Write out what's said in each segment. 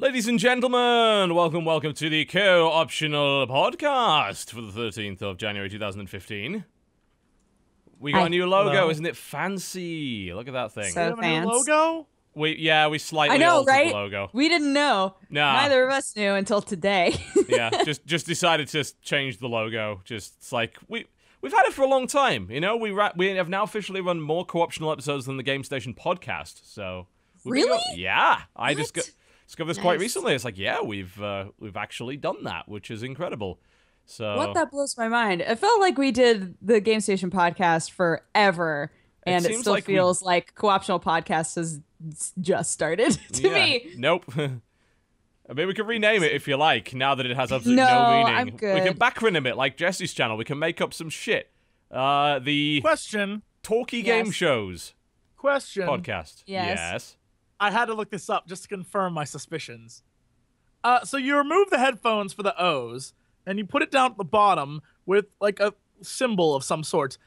Ladies and gentlemen, welcome to the Co-Optional Podcast for the 13th of January 2015. We got a new logo, Hello. Isn't it fancy? Look at that thing. So We have a new logo? We slightly I know, altered right? the logo. We didn't know. Nah. Neither of us knew until today. Yeah, just decided to change the logo. It's like we've had it for a long time, you know. We have now officially run more co-optional episodes than the Game Station podcast. So Really? Yeah, I What? discovered this quite Nice. recently. It's like, yeah, we've actually done that, which is incredible. So What? That blows my mind. It felt like we did the Game Station podcast forever, and it seems still like we- feels like co-optional podcast has just started to yeah. me. Nope. I mean, we can rename it if you like, now that it has absolutely No, no meaning. I'm We good. can backronym it like Jesse's channel. We can make up some shit. The Question. Talkie Yes. Game Shows Question. podcast. Yes. I had to look this up just to confirm my suspicions. So you remove the headphones for the O's, and you put it down at the bottom with like a symbol of some sort.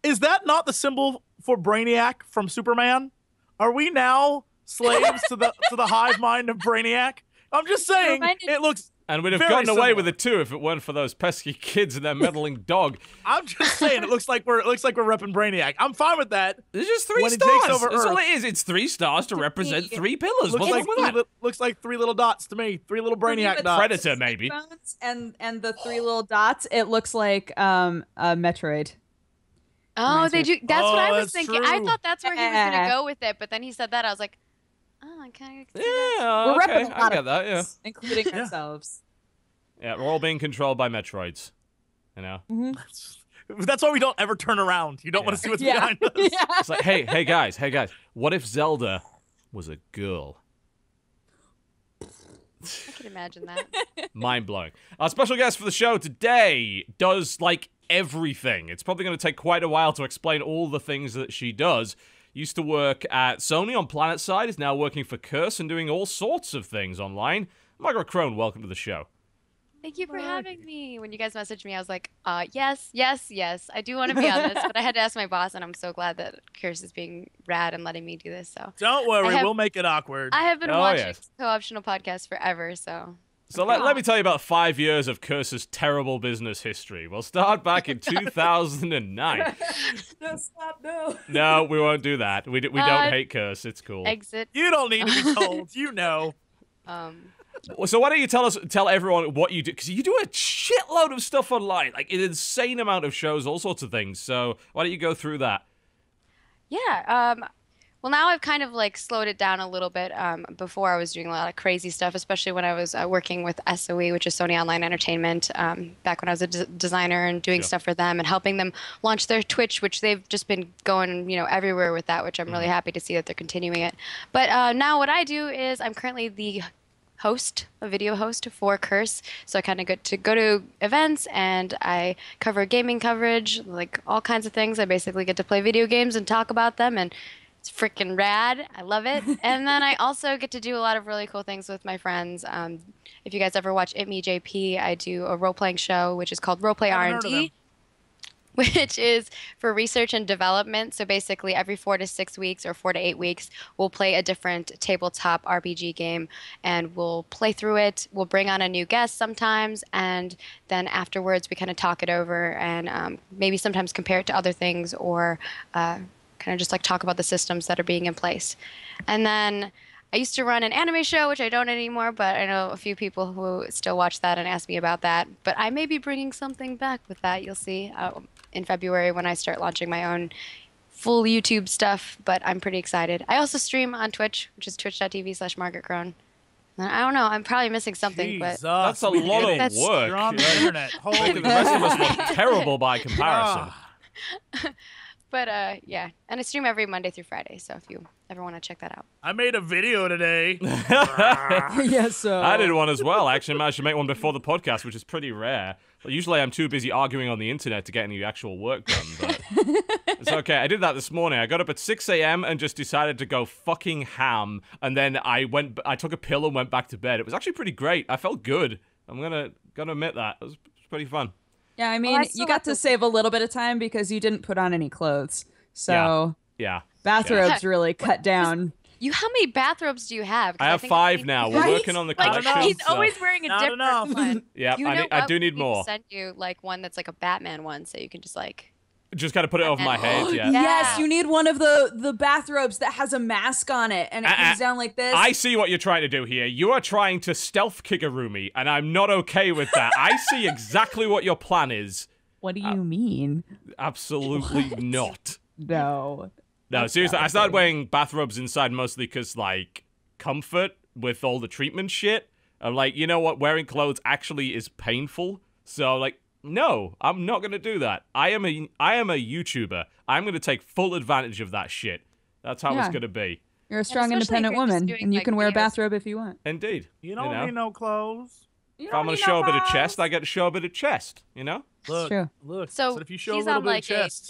Is that not the symbol for Brainiac from Superman? Are we now slaves to the hive mind of Brainiac? I'm just saying, reminded- it looks. And we'd have Very gotten away similar. with it too if it weren't for those pesky kids and their meddling dog. I'm just saying, it looks like we're repping Brainiac. I'm fine with that. It's just 3 When he stars. takes over That's all Earth. it is. It's 3 stars to represent 3 pillars. Looks What's like, wrong with that? looks like 3 little dots to me. 3 little Brainiac with dots. Predator, maybe. Headphones and the 3 little dots. It looks like a Metroid. Oh, Reminds me they of- do. That's what I Oh, was that's thinking. I true. thought that's where he was Yeah. gonna go with it, but then he said that I was like, oh, I kind of. Yeah, We're okay. repping a I lot get of that, yeah. things, including Yeah. ourselves. Yeah, we're all being controlled by Metroids. You know? That's why we don't ever turn around. You don't want to see what's Yeah. behind us. Yeah. It's like, hey guys, what if Zelda was a girl? I can imagine that. Mind blowing. Our special guest for the show today does like everything. It's probably going to take quite a while to explain all the things that she does. Used to work at Sony on PlanetSide, is now working for Curse and doing all sorts of things online. Margaret Krohn, welcome to the show. Thank you for having me. When you guys messaged me, I was like, yes. I do want to be on this, but I had to ask my boss, and I'm so glad that Curse is being rad and letting me do this. So Don't worry, I have- we'll make it awkward. I have been Oh, watching yes. co-optional podcasts forever, so. So let me tell you about 5 years of Curse's terrible business history. We'll start back in 2009. No, stop, no. No, we won't do that. We don't hate Curse. It's cool. Exit. You don't need to be told. You know. So why don't you tell everyone what you do? Because you do a shitload of stuff online, like an insane amount of shows, all sorts of things. So why don't you go through that? Yeah. Well, now I've kind of like slowed it down a little bit. Before I was doing a lot of crazy stuff, especially when I was working with SOE, which is Sony Online Entertainment, back when I was a designer and doing stuff for them and helping them launch their Twitch, which they've just been going, everywhere with that, which I'm really happy to see that they're continuing it. But now what I do is I'm currently the a video host for Curse. So I kind of get to go to events and I cover gaming coverage, like all kinds of things. I basically get to play video games and talk about them, and it's freaking rad. I love it. And then I also get to do a lot of really cool things with my friends. If you guys ever watch It Me JP, I do a role-playing show, which is called Roleplay Haven't heard of R&D. him. Which is for research and development. So basically every 4 to 6 weeks or 4 to 8 weeks, we'll play a different tabletop RPG game and we'll play through it. We'll bring on a new guest sometimes, and then afterwards we kind of talk it over and maybe sometimes compare it to other things or kind of just like talk about the systems that are being in place. And then I used to run an anime show, which I don't anymore, but I know a few people who still watch that and ask me about that. But I may be bringing something back with that, you'll see, in February when I start launching my own full YouTube stuff, but I'm pretty excited. I also stream on Twitch, which is twitch.tv/Margaret Krohn. I don't know, I'm probably missing something, but... Jesus, That's a we lot did of it. That's- work. You're on the Yeah. internet. Holy Making the rest of us look terrible by comparison. But yeah, and I stream every Monday through Friday, so if you ever want to check that out. I made a video today. Yes, so. I did one as well. I actually managed to make one before the podcast, which is pretty rare. Usually I'm too busy arguing on the internet to get any actual work done, but it's okay. I did that this morning. I got up at 6 a.m. and just decided to go fucking ham, and then I took a pill and went back to bed. It was actually pretty great. I felt good. I'm gonna admit that. It was pretty fun. Yeah, I mean, I you still got have to to- save a little bit of time because you didn't put on any clothes. So Yeah. bathrobes really cut down. How many bathrobes do you have? 'Cause I have think 5 now. We're Right? working on the Like, collection. he's so- always wearing a Not different enough. one. Yeah, You know I do what? need We more. can send you like one that's like a Batman one, so you can just like. Just kind of put it over my head. Yeah. Yes, you need one of the bathrobes that has a mask on it, and it comes down like this. I see what you're trying to do here. You are trying to stealth Kigurumi, and I'm not okay with that. I see exactly what your plan is. What do you mean? Absolutely not. No. No, seriously, I started wearing bathrobes inside mostly because, like, comfort with all the treatment shit. I'm like, you know what? Wearing clothes actually is painful. So, like, no, I'm not going to do that. I am a YouTuber. I'm going to take full advantage of that shit. That's how it's Yeah. going to be. You're a strong, especially if independent you're just woman, doing, and you like, can wear a videos. bathrobe if you want. Indeed. You don't know? need no clothes. You If I'm going to show a bit of chest, I get to show a bit of chest, you know? Look, true. look. So if you show a she's little on bit like of chest,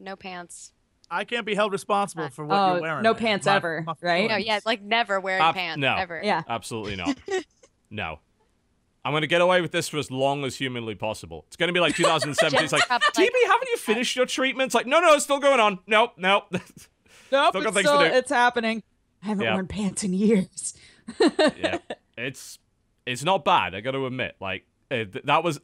no pants. I can't be held responsible for what Oh, you're wearing. no man. pants My- ever, my right? No, feelings. yeah, like never wearing pants no. ever. Yeah. Absolutely not. No. I'm going to get away with this for as long as humanly possible. It's going to be like 2017. It's like, Up, TB, like- haven't you finished your treatments? Like, no, it's still going on. Nope. Nope, Still got it's, things to do. it's happening. I haven't Yeah. worn pants in years. Yeah. It's not bad, I got to admit. Like, that was...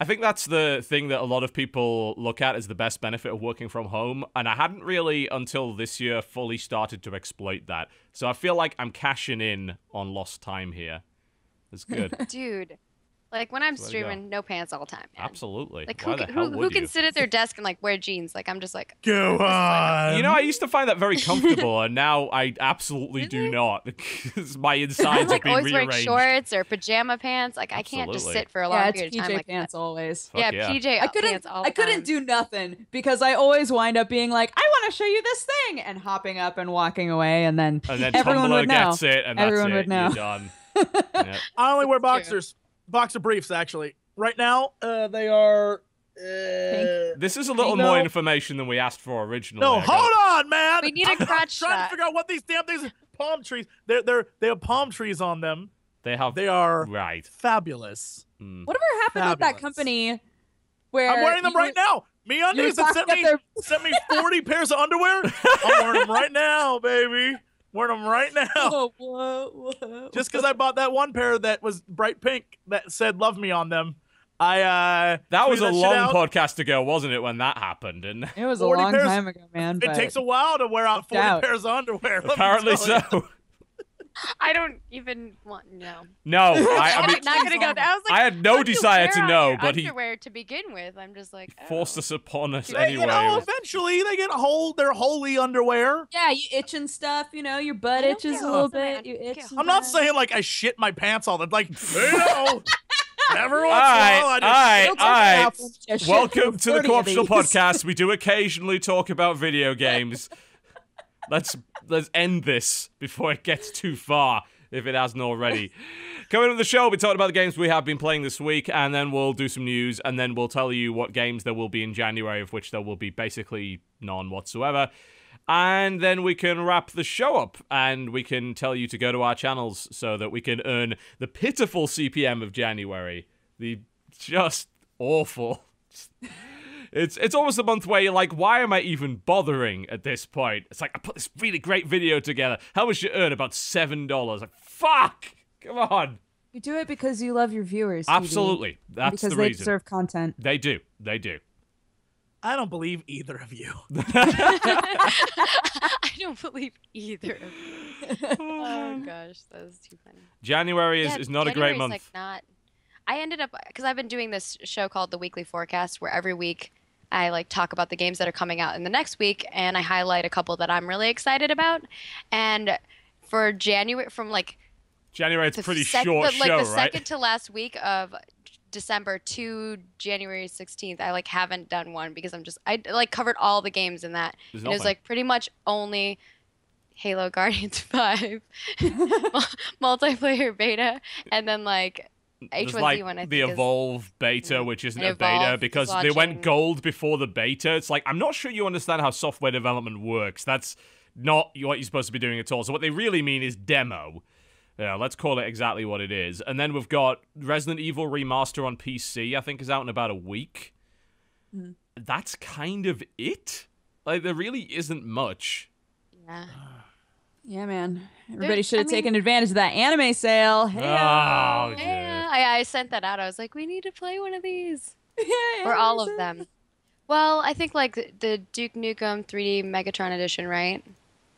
I think that's the thing that a lot of people look at as the best benefit of working from home, and I hadn't really, until this year, fully started to exploit that. So I feel like I'm cashing in on lost time here. It's good. Dude, like when I'm There you go. streaming, no pants all the time. Man. Absolutely. Like Why the hell who would can you? sit at their desk and like wear jeans? Like I'm just like. Go on. You know, I used to find that very comfortable, and now I absolutely do Really? not, because my I'm insides have like been always wearing rearranged. shorts or pajama pants. Like I can't just Absolutely. sit for a long Yeah, it's period PJ of time like pants that. always. Fuck yeah. PJ I couldn't. pants all the I couldn't time. do nothing because I always wind up being like, I want to show you this thing, and hopping up and walking away, and then And then everyone Tumblr would know. gets it, and that's Everyone it. would know. You're done. Yep. I only wear True. boxers. Boxer briefs, actually. Right now, they are. This is a little No. more information than we asked for originally. No, I hold gotta- on, man. We need a I'm crotch trying shot. to figure out what these damn things. Palm trees. They have palm trees on them. They have... They are Right. fabulous. Whatever happened with that Fabulous. company where I'm wearing them you- right now. Me undies that talking about sent me 40 pairs of underwear. I'm wearing them right now, baby. Wearing them right now. Whoa. Just because I bought that one pair that was bright pink that said "Love Me" on them. I That was tweeted a shit long out. podcast ago, wasn't it, when that happened? And It was a 40 long pairs- time ago, man. It but takes a while to wear out 40 out. pairs of underwear. let me apparently tell so. you. I don't even want no. No, I mean, I'm not gonna go there. I was like, I had no what do you desire wear to on know, your but he underwear to begin with. I'm just like forced oh. us upon us They, They, anyway. you know, eventually they get their holy underwear. yeah, you itch and stuff. You know, your butt I don't itches a care. little Man, bit. You I itch. don't care. I'm not sometimes. saying like I shit my pants all the like. You know, every once in a Alright, while I just alright, Don't talk about alright. when you shit Welcome for to the 40 of Co-optional these. Podcast. We do occasionally talk about video games. Let's end this before it gets too far, if it hasn't already. Coming up the show, we'll be talking about the games we have been playing this week, and then we'll do some news, and then we'll tell you what games there will be in January, of which there will be basically none whatsoever. And then we can wrap the show up, and we can tell you to go to our channels so that we can earn the pitiful CPM of January. The just awful. It's almost a month where you're like, why am I even bothering at this point? It's like, I put this really great video together. How much you earn? About $7. Like, fuck! Come on. You do it because you love your viewers. TD, Absolutely. and That's because the they reason. deserve content. They do. They do. I don't believe either of you. I don't believe either of you. Oh gosh, that was too funny. January Yeah, is not a great January's, month. Like not. I ended up because I've been doing this show called The Weekly Forecast, where every week I like talk about the games that are coming out in the next week, and I highlight a couple that I'm really excited about. And for January, from like January, it's a pretty like short the show, right? second to last week of December to January 16th, I like haven't done one because I like covered all the games in that. There's And it was nothing. like pretty much only Halo Guardians 5 multiplayer beta, and then like There's H1Z1 like I think the is- Evolve beta, which isn't And a beta Evolve is because they went launching. gold before the beta. It's like, I'm not sure you understand how software development works. That's not what you're supposed to be doing at all. So what they really mean is demo. Yeah, let's call it exactly what it is. And then we've got Resident Evil Remaster on PC, I think is out in about a week. That's kind of it. Like, there really isn't much. Yeah. Yeah, man. Everybody should have taken advantage of that anime sale. Hey, Oh, Yeah, I sent that out. I was like, we need to play one of these. yeah, Or all of them. Well, I think like the Duke Nukem 3D Megatron edition, right?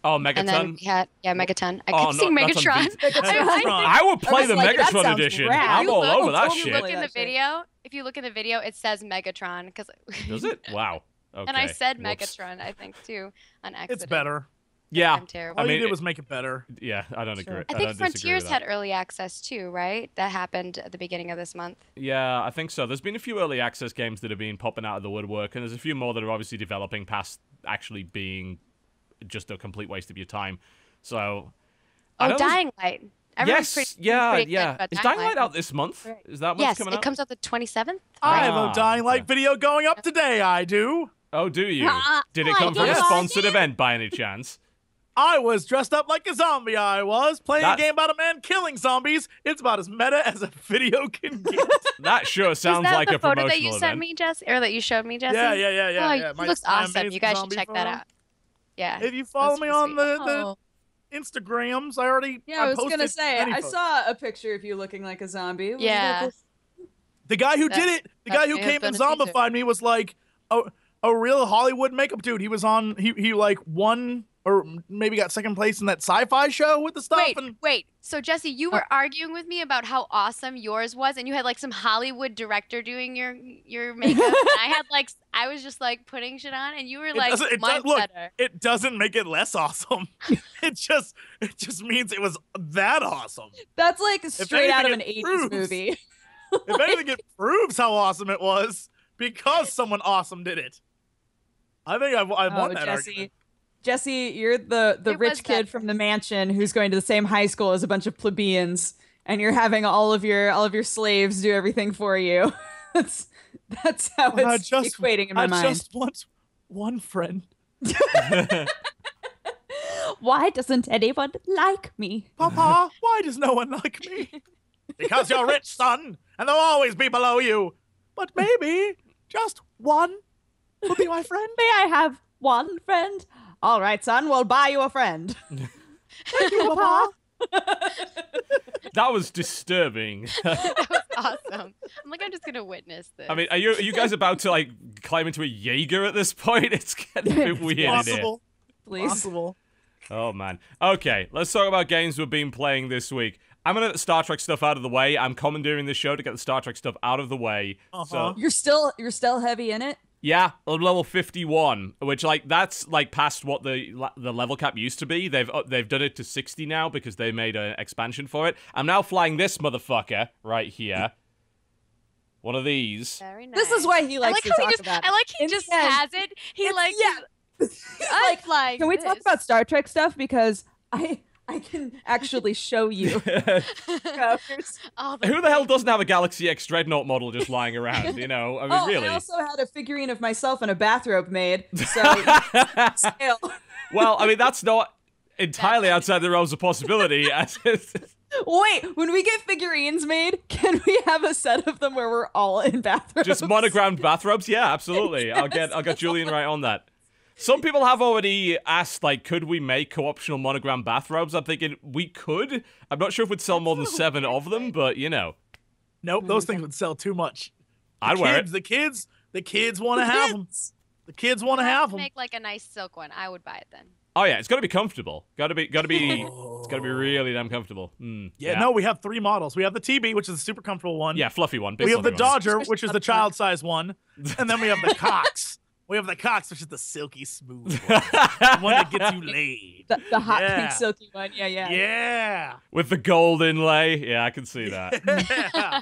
Oh, And then Megaton. we had Megaton. I Oh, kept saying no, that's on Megatron. Megatron. I would play was the like, that Megatron sounds edition. rad. I'm all over that totally shit. Look in the that shit. video. If you look in the video, it says Megatron because. Does it? Wow. Okay. And I said Whoops. Megatron, I think too, on accident. It's better. Yeah. I'm terrible. All I you mean, did was make it better. Yeah, I don't agree. I don't think disagree with Frontiers that. had early access too, right? That happened at the beginning of this month. Yeah, I think so. There's been a few early access games that have been popping out of the woodwork, and there's a few more that are obviously developing past actually being just a complete waste of your time. So. I Oh, know Dying Light. Everyone's pretty Yes, yeah, excited yeah. about Is Dying Light out this month? Right. Is that what's Yes, coming it out? comes out the 27th. I have Ah, a Dying Light okay. video going up today, I do. Oh, do you? Did it I come from a did. sponsored event by any chance? I was dressed up like a zombie, I was, playing That- a game about a man killing zombies. It's about as meta as a video can get. That sure sounds Is that like the a photo promotional that you event. sent me, Jesse, or that you showed me, Jesse? yeah. Oh, yeah. it looks my awesome. You amazing guys should zombie check photo. that out. Yeah. If you follow That's me pretty on sweet. the Instagrams, I already Yeah, I was gonna posted say, many I photos. saw a picture of you looking like a zombie. Was Yeah. that The guy who That- did it, the that guy who may have came and been a teaser. zombified me was like a real Hollywood makeup dude. He was on, he like won or maybe got second place in that sci-fi show with the stuff. Wait. So Jesse, you were arguing with me about how awesome yours was, and you had like some Hollywood director doing your makeup, and I was just like putting shit on, and you were like, mine's look, better. it doesn't make it less awesome. it just means it was that awesome. That's like straight out of an anything, 80s it proves. movie. If anything, it proves how awesome it was because someone awesome did it. I think I won that argument. Jesse, you're the It rich was kid better. from the mansion who's going to the same high school as a bunch of plebeians, and you're having all of your slaves do everything for you. that's how it's equating in my mind. I just want one friend. Why doesn't anyone like me? Papa, why does no one like me? Because you're rich, son, and there'll always be below you. But maybe just one will be my friend. May I have one friend? All right, son, we'll buy you a friend. Thank you, Papa. That was disturbing. That was awesome. I'm like, I'm just gonna witness this. I mean, are you guys about to like climb into a Jaeger at this point? It's getting a bit weird in here. Possible. Please. Possible. Oh man. Okay, let's talk about games we've been playing this week. I'm gonna get the Star Trek stuff out of the way. I'm commandeering this show to get the Star Trek stuff out of the way. So You're still heavy in it? yeah, level 51, which like that's like past what the level cap used to be. They've done it to 60 now because they made an expansion for it. I'm now flying this motherfucker right here. One of these. Very nice. This is why he I likes like to how talk he just, about I it. like he In just the end, has it. He like, yeah. I'm flying Can we talk this. about Star Trek stuff? Because I can actually show you. Oh, Who the hell doesn't have a Galaxy X Dreadnought model just lying around, you know? I mean, really. I also had a figurine of myself in a bathrobe made. So scale. Well, I mean, that's not entirely outside the realms of possibility. Wait, when we get figurines made, can we have a set of them where we're all in bathrobes? Just monogrammed bathrobes? Yeah, absolutely. I'll get Julian right on that. Some people have already asked, like, could we make co-optional monogram bathrobes? I'm thinking we could. I'm not sure if we'd sell more than 7 of them, but you know. Nope, those things would sell too much. I'd wear it. The kids want to have them. The kids want to have them. Make like a nice silk one. I would buy it then. Oh yeah, it's got to be comfortable. Got to be. It's got to be really damn comfortable. Yeah, no, we have 3 models. We have the TB, which is a super comfortable one. Yeah, fluffy one. Big We have the fluffy one. Dodger, which is the child-size one, and then we have the Cox. We have the Cox, which is the silky smooth one, the one that gets you laid. the hot Yeah. pink silky one. Yeah. Yeah. With the gold inlay. Yeah, I can see that. Yeah.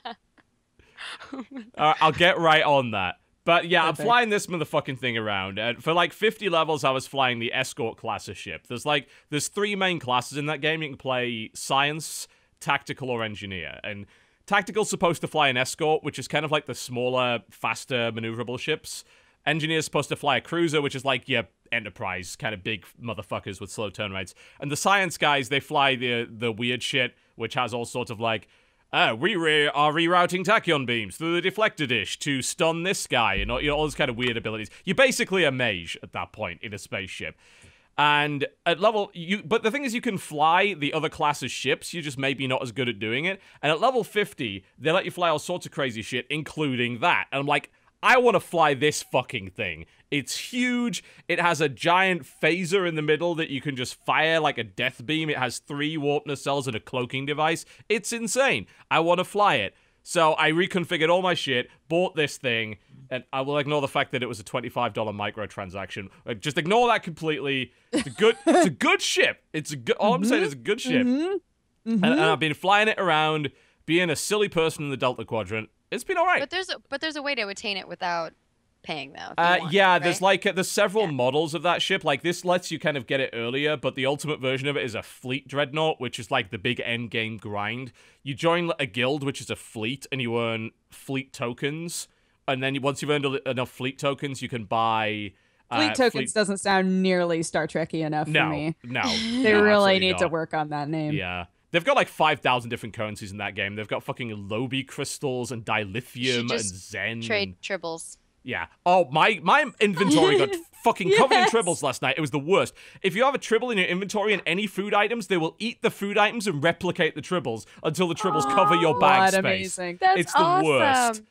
All right, I'll get right on that. But yeah, I'm Perfect. flying this motherfucking thing around. And for like 50 levels, I was flying the escort class of ship. There's 3 main classes in that game. You can play science, tactical, or engineer. And tactical's supposed to fly an escort, which is kind of like the smaller, faster, maneuverable ships. Engineer's supposed to fly a cruiser, which is like your Enterprise, kind of big motherfuckers with slow turn rates. And the science guys, they fly the weird shit, which has all sorts of like, are rerouting tachyon beams through the deflector dish to stun this guy, and all those kind of weird abilities. You're basically a mage at that point in a spaceship. And at level, but the thing is, you can fly the other class's ships. You're just maybe not as good at doing it. And at level 50, they let you fly all sorts of crazy shit, including that. And I'm like, I want to fly this fucking thing. It's huge. It has a giant phaser in the middle that you can just fire like a death beam. It has 3 warp nacelles and a cloaking device. It's insane. I want to fly it. So I reconfigured all my shit, bought this thing, and I will ignore the fact that it was a $25 microtransaction. Just ignore that completely. It's a good ship. It's a good. All I'm saying is a good ship. And I've been flying it around, being a silly person in the Delta Quadrant. It's been all right. But there's a way to attain it without paying though. Yeah, right? There's several models of that ship. Like this lets you kind of get it earlier, but the ultimate version of it is a fleet dreadnought, which is like the big end game grind. You join a guild, which is a fleet, and you earn fleet tokens. And then once you've earned enough fleet tokens, you can buy. Fleet tokens doesn't sound nearly Star Trek-y enough for me. No, they really need to work on that name. Yeah. They've got like 5,000 different currencies in that game. They've got fucking Lobi crystals and dilithium and Zen. Trade tribbles. Yeah. Oh, my inventory got fucking covered in tribbles last night. It was the worst. If you have a tribble in your inventory and any food items, they will eat the food items and replicate the tribbles until the tribbles cover your bag space. Amazing. It's the worst.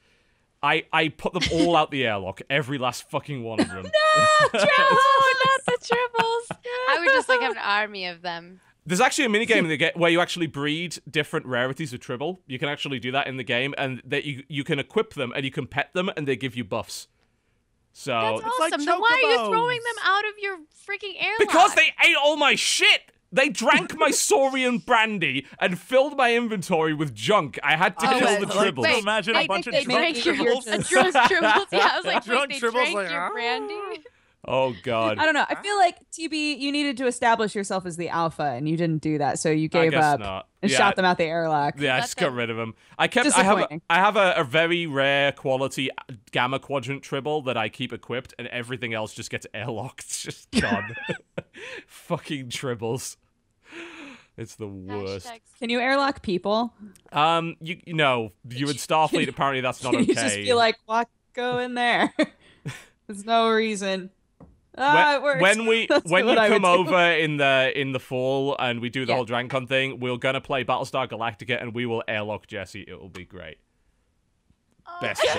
I put them all out the airlock, every last fucking one of them. No, not the tribbles. I would just like have an army of them. There's actually a minigame in the game where you actually breed different rarities of tribble. You can actually do that in the game, and that you can equip them, and you can pet them, and they give you buffs. So that's awesome. Like then why are you throwing them out of your freaking airlock? Because they ate all my shit! They drank my Saurian brandy and filled my inventory with junk. I had to kill the tribbles. Wait, imagine a bunch of drunk tribbles. Drunk tribbles. Yeah, I was like, drunk they tribbles drank your brandy? Oh, God. I don't know. I feel like, TB, you needed to establish yourself as the alpha, and you didn't do that, so you gave up and shot them out the airlock. Yeah, I just got rid of them. I have a very rare quality Gamma Quadrant tribble that I keep equipped, and everything else just gets airlocked. It's just gone. Fucking tribbles. It's the worst. Can you airlock people? You in Starfleet, apparently that's not okay. You just be like, go in there. There's no reason. It works. When you come over in the fall and we do the whole DragonCon thing, we're gonna play Battlestar Galactica and we will airlock Jesse. It will be great. Best game.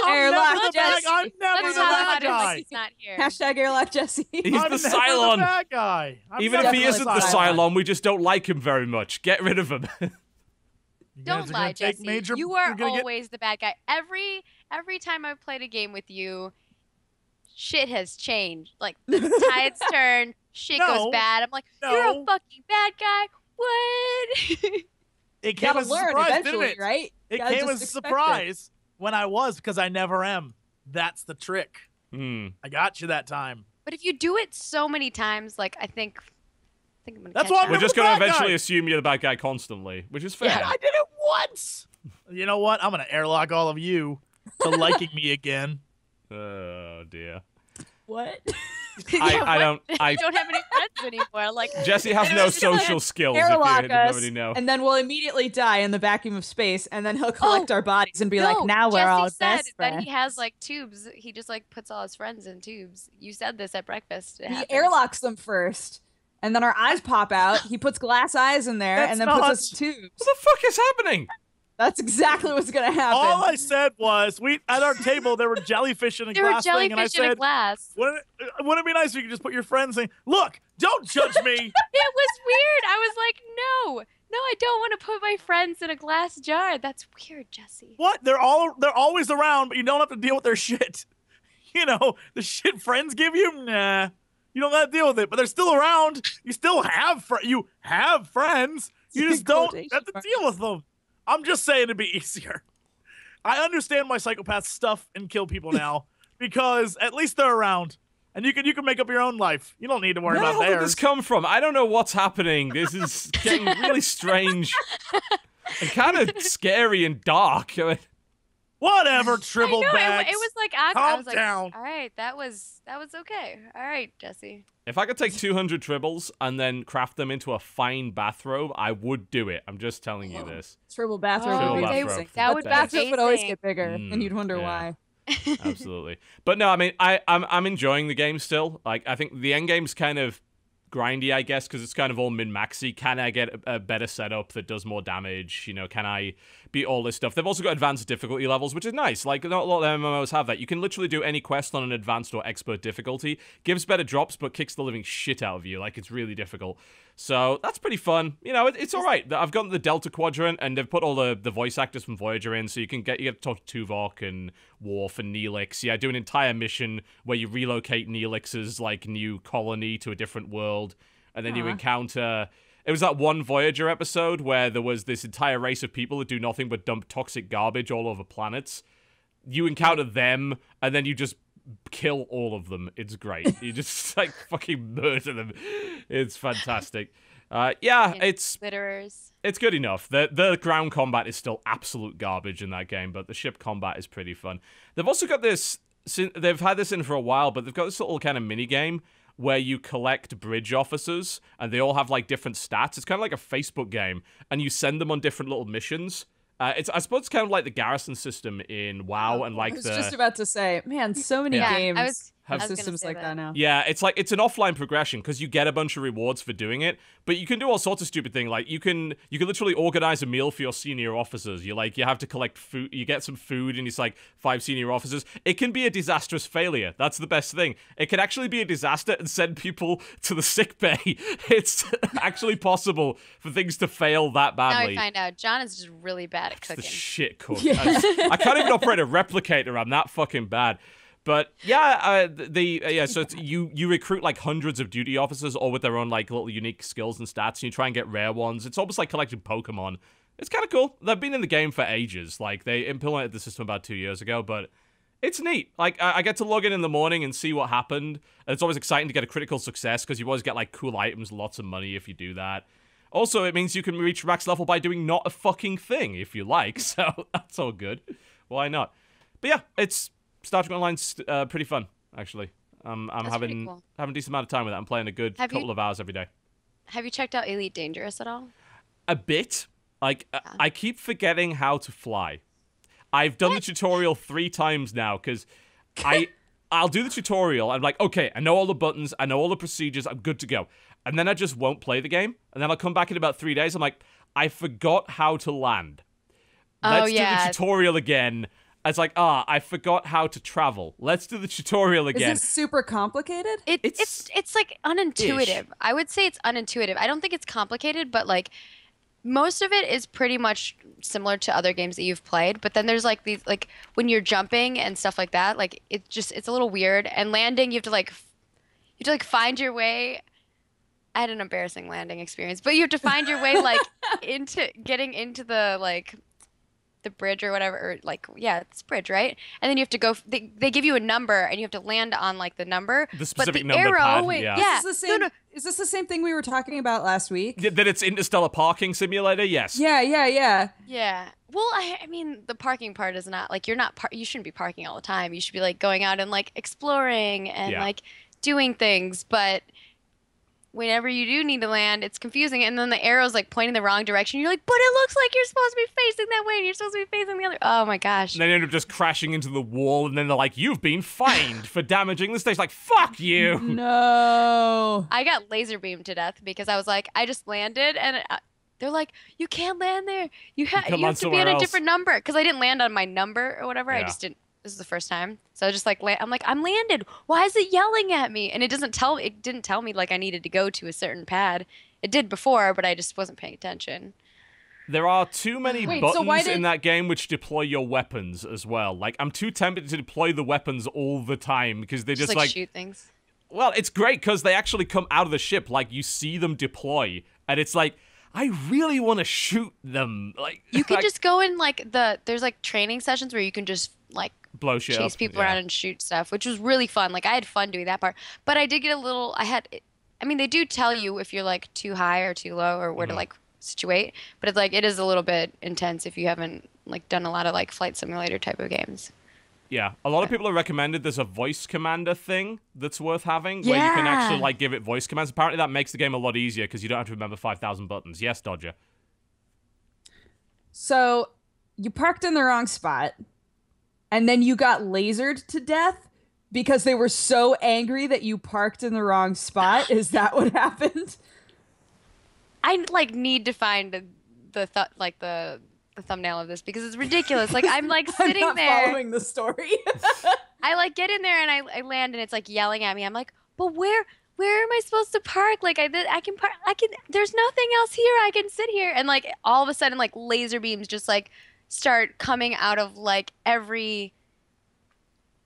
Airlock Jesse. I'm never the bad guy. He's not here. Hashtag airlock Jesse. He's the I'm Cylon. the bad guy. Even if he isn't the Cylon, we just don't like him very much. Get rid of him. Don't lie, Jesse. You are always the bad guy. Every time I've played a game with you, shit has changed. Like, the tides turn, shit goes bad. I'm like, you're a fucking bad guy. What? It came as a surprise, didn't it? Right? It came as a surprise when I was, because I never am. That's the trick. I got you that time. But if you do it so many times, like, I think I'm gonna That's catch why up. We're just gonna eventually assume you're the bad guy constantly, which is fair. Yeah, I did it once. You know what? I'm gonna airlock all of you to liking me again. Oh dear. What? I don't have any friends anymore. Like, Jesse has no social skills. Airlock if you us, already know. and then we'll immediately die in the vacuum of space, and then he'll collect our bodies and be like, "Now we're all best friends." That he has like tubes. He just like puts all his friends in tubes. You said this at breakfast. He airlocks them first, and then our eyes pop out. He puts glass eyes in there, and then puts us in tubes. What the fuck is happening? That's exactly what's gonna happen. All I said was, at our table there were jellyfish in a glass thing, and I said, wouldn't it be nice if you could just put your friends saying, "Look, don't judge me." It was weird. I was like, no, I don't want to put my friends in a glass jar. That's weird, Jesse. What? They're always around, but you don't have to deal with their shit. You know, the shit friends give you, nah. You don't have to deal with it, but they're still around. You still have friends. You just don't have to deal with them. I'm just saying it'd be easier. I understand why psychopaths stuff and kill people now because at least they're around, and you can make up your own life. You don't need to worry about theirs. Where did this come from? I don't know what's happening. This is getting really strange and kind of scary and dark. Whatever, tribble bags. It was like I was like, down. All right, that was okay. All right, Jesse. If I could take 200 tribbles and then craft them into a fine bathrobe, I would do it. I'm just telling you this. Tribble bathrobe would be amazing. That would bathrobe would always get bigger, and you'd wonder why. Absolutely. But no, I mean, I'm enjoying the game still. Like, I think the end game's kind of grindy, I guess, because it's kind of all min-maxy. Can I get a better setup that does more damage? You know, can I beat all this stuff? They've also got advanced difficulty levels, which is nice. Like, not a lot of MMOs have that. You can literally do any quest on an advanced or expert difficulty. Gives better drops, but kicks the living shit out of you. Like, it's really difficult. So, that's pretty fun. You know, it's alright. I've got the Delta Quadrant, and they've put all the voice actors from Voyager in, so you get to talk to Tuvok and Worf and Neelix. Yeah, do an entire mission where you relocate Neelix's, like, new colony to a different world. And then you encounter... It was that one Voyager episode where there was this entire race of people that do nothing but dump toxic garbage all over planets. You encounter them, and then you just kill all of them. It's great. You just, like, fucking murder them. It's fantastic. It's... Litterers. It's good enough. The ground combat is still absolute garbage in that game, but the ship combat is pretty fun. They've also got this... They've had this in for a while, but they've got this little kind of mini-game where you collect bridge officers, and they all have, like, different stats. It's kind of like a Facebook game, and you send them on different little missions. I suppose it's kind of like the garrison system in WoW, and like I was just about to say, man, so many games have systems like that now. Yeah, it's like it's an offline progression because you get a bunch of rewards for doing it, but you can do all sorts of stupid things. Like you can literally organize a meal for your senior officers. You have to collect food. You get some food, and it's like 5 senior officers. It can be a disastrous failure. That's the best thing. It can actually be a disaster and send people to the sick bay. It's actually possible for things to fail that badly. Now I find out John is just really bad at cooking. The shit cook. Yeah. I can't even operate a replicator. I'm that fucking bad. But yeah, so it's, you recruit like hundreds of duty officers, all with their own like little unique skills and stats, and you try and get rare ones. It's almost like collecting Pokemon. It's kind of cool. They've been in the game for ages. Like they implemented the system about 2 years ago, but it's neat. Like I get to log in the morning and see what happened. And it's always exciting to get a critical success because you always get like cool items, lots of money if you do that. Also, it means you can reach max level by doing not a fucking thing if you like. So that's all good. Why not? But yeah, it's Star Trek Online's pretty fun, actually. I'm having a decent amount of time with it. I'm playing a good couple of hours every day. Have you checked out Elite Dangerous at all? A bit. Like, I keep forgetting how to fly. I've done the tutorial 3 times now, because I'll do the tutorial. I'm like, okay, I know all the buttons. I know all the procedures. I'm good to go. And then I just won't play the game. And then I'll come back in about 3 days. I'm like, I forgot how to land. Let's do the tutorial again. It's like, I forgot how to travel. Let's do the tutorial again. Is it super complicated? It's like unintuitive. I would say it's unintuitive. I don't think it's complicated, but like most of it is pretty much similar to other games that you've played. But then there's like these, like when you're jumping and stuff like that, like it's a little weird. And landing, you have to find your way. I had an embarrassing landing experience, but you have to find your way like getting into the bridge or whatever, or like, yeah, it's bridge, right? And then you have to go, they give you a number and you have to land on like the number. The specific but the number arrow, pad, wait, yeah. Is this the same thing we were talking about last week? That it's Interstellar Parking Simulator? Yes. Yeah. Yeah. Well, I mean, the parking part is not, like, you shouldn't be parking all the time. You should be like going out and like exploring and like doing things, but whenever you do need to land, it's confusing, and then the arrow's like pointing the wrong direction. You're like, but it looks like you're supposed to be facing that way, and you're supposed to be facing the other. Oh my gosh! And then you end up just crashing into the wall, and then they're like, "You've been fined for damaging the stage." Like, fuck you! No. I got laser beamed to death because I was like, I just landed, and they're like, "You can't land there. You have to be on a different number." Because I didn't land on my number or whatever. Yeah. I just didn't. This is the first time, so I just like I'm like, I'm landed. Why is it yelling at me? And it didn't tell me like I needed to go to a certain pad. It did before, but I just wasn't paying attention. There are too many buttons in that game which deploy your weapons as well. Like, I'm too tempted to deploy the weapons all the time because they just like shoot things. Well, it's great because they actually come out of the ship. Like, you see them deploy, and it's like, I really want to shoot them. Like, you can just go in like there's like training sessions where you can just like blow shit chase people around and shoot stuff, which was really fun. Like, I had fun doing that part, but I did get a little. I mean, they do tell you if you're like too high or too low or where to like situate, but it's like it is a little bit intense if you haven't like done a lot of like flight simulator type of games. Yeah, a lot of people have recommended there's a voice commander thing that's worth having where you can actually like give it voice commands. Apparently that makes the game a lot easier because you don't have to remember 5,000 buttons. Yes, Dodger. So you parked in the wrong spot and then you got lasered to death. because they were so angry that you parked in the wrong spot? Is that what happened? I like need to find the thumbnail of this because it's ridiculous. Like I'm like sitting I'm not there following the story. I like get in there and I land and it's like yelling at me. I'm like, but where am I supposed to park? Like I can park. There's nothing else here. I can sit here. And like all of a sudden, like laser beams just like start coming out of like every.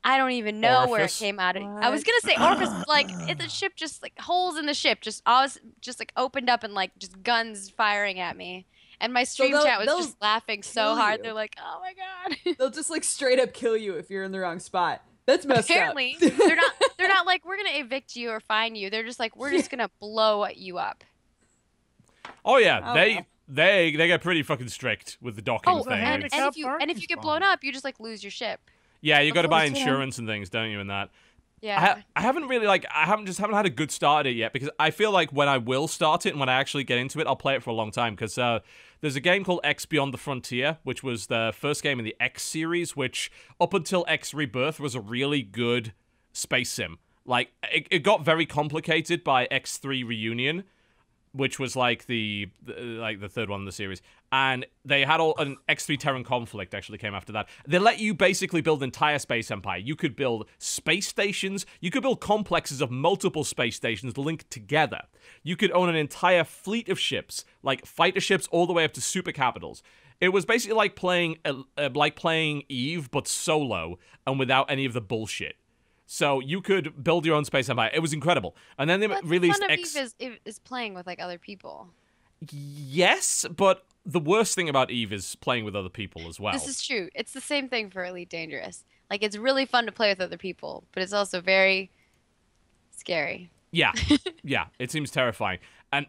I don't even know orifice? where it came out of. I was gonna say orifice, like the ship just like holes in the ship just like opened up and like just guns firing at me. And my stream chat was just laughing so hard. They're like, "Oh my god!" They'll just like straight up kill you if you're in the wrong spot. That's messed Apparently, up. they're not like we're gonna evict you or fine you. They're just like we're just gonna blow you up. Oh yeah, they get pretty fucking strict with the docking thing. And if you get blown up, you just like lose your ship. Yeah, you got to buy insurance and things, don't you? And that. Yeah. I haven't really haven't had a good start at it yet because I feel like when I will start it and when I actually get into it, I'll play it for a long time because there's a game called X Beyond the Frontier, which was the first game in the X series, which up until X Rebirth was a really good space sim. Like it got very complicated by X3 Reunion, which was like the third one in the series. And they had an X3 Terran Conflict actually came after that. They let you basically build an entire space empire. You could build space stations. You could build complexes of multiple space stations linked together. You could own an entire fleet of ships, like fighter ships all the way up to super capitals. It was basically like playing Eve, but solo and without any of the bullshit. So you could build your own space empire. It was incredible. And then they released Eve is playing with like other people. Yes, but the worst thing about Eve is playing with other people as well. This is true. It's the same thing for Elite Dangerous. Like it's really fun to play with other people, but it's also very scary. Yeah. Yeah, it seems terrifying.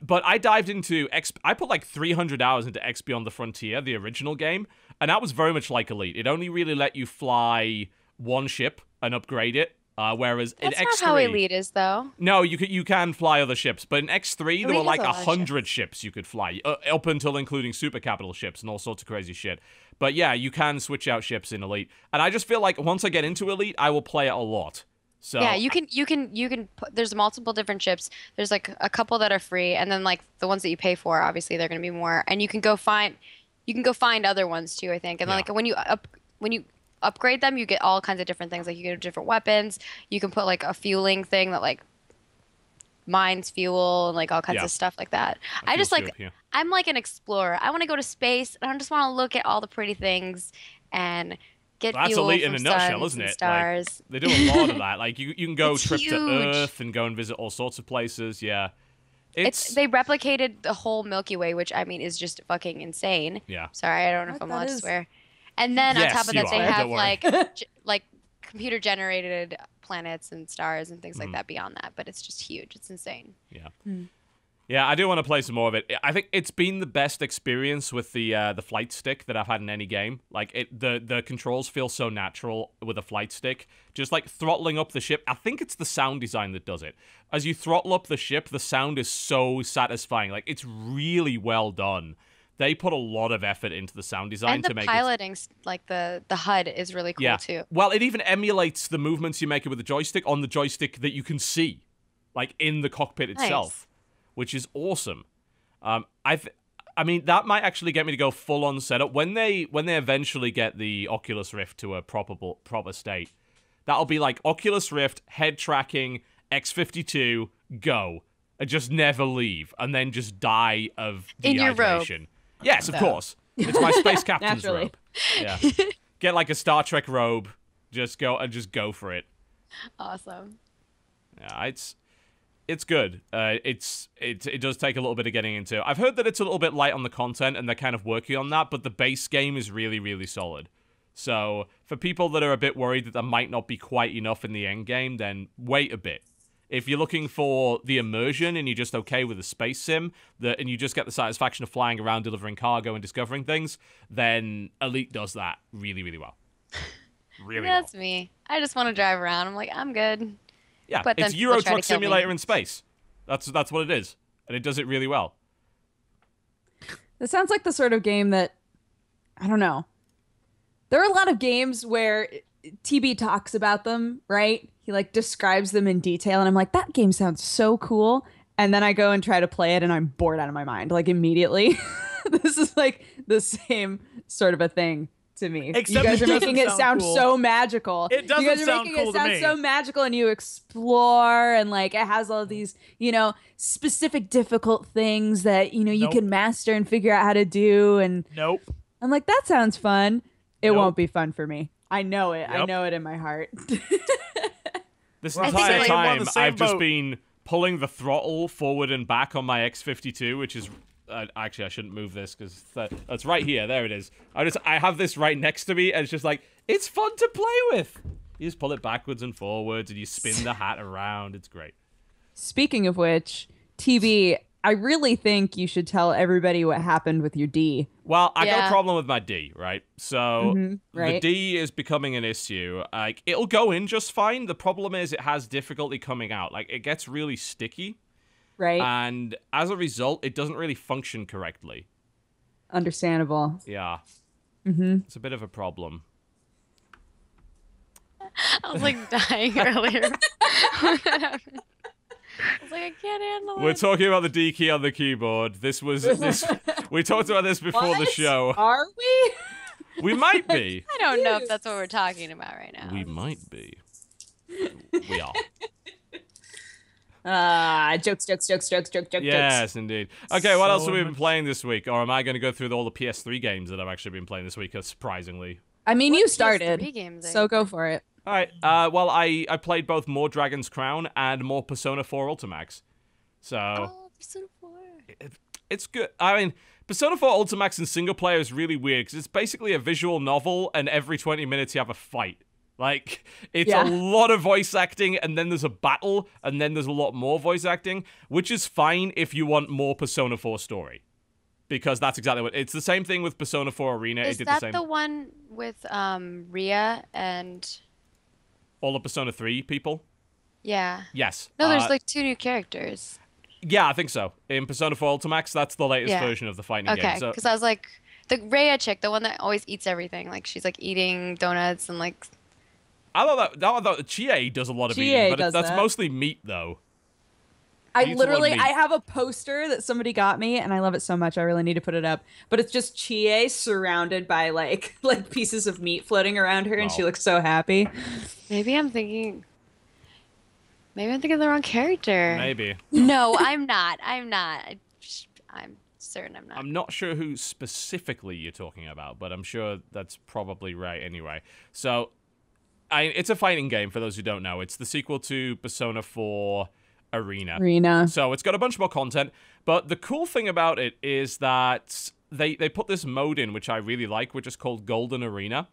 But I dived into I put like 300 hours into X Beyond the Frontier, the original game, and that was very much like Elite. It only really let you fly one ship and upgrade it. Whereas That's in X3, not how Elite is, though. No, you can fly other ships, but in X3 there were like 100 ships you could fly, up until including super capital ships and all sorts of crazy shit. But yeah, you can switch out ships in Elite, and I just feel like once I get into Elite, I will play it a lot. So yeah, you can. There's multiple different ships. There's like a couple that are free, and then like the ones that you pay for, obviously they're going to be more, and you can go find other ones too, I think. And then like when you upgrade them, you get all kinds of different things. Like you get different weapons. You can put like a fueling thing that like mines fuel and like all kinds of stuff like that. I just like I'm like an explorer. I want to go to space and I just want to look at all the pretty things and get that's fuel Elite from in a nutshell, isn't it? Stars. Like, they do a lot of that. Like you can go It's trip huge. to Earth and go and visit all sorts of places. Yeah. They replicated the whole Milky Way, which I mean is just fucking insane. Yeah. Sorry, I don't know if I'm allowed to swear. And then on top of that, they have like computer generated planets and stars and things like that beyond that. But it's just huge. It's insane. Yeah. Yeah, I do want to play some more of it. I think it's been the best experience with the flight stick that I've had in any game. Like the controls feel so natural with a flight stick. Just like throttling up the ship. I think it's the sound design that does it. As you throttle up the ship, the sound is so satisfying. Like it's really well done. They put a lot of effort into the sound design to make it. And the piloting, like the HUD is really cool too. Well, it even emulates the movements you make with the joystick on the joystick that you can see, like in the cockpit itself, which is awesome. I mean, that might actually get me to go full on setup when they eventually get the Oculus Rift to a proper state. That'll be like Oculus Rift, head tracking, X52, go, and just never leave, and then just die of dehydration. In your robe. Yes, of course. It's my space captain's robe. Yeah. Get like a Star Trek robe. Just go for it. Awesome. Yeah, it's good. It does take a little bit of getting into. I've heard that it's a little bit light on the content, and they're kind of working on that. But the base game is really, really solid. So for people that are a bit worried that there might not be quite enough in the end game, then wait a bit. If you're looking for the immersion and you're just okay with a space sim, and you just get the satisfaction of flying around, delivering cargo, and discovering things, then Elite does that really, really well. Really well. That's me. I just want to drive around. I'm like, I'm good. Yeah, but it's Euro Truck Simulator in space. That's what it is, and it does it really well. This sounds like the sort of game that, I don't know. There are a lot of games where TB talks about them, right? he like describes them in detail, and I'm like, that game sounds so cool. And then I go and try to play it, and I'm bored out of my mind, like immediately. This is like the same sort of a thing to me. Except you guys are making it sound cool. so magical. It doesn't you guys are sound making cool it sound to me. so magical, and you explore, and like it has all these, specific difficult things that you can master and figure out how to do. And Nope. I'm like, that sounds fun. It Nope. won't be fun for me. I know it. Yep. I know it in my heart. This We're entire on time, the same I've just boat. been pulling the throttle forward and back on my X52, which is... actually, I shouldn't move this because that's right here. There it is. I have this right next to me, and it's just like, it's fun to play with. You just pull it backwards and forwards, and you spin the hat around. It's great. Speaking of which, TB, I really think you should tell everybody what happened with your D. Well, I got a problem with my D, right? So right. the D is becoming an issue. Like, it'll go in just fine. The problem is it has difficulty coming out. Like, it gets really sticky. Right. And as a result, it doesn't really function correctly. Understandable. Yeah. Mm-hmm. It's a bit of a problem. I was like dying earlier. What happened? I was like, I can't handle it. We're talking about the D key on the keyboard. We talked about this before the show. Are we? We might be. I don't know if that's what we're talking about right now. We might be. We are. Jokes. Yes, indeed. Okay, what else have we been playing this week? Or am I going to go through all the PS3 games that I've actually been playing this week, surprisingly? I mean, What you PS3 started, games are so you go for it. All right. Well, I played both more Dragon's Crown and more Persona 4 Ultimax. So... Oh, Persona 4. It's good. I mean, Persona 4 Ultimax in single player is really weird because it's basically a visual novel, and every 20 minutes you have a fight. Like, it's a lot of voice acting, and then there's a battle, and then there's a lot more voice acting, which is fine if you want more Persona 4 story. Because that's exactly what... It's the same thing with Persona 4 Arena. Is it did that the same. the one with Rhea and... All the Persona 3 people? Yeah. Yes. No, there's like 2 new characters. Yeah, I think so. In Persona 4 Ultimax, that's the latest version of the fighting game. Okay, because I was like... The Rhea chick, the one that always eats everything. Like, she's like eating donuts and like... I thought Chie does a lot of eating, but that's mostly meat, though. I have a poster that somebody got me, and I love it so much. I really need to put it up. But it's just Chie surrounded by like pieces of meat floating around her, and she looks so happy. Maybe I'm thinking of the wrong character. Maybe. No, I'm not. I'm certain I'm not. I'm not sure who specifically you're talking about, but I'm sure that's probably right anyway. So, it's a fighting game, for those who don't know. It's the sequel to Persona 4 Arena. So it's got a bunch more content, but the cool thing about it is that they put this mode in, which I really like, which is called Golden Arena.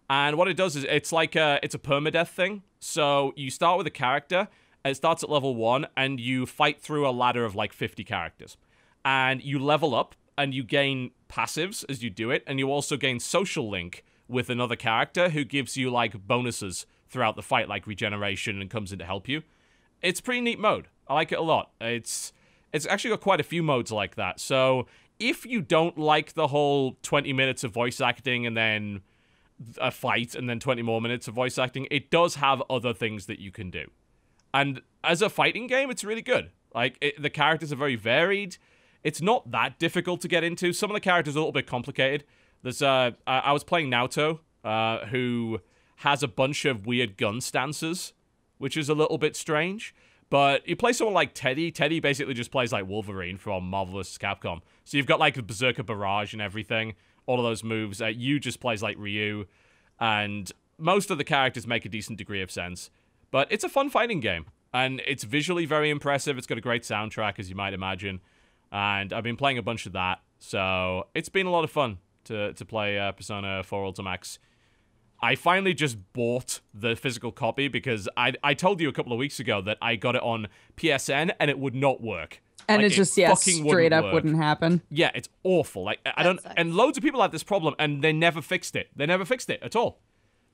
And what it does is it's like it's a permadeath thing. So you start with a character, and it starts at level 1, and you fight through a ladder of like 50 characters. And you level up, and you gain passives as you do it, and you also gain social link with another character who gives you like bonuses throughout the fight, like regeneration, and comes in to help you. It's a pretty neat mode. I like it a lot. It's actually got quite a few modes like that. So if you don't like the whole 20 minutes of voice acting and then a fight and then 20 more minutes of voice acting, it does have other things that you can do. And as a fighting game, it's really good. Like, the characters are very varied. It's not that difficult to get into. Some of the characters are a little bit complicated. There's I was playing Naoto, who has a bunch of weird gun stances, which is a little bit strange. But you play someone like Teddy. Teddy basically just plays like Wolverine from Marvel vs. Capcom. So you've got like the Berserker Barrage and everything. All of those moves. Yu just plays like Ryu. And most of the characters make a decent degree of sense. But it's a fun fighting game. And it's visually very impressive. It's got a great soundtrack, as you might imagine. And I've been playing a bunch of that. So it's been a lot of fun to play Persona 4 Ultimax. I finally just bought the physical copy because I told you a couple of weeks ago that I got it on PSN and it would not work. And like, it just, straight up wouldn't happen. Yeah, it's awful. Like, I don't, and loads of people had this problem and they never fixed it. They never fixed it at all.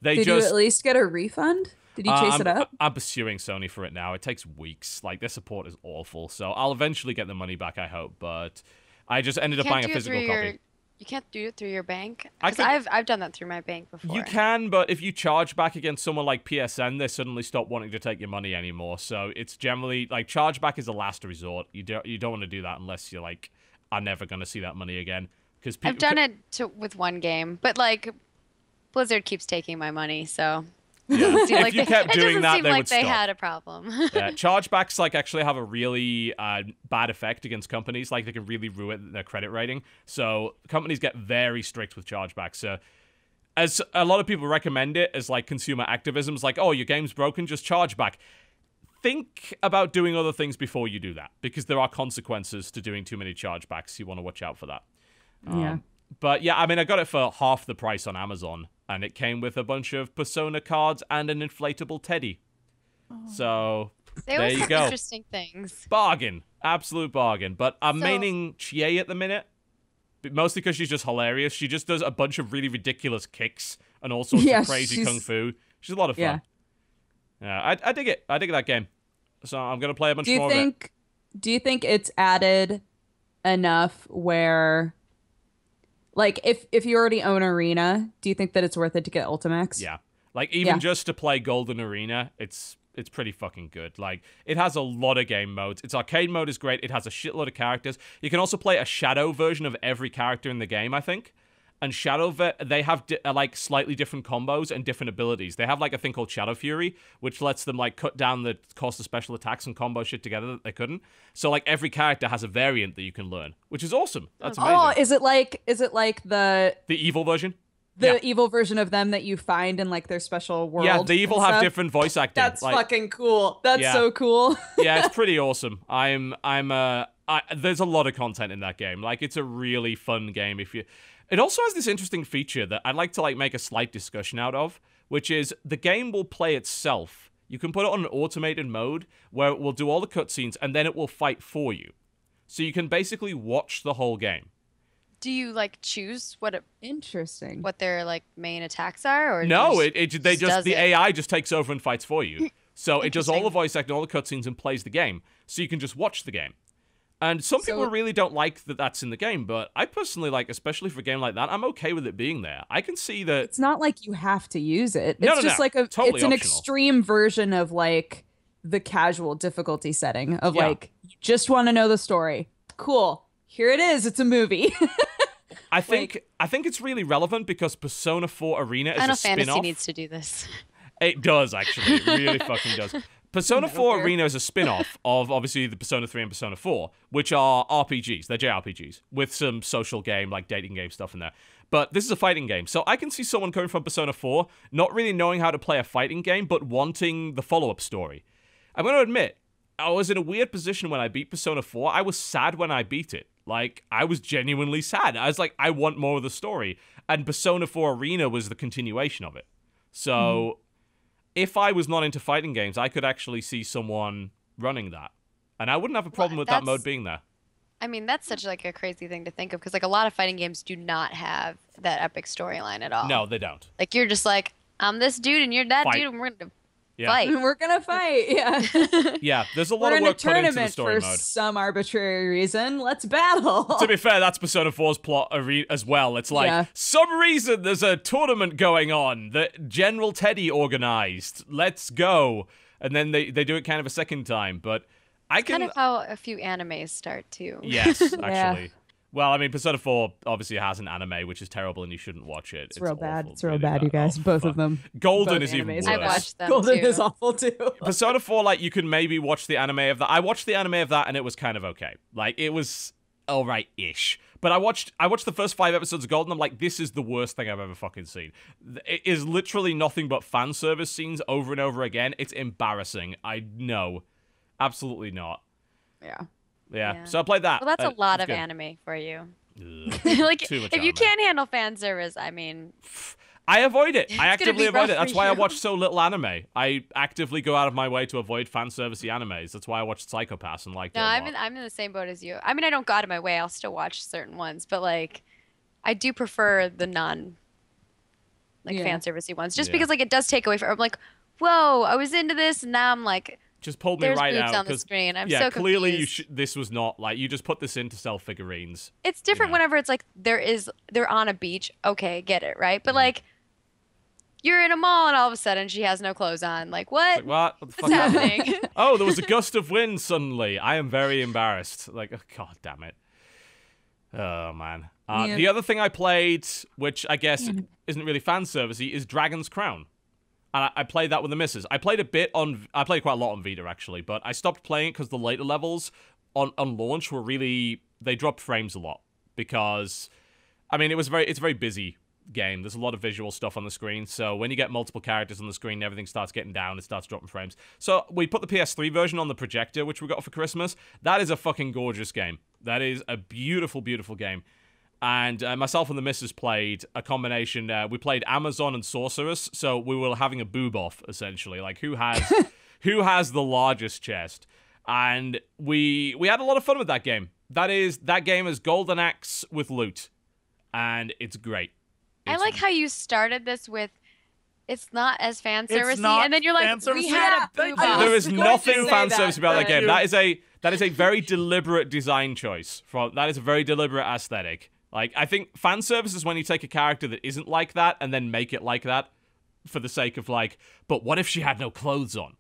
Did you at least get a refund? Did you chase it up? I'm pursuing Sony for it now. It takes weeks. Like, their support is awful. So I'll eventually get the money back, I hope. But I just ended up buying a physical copy. You can't do it through your bank? Because I've done that through my bank before. You can, but if you charge back against someone like PSN, they suddenly stop wanting to take your money anymore. So it's generally like chargeback is a last resort. You don't want to do that unless you're like, I'm never going to see that money again. Because I've done it with one game, but like Blizzard keeps taking my money, so. Yeah. If you kept doing that, they would stop. They had a problem. Yeah, chargebacks like actually have a really bad effect against companies. Like they can really ruin their credit rating. So companies get very strict with chargebacks. So as a lot of people recommend it as like consumer activism, it's like, oh, your game's broken, just charge back. Think about doing other things before you do that, because there are consequences to doing too many chargebacks. You want to watch out for that. Yeah. But yeah, I mean, I got it for half the price on Amazon, and it came with a bunch of Persona cards and an inflatable teddy. So there you go. Interesting things. Bargain. Absolute bargain. But I'm maining Chie at the minute, mostly because she's just hilarious. She just does a bunch of really ridiculous kicks and all sorts of crazy kung fu. She's a lot of fun. Yeah, I dig it. I dig that game. So I'm going to play a bunch more of it. Do you think it's added enough where... Like, if you already own Arena, do you think that it's worth it to get Ultimax? Yeah. Like, even just to play Golden Arena, it's pretty fucking good. Like, it has a lot of game modes. Its arcade mode is great. It has a shitload of characters. You can also play a Shadow version of every character in the game, I think. And Shadow, they have, like, slightly different combos and different abilities. They have, like, a thing called Shadow Fury, which lets them, like, cut down the cost of special attacks and combo shit together that they couldn't. So, like, every character has a variant that you can learn, which is awesome. That's amazing. Oh, is it like the evil version? The evil version of them that you find in, like, their special world? Yeah, the evil have different voice acting. That's like, fucking cool. That's so cool. Yeah, it's pretty awesome. There's a lot of content in that game. Like, it's a really fun game if you... It also has this interesting feature that I'd like to like make a slight discussion out of, which is the game will play itself. You can put it on an automated mode where it will do all the cutscenes and then it will fight for you. So you can basically watch the whole game. Do you like choose what interesting what their like main attacks are, or no? The AI just takes over and fights for you. So it does all the voice acting, all the cutscenes, and plays the game. So you can just watch the game. And some people really don't like that that's in the game, but I personally like, especially for a game like that, I'm okay with it being there. I can see that... It's not like you have to use it. It's just like it's an optional. extreme version of like the casual difficulty setting of like, you just want to know the story. Cool. Here it is. It's a movie. I think it's really relevant because Persona 4 Arena is a spin-off. Final Fantasy needs to do this. It does, actually. It really fucking does. Persona 4 Arena is a spin-off of, obviously, the Persona 3 and Persona 4, which are RPGs. They're JRPGs, with some social game, like dating game stuff in there. But this is a fighting game, so I can see someone coming from Persona 4, not really knowing how to play a fighting game, but wanting the follow-up story. I'm going to admit, I was in a weird position when I beat Persona 4. I was sad when I beat it. Like, I was genuinely sad. I was like, I want more of the story. And Persona 4 Arena was the continuation of it. So... If I was not into fighting games, I could actually see someone running that. And I wouldn't have a problem with that mode being there. I mean, that's such like a crazy thing to think of, because like a lot of fighting games do not have that epic storyline at all. No, they don't. Like, you're just like, I'm this dude and you're that dude and we're going to fight. We're going to fight, yeah. Yeah, there's a lot of work put into the story for mode. Some arbitrary reason, let's battle. To be fair, that's Persona 4's plot as well. It's like, some reason there's a tournament going on that General Teddy organized. Let's go. And then they do it kind of a second time, but it's kind of how a few animes start too. Yes, actually. Well, I mean, Persona 4 obviously has an anime, which is terrible, and you shouldn't watch it. It's real bad. Awful, it's real bad, you guys. Both of them. Golden is even worse. I watched them Golden too. is awful too. Persona 4, like, you can maybe watch the anime of that. I watched the anime of that, and it was kind of okay. Like, it was alright-ish. But I watched the first 5 episodes of Golden. I'm like, this is the worst thing I've ever fucking seen. It is literally nothing but fan service scenes over and over again. It's embarrassing. I know. Absolutely not. Yeah. So I played that. Well, that's a lot of anime for you. Like, if you can't handle fan service, I mean... I avoid it. I actively avoid it. That's why I watch so little anime. I actively go out of my way to avoid fan servicey animes. That's why I watched Psycho-Pass and liked it a lot. I'm in the same boat as you. I mean, I don't go out of my way. I'll still watch certain ones, but like, I do prefer the non fan servicey ones, just because like it does take away from. I'm like, whoa, I was into this, and now I'm like, just pulled me There's right boobs out. on the screen. I'm yeah, so clearly confused. this was not like you just put this in to sell figurines. It's different whenever it's like they're on a beach. Okay, get it, right? But like you're in a mall and all of a sudden she has no clothes on. Like what? Like, what the fuck What's happening? Oh, there was a gust of wind suddenly. I am very embarrassed. Like, oh, god damn it. Oh man. The other thing I played, which I guess isn't really fan servicey, is Dragon's Crown. And I played that with the missus. I played quite a lot on Vita actually, but I stopped playing it because the later levels on launch were really, they dropped frames a lot because, I mean, it's a very busy game. There's a lot of visual stuff on the screen, so when you get multiple characters on the screen, everything starts getting down, it starts dropping frames. So we put the PS3 version on the projector, which we got for Christmas. That is a fucking gorgeous game. That is a beautiful, beautiful game. And myself and the missus played a combination. We played Amazon and Sorceress, so we were having a boob off essentially. Like who has the largest chest? And we had a lot of fun with that game. That game is Golden Axe with loot, and it's great. I like how you started this with, it's not as fan servicey, and then you're like, we fan-servicey. had a boob off. There is nothing fan service about that Thank game. you. That is a very deliberate design choice. That is a very deliberate aesthetic. Like, I think fan service is when you take a character that isn't like that and then make it like that for the sake of like, but what if she had no clothes on?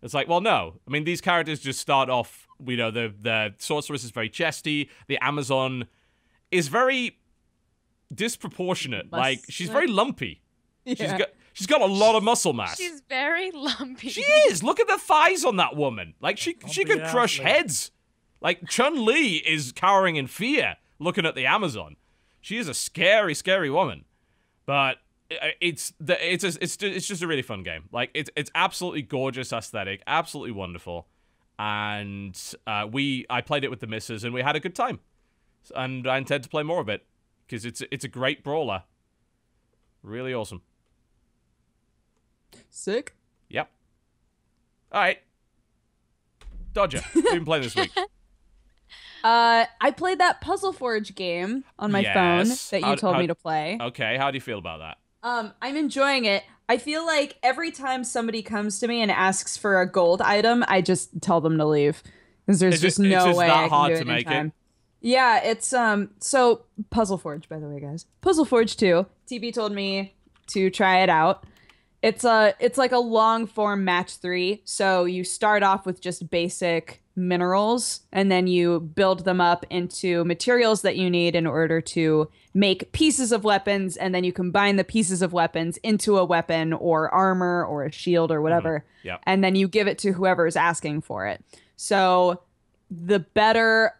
It's like, well, no. I mean, these characters just start off, you know, the Sorceress is very chesty. The Amazon is very disproportionate. Like, she's very lumpy. Yeah. She's got a lot of muscle mass. She's very lumpy. She is. Look at the thighs on that woman. Like, she could crush heads. Like, Chun-Li is cowering in fear looking at the Amazon. She is a scary, scary woman. But it's just a really fun game. Like, it's absolutely gorgeous aesthetic, absolutely wonderful. And I played it with the missus, and we had a good time. And I intend to play more of it because it's a great brawler. Really awesome. Sick. Yep. All right. Dodger, what have you been playing this week? I played that Puzzle Forge game on my phone that you told me to play. Okay, how do you feel about that? I'm enjoying it. I feel like every time somebody comes to me and asks for a gold item, I just tell them to leave because there's just no way I can do it in time. Yeah, it's so Puzzle Forge, by the way, guys. Puzzle Forge 2. TB told me to try it out. It's like a long form match 3. So you start off with just basic minerals and then you build them up into materials that you need in order to make pieces of weapons, and then you combine the pieces of weapons into a weapon or armor or a shield or whatever. Yep. And then you give it to whoever is asking for it. So the better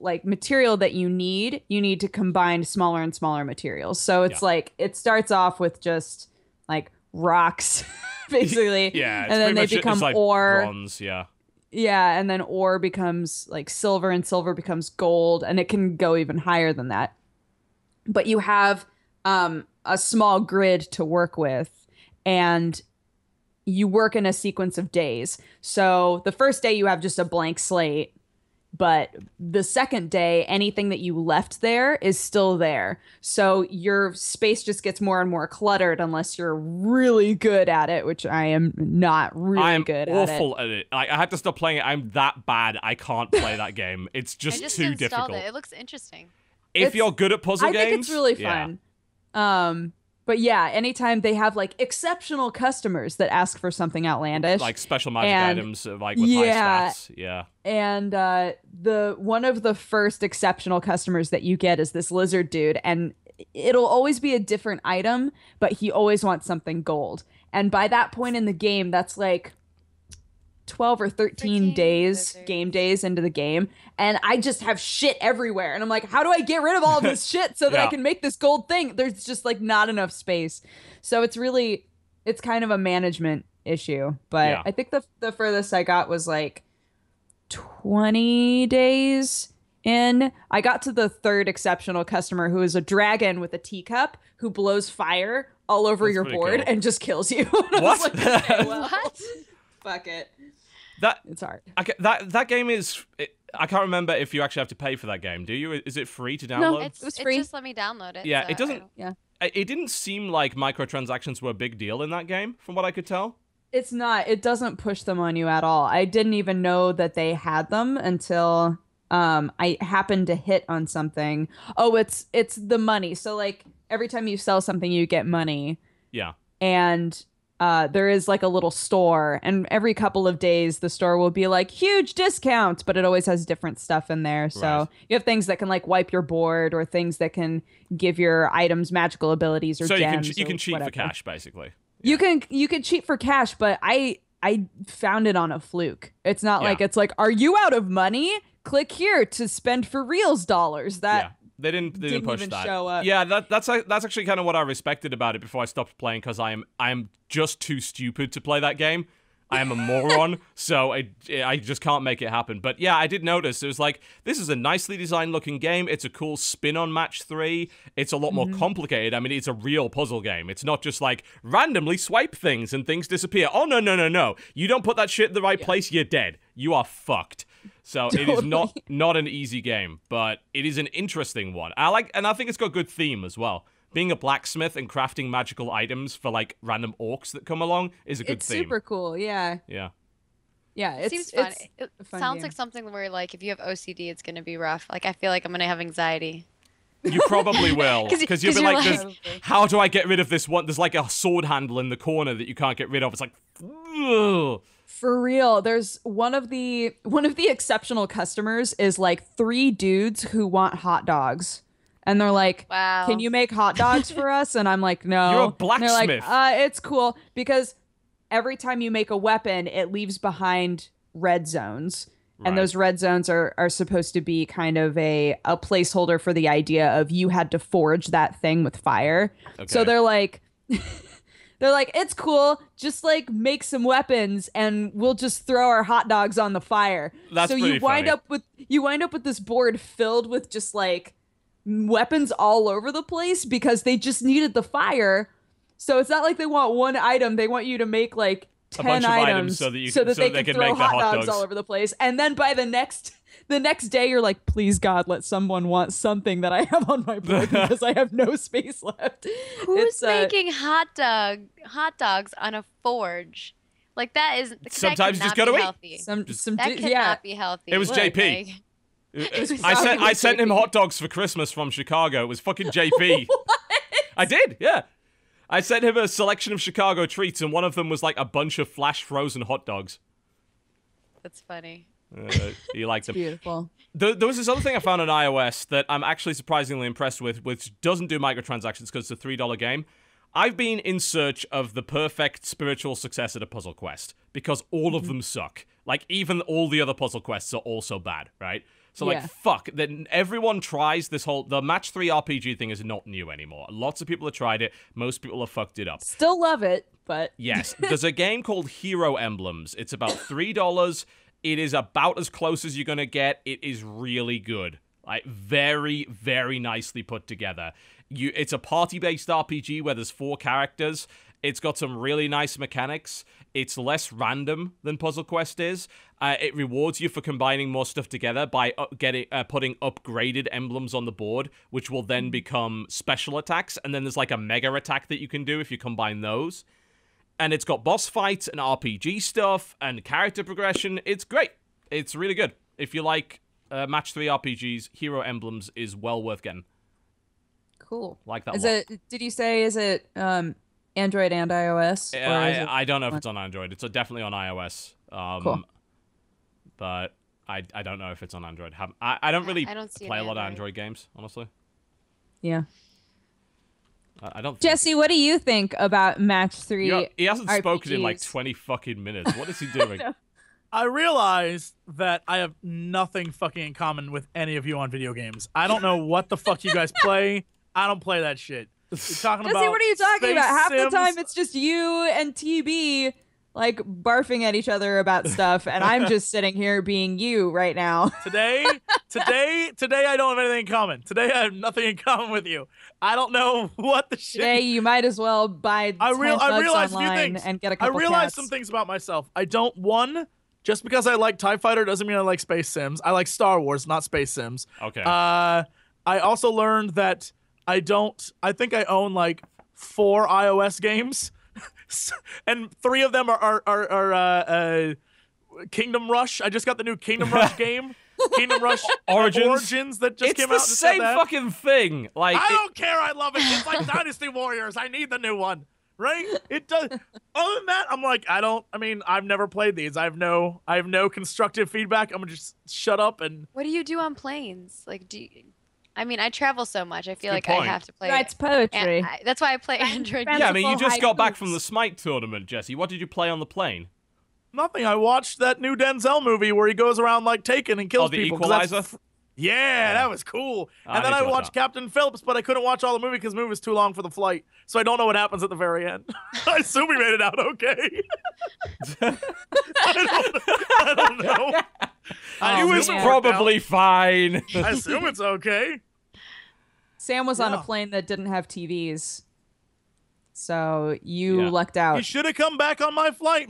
like material that you need to combine smaller and smaller materials. So it's like it starts off with just like rocks basically. Yeah, and then they become like ore. Bronze, yeah. Yeah, and then ore becomes like silver, and silver becomes gold, and it can go even higher than that. But you have a small grid to work with, and you work in a sequence of days. So the first day you have just a blank slate, but the second day, anything that you left there is still there. So your space just gets more and more cluttered unless you're really good at it, which I am not really good at it. I'm awful at it. Like, I had to stop playing it. I'm that bad. I can't play that game. It's just too difficult. It looks interesting. If you're good at puzzle games, I think it's really fun. But yeah, anytime they have like exceptional customers that ask for something outlandish, like special magic items, like with high stats, yeah. And the one of the first exceptional customers that you get is this lizard dude, and it'll always be a different item, but he always wants something gold. And by that point in the game, that's like 12 or 13 days, game days into the game, and I just have shit everywhere, and I'm like, how do I get rid of all of this shit so that I can make this gold thing? There's just like not enough space. So it's kind of a management issue, but I think the furthest I got was like 20 days in. I got to the third exceptional customer, who is a dragon with a teacup who blows fire all over your board and just kills you. What? Like, okay, well, what? Fuck it. It's hard. That game is. I can't remember if you actually have to pay for that game. Do you? Is it free to download? No, it was free. It just let me download it. Yeah, so it doesn't. Yeah. It didn't seem like microtransactions were a big deal in that game, from what I could tell. It's not. It doesn't push them on you at all. I didn't even know that they had them until I happened to hit on something. Oh, it's the money. So like every time you sell something, you get money. Yeah. And there is like a little store, and every couple of days the store will be like huge discounts, but it always has different stuff in there. So Right. you have things that can like wipe your board, or things that can give your items magical abilities or So gems. you can or cheat whatever. for cash, basically. You can cheat for cash, but I found it on a fluke. It's not like it's like, are you out of money? Click here to spend for reals dollars. That They didn't push even that. show up. Yeah, that's actually kind of what I respected about it before I stopped playing, because I am just too stupid to play that game. I am a moron, so I just can't make it happen. But yeah, I did notice it was like, this is a nicely designed looking game. It's a cool spin on match 3. It's a lot more complicated. I mean, it's a real puzzle game. It's not just like randomly swipe things and things disappear. Oh no. You don't put that shit in the right place, you're dead. You are fucked. So it is not an easy game, but it is an interesting one. And I think it's got good theme as well. Being a blacksmith and crafting magical items for like random orcs that come along is a good theme. It's super cool. Yeah. Yeah. Yeah. It seems fun. It's It a fun sounds game. like something where, like, if you have OCD, it's gonna be rough. Like, I feel like I'm gonna have anxiety. You probably will, because you'll be 'cause like, you're how do I get rid of this one? There's like a sword handle in the corner that you can't get rid of. It's like, ugh. For real, there's one of the exceptional customers is like 3 dudes who want hot dogs. And they're like, Wow. can you make hot dogs for us? And I'm like, no. You're a And they're blacksmith. like, it's cool, because every time you make a weapon, it leaves behind red zones. And Right. those red zones are supposed to be kind of a placeholder for the idea of you had to forge that thing with fire. So Okay. they're like, it's cool. Just like make some weapons and we'll just throw our hot dogs on the fire. That's so pretty you wind funny. up with this board filled with just like weapons all over the place, because they just needed the fire. So it's not like they want one item. They want you to make like 10 bunch of items so that they can throw make the hot hot dogs all over the place. And then by the next day, you're like, please God, let someone want something that I have on my board, because I have no space left. Who's making hot dogs on a forge? Like, that is Sometimes that you just cannot gotta be eat. healthy. Some That dude- could yeah. not be healthy. It was Like, JP. was I sent him JP. hot dogs for Christmas from Chicago. It was fucking JP. I did, yeah. I sent him a selection of Chicago treats, and one of them was like a bunch of flash frozen hot dogs. That's funny. He liked them. Beautiful. There was this other thing I found on iOS that I'm actually surprisingly impressed with, which doesn't do microtransactions because it's a $3 game. I've been in search of the perfect spiritual successor to Puzzle Quest, because all of them suck. Like, even all the other puzzle quests are also bad, right? So, like, Yeah. fuck. Then everyone tries this whole... The Match 3 RPG thing is not new anymore. Lots of people have tried it. Most people have fucked it up. Still love it, but Yes. There's a game called Hero Emblems. It's about $3. It is about as close as you're going to get. It is really good. Like, very, very nicely put together. It's a party-based RPG where there's 4 characters. It's got some really nice mechanics. It's less random than Puzzle Quest is. It rewards you for combining more stuff together by putting upgraded emblems on the board, which will then become special attacks. And then there's like a mega attack that you can do if you combine those. And it's got boss fights and RPG stuff and character progression. It's great. It's really good. If you like Match 3 RPGs, Hero Emblems is well worth getting. cool. Like that Is lot. it? Did you say is it Android and iOS? Or is it- I don't know if it's on Android. It's definitely on iOS. Cool. But I don't know if it's on Android. I don't really I don't see play an a lot of Android. Android games, honestly. Yeah. I don't think... Jesse, what do you think about Match 3? He hasn't spoken in like RPGs? 20 fucking minutes. What is he doing? I realized that I have nothing fucking in common with any of you on video games. I don't know what the fuck you guys play. I don't play that shit. You're talking Jesse, about what are you talking space about? Half the Sims. time it's just you and TB like barfing at each other about stuff, and I'm just sitting here being you right now. Today, I don't have anything in common. Today, I have nothing in common with you. I don't know what the shit. Today, you might as well buy 10 I bucks realized a few online things. and get a I couple realized cats. some things about myself. I don't, just because I like TIE Fighter doesn't mean I like Space Sims. I like Star Wars, not Space Sims. Okay. I also learned that I think I own like 4 iOS games. and 3 of them are Kingdom Rush. I just got the new Kingdom Rush game. Kingdom Rush Origins that just came out. It's the same fucking thing. Like I don't care. I love it. It's like Dynasty Warriors. I need the new one. Right? It does. Other than that, I'm like, I've never played these. I have no constructive feedback. I'm gonna just shut up and. What do you do on planes? Like, I travel so much. I feel like point. I have to play. Writes poetry. That's why I play Android. Yeah, I mean, you just got back from the Smite tournament, Jesse. What did you play on the plane? Nothing. I watched that new Denzel movie where he goes around like taking and kills the people. Equalizer? Yeah, that was cool. And then need I to watch watched Captain Phillips, but I couldn't watch all the movie because the movie was too long for the flight. So I don't know what happens at the very end. I assume we made it out okay. I don't know. He was probably fine. I assume it's okay. Sam was on a plane that didn't have TVs. So you lucked out. You should have come back on my flight.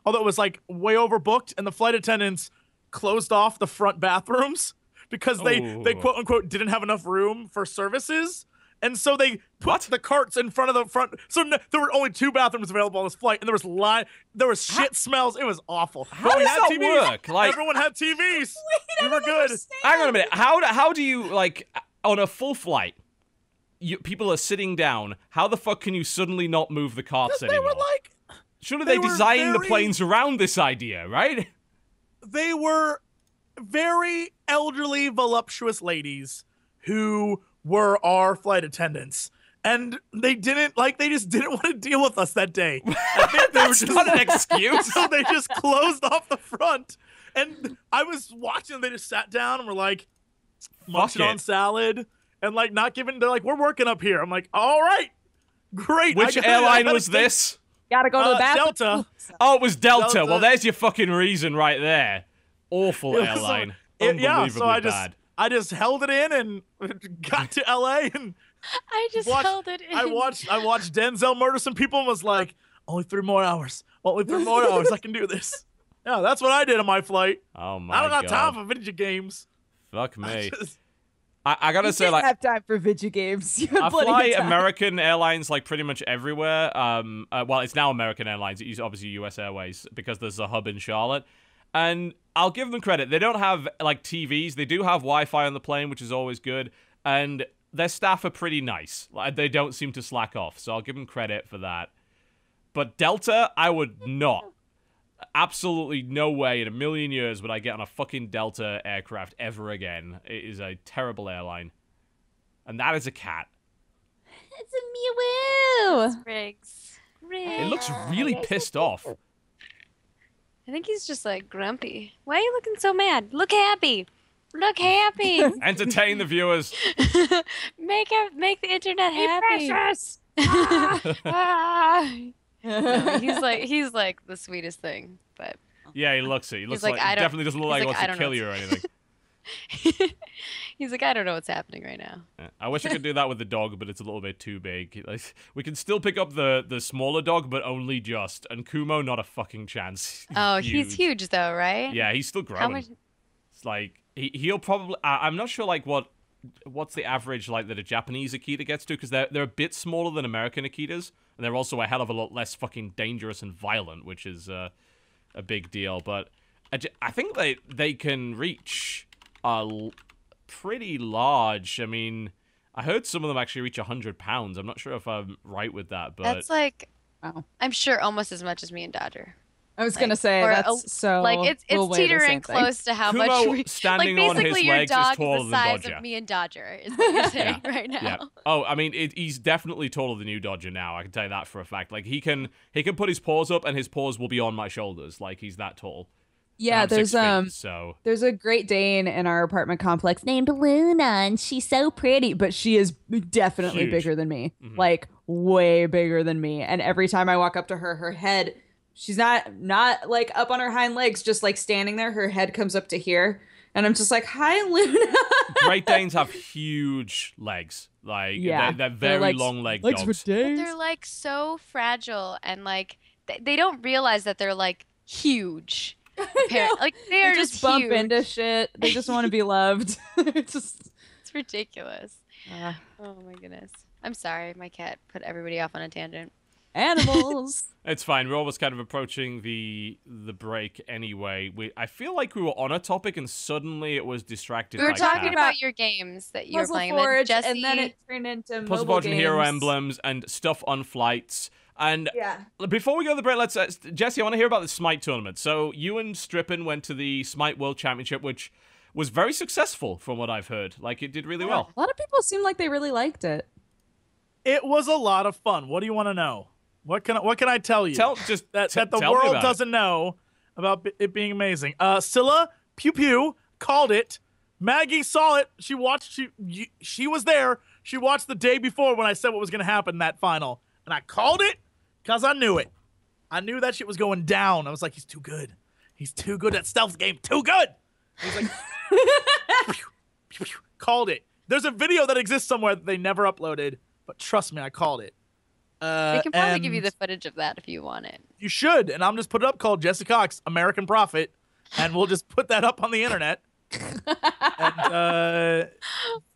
Although it was like way overbooked and the flight attendants closed off the front bathrooms because they quote unquote didn't have enough room for services. And so they put the carts in front of the front. So there were only 2 bathrooms available on this flight, and there was shit smells. It was awful. How does that work? Like everyone had TVs. We were good. Hang on a minute. How do you like on a full flight? People are sitting down. How the fuck can you suddenly not move the carts anymore? They were like, surely they designed the planes around this idea, right? They were very elderly, voluptuous ladies who were our flight attendants. And they just didn't want to deal with us that day. I think That's not an excuse. So they just closed off the front. And I was watching, they just sat down and were like, munching on salad. And like not giving, they're like, we're working up here. I'm like, all right, great. Which airline was this? Gotta go to the bathroom. Delta. Oh, it was Delta. Well, there's your fucking reason right there. Awful airline. Unbelievably so bad. I just held it in and got to LA and I just held it in. I watched Denzel murder some people and was like, only 3 more hours. Only 3 more hours. I can do this. Yeah, that's what I did on my flight. Oh my God. I don't God. got time for video games. Fuck me. I gotta say, like, have time for video games. I fly American Airlines like pretty much everywhere. Well, it's now American Airlines. It used obviously US Airways because there's a hub in Charlotte, and I'll give them credit. They don't have like TVs. They do have Wi-Fi on the plane, which is always good, and their staff are pretty nice. Like, they don't seem to slack off, so I'll give them credit for that. But Delta, I would not. Absolutely no way in a million years would I get on a fucking Delta aircraft ever again. It is a terrible airline. And that is a cat. It's a meow. Riggs. It looks really pissed off. I think he's just like grumpy. Why are you looking so mad? Look happy. Look happy. Entertain the viewers. Make the internet happy. Precious. No, he's like the sweetest thing, but yeah, he looks it. He looks like he definitely doesn't look like he wants to kill you or anything. He's like, I don't know what's happening right now. Yeah, I wish I could do that with the dog, but it's a little bit too big. Like, we can still pick up the smaller dog, but only just. And Kumo, not a fucking chance. He's huge though, right? Yeah, he's still growing. How much? It's like he'll probably. I'm not sure like what's the average like that a Japanese Akita gets to, because they're a bit smaller than American Akitas, and they're also a hell of a lot less fucking dangerous and violent, which is a big deal. But I think they can reach pretty large. I mean, I heard some of them actually reach 100 pounds. I'm not sure if I'm right with that, but that's like, wow. I'm sure almost as much as me and Dodger. I was gonna say that's so. Like it's teetering close to how Kumo much. Standing like on his basically, your legs dog is taller is the than size Dodger. of me and Dodger. Is what you're saying right now. Yeah. Oh, I mean, he's definitely taller than you, Dodger. Now I can tell you that for a fact. Like he can put his paws up, and his paws will be on my shoulders. Like he's that tall. Yeah, there's there's a Great Dane in our apartment complex named Luna, and she's so pretty, but she is definitely bigger than me, like way bigger than me. And every time I walk up to her, her head, she's not like up on her hind legs, just like standing there. Her head comes up to here, and I'm just like, "Hi, Luna." Great Danes have huge legs, like they're very like, long leg dogs. But they're like so fragile, and like they don't realize that they're like huge. Like they are just bump huge. into shit. They just want to be loved. It's ridiculous. Oh my goodness. I'm sorry, my cat put everybody off on a tangent. Animals. It's fine. We're almost kind of approaching the break anyway. I feel like we were on a topic and suddenly it was distracted. We were by talking Kat. about your games that you were Puzzle playing. Forge, Jesse... and then it turned into Puzzle mobile Forge and games. Hero Emblems and stuff on flights. And Yeah. before we go to the break, let's Jesse, I want to hear about the Smite tournament. So you and Strippin went to the Smite World Championship, which was very successful from what I've heard. Like, it did really well. A lot of people seem like they really liked it. It was a lot of fun. What do you want to know? What can I tell you? That the tell me world about doesn't know about it being amazing. Scylla Pew Pew called it. Maggie saw it. She watched. She was there. She watched the day before when I said what was going to happen in that final, and I called it because I knew it. I knew that shit was going down. I was like, he's too good. He's too good at stealth game. Too good. He's like, called it. There's a video that exists somewhere that they never uploaded, but trust me, I called it. They can probably give you the footage of that if you want it. You should, and I'm just put it up called Jesse Cox, American Prophet, and we'll just put that up on the internet. And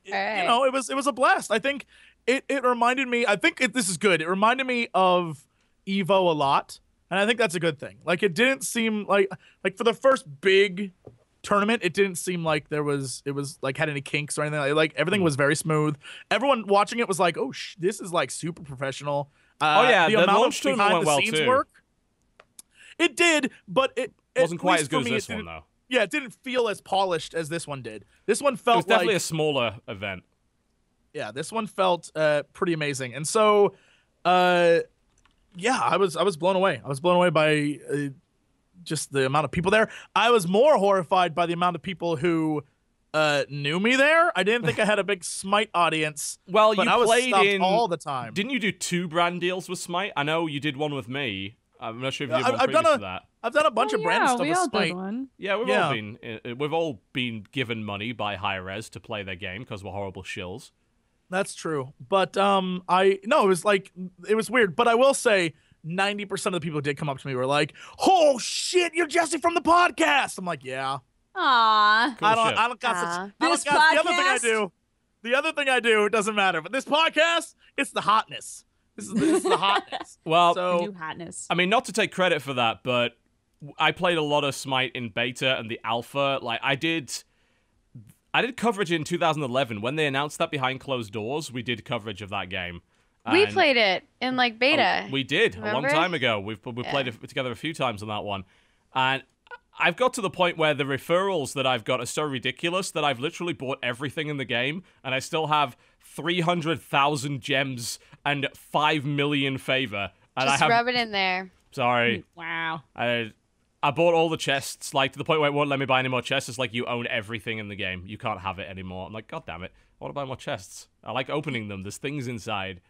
you know, it was a blast. I think it reminded me. I think this is good. It reminded me of Evo a lot, and I think that's a good thing. Like, it didn't seem like for the first big tournament, it didn't seem like it was like had any kinks or anything. Like everything was very smooth. Everyone watching it was like, "Oh, this is like super professional." Oh yeah, the the amount launch of tournament behind went the well scenes too. work. It did, but it Wasn't quite as good as me, this one though. Yeah, it didn't feel as polished as this one did. This one felt It was definitely like a smaller event. yeah, this one felt pretty amazing. And so yeah, I was blown away. I was blown away by just the amount of people there. I was more horrified by the amount of people who knew me there. I didn't think I had a big Smite audience. Well, but you I was played stopped in all the time. Didn't you do 2 brand deals with Smite? I know you did one with me. I'm not sure if you did one previous to that. I've done a bunch of brand stuff we with all Smite. did one. Yeah, we've all been given money by Hi-Rez to play their game because we're horrible shills. That's true. But it was weird. But I will say 90% of the people who did come up to me were like, "Oh shit, you're Jesse from the podcast." I'm like, "Yeah." Aww. Cool shit. I don't got such. This The other thing I podcast? do. The other thing I do, it doesn't matter. But this podcast, it's the hotness. This is the hotness. Well, The new So hotness. I mean, not to take credit for that, but I played a lot of Smite in beta and the alpha. Like, I did coverage in 2011 when they announced that behind closed doors. We did coverage of that game. We And- played it in like beta. We did a long Remember? time ago. We played it together a few times on that one, and I've got to the point where the referrals that I've got are so ridiculous that I've literally bought everything in the game, and I still have 300,000 gems and 5 million favor. And Just I have rub it in there. sorry, Wow. I bought all the chests, like to the point where it won't let me buy any more chests. It's like you own everything in the game. You can't have it anymore. I'm like, God damn it! I want to buy more chests. I like opening them. There's things inside.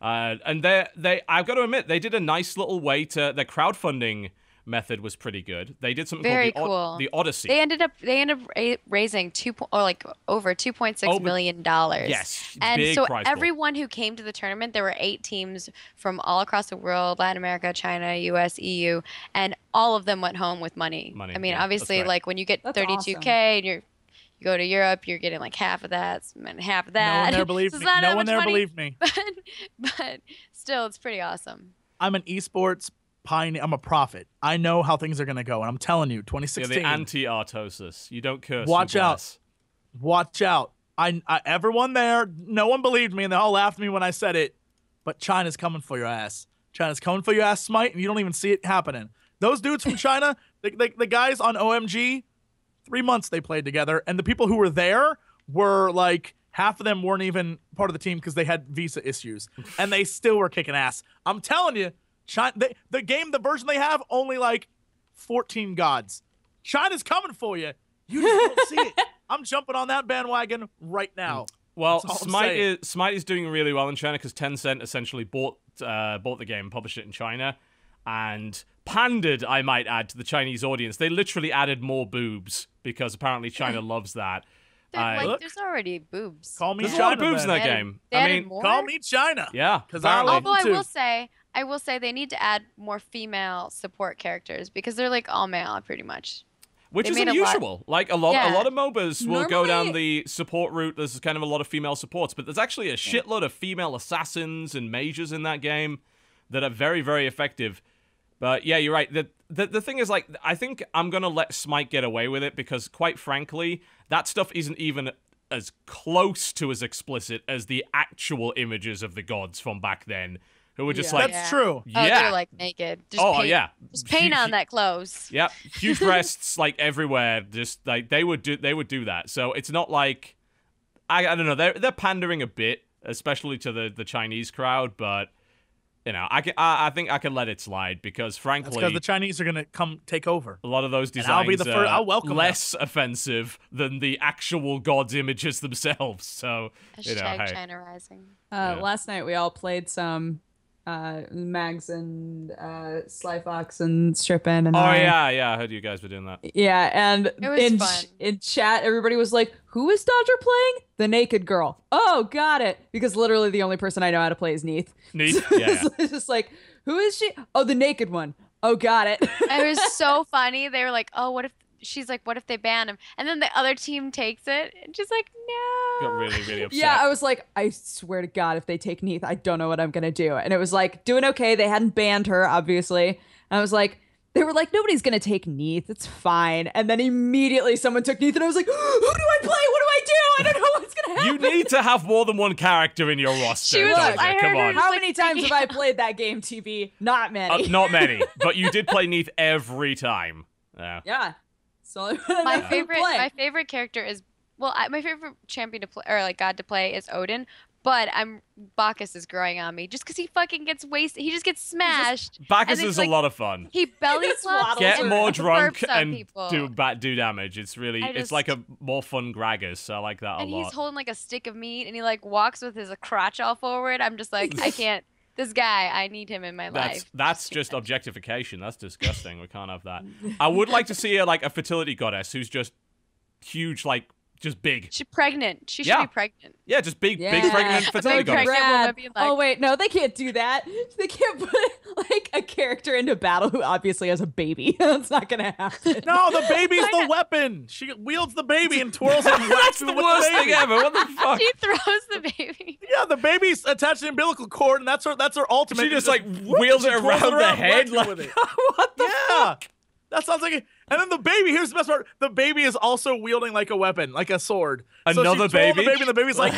And I've got to admit, they did a nice little way to their crowdfunding method was pretty good. They did something Very called cool. the Odyssey. They ended up raising over $2.6 million. Yes, and big so prize pool. everyone who came to the tournament, there were 8 teams from all across the world: Latin America, China, US, EU, and all of them went home with money. I mean, yeah, that's obviously, great. like when you get That's 32K awesome. and you go to Europe, you're getting like half of that and half of that. no one there believed So me. it's not No that one much there money, believed me. but still, it's pretty awesome. I'm an esports pioneer. I'm a prophet. I know how things are gonna go, and I'm telling you, Yeah, 2016. the anti-Artosis. You don't curse. Watch you out. bless. Watch out. I everyone there, no one believed me, and they all laughed at me when I said it. But China's coming for your ass. China's coming for your ass, Smite, and you don't even see it happening. Those dudes from China, the guys on OMG, 3 months they played together, and the people who were there were like half of them weren't even part of the team because they had visa issues, and they still were kicking ass. I'm telling you, China, the version they have, only like 14 gods. China's coming for you. You just don't see it. I'm jumping on that bandwagon right now. Well, That's all I'm saying. Smite is doing really well in China because Tencent essentially bought the game, published it in China, and pandered, I might add, to the Chinese audience. They literally added more boobs because apparently China loves that. Look. There's already boobs. Call me There's a China. lot of boobs in then. that They added- game. they I added mean, more? Call me China. yeah, 'Cause I apparently. love Although too. I will say they need to add more female support characters because they're like all male pretty much. Which They is made a lot- unusual. Like a lot Yeah. of MOBAs will go down Normally- the support route. There's kind of a lot of female supports, but there's actually a shitload of female assassins and mages in that game. that are very, very effective. But yeah, you're right. The thing is, like, I think I'm going to let Smite get away with it because, quite frankly, that stuff isn't even as close to as explicit as the actual images of the gods from back then, who were just like... That's true. Oh, Yeah. they're, like, naked. Just Oh, paint, yeah. Just paint on that clothes. Yep. Huge breasts, like, everywhere. Just, like, they would do that. So it's not like... I don't know. They're pandering a bit, especially to the Chinese crowd, but... You know, I think I can let it slide because, frankly, because the Chinese are gonna come take over. A lot of those designs I'll be the first. I'll welcome less offensive than the actual gods' images themselves. So, you know, hey. China Rising. Last night we all played some Mags and Sly Fox and Strippin. And I heard you guys were doing that. Yeah, and it was fun. In chat, everybody was like, "Who is Dodger playing? The naked girl." Oh, got it. Because literally the only person I know how to play is Neith. Neith, yeah. It's just like, who is she? Oh, the naked one. Oh, got it. It was so funny. They were like, "Oh, what if?" She's like, "What if they ban him?" And then the other team takes it, and she's like, "No." Got really, really upset. Yeah, I was like, I swear to God, if they take Neith, I don't know what I'm gonna do. And it was like, doing okay. They hadn't banned her, obviously. And I was like, they were like, nobody's gonna take Neith. It's fine. And then immediately someone took Neith, and I was like, who do I play? What do I do? I don't know what's gonna happen. You need to have more than one character in your roster. She was, Dodger. I heard Come her on. How many times have I played that game, TB? Not many. Not many, but you did play Neith every time. Yeah. So my favorite character is my favorite champion to play, or like god to play, is Odin. But Bacchus is growing on me just because he fucking gets wasted. He just gets smashed. Bacchus is a lot of fun. He belly flops. Get more drunk and people. do damage. It's really it's like a more fun Gragas. So I like that a lot. And he's holding like a stick of meat, and he like walks with his crotch all forward. I'm just like, I can't. This guy, I need him in my life. That's just objectification. That's disgusting. We can't have that. I would like to see a fertility goddess who's just huge, like just big. She's pregnant. She should be pregnant. Yeah, just big pregnant fertility goddess. Woman being like, oh wait, no, they can't do that. They can't put like a character into battle who obviously has a baby. That's not gonna happen. No, the baby's the weapon. She wields the baby and twirls it. And That's the worst thing ever. What the fuck? She throws the baby. Yeah, the baby's attached to the umbilical cord, and that's her ultimate. She just like wheels it around the head. Like, with it. What the fuck? That sounds like and then the baby, here's the best part. The baby is also wielding like a weapon, like a sword. Another baby? The baby, and the baby's like,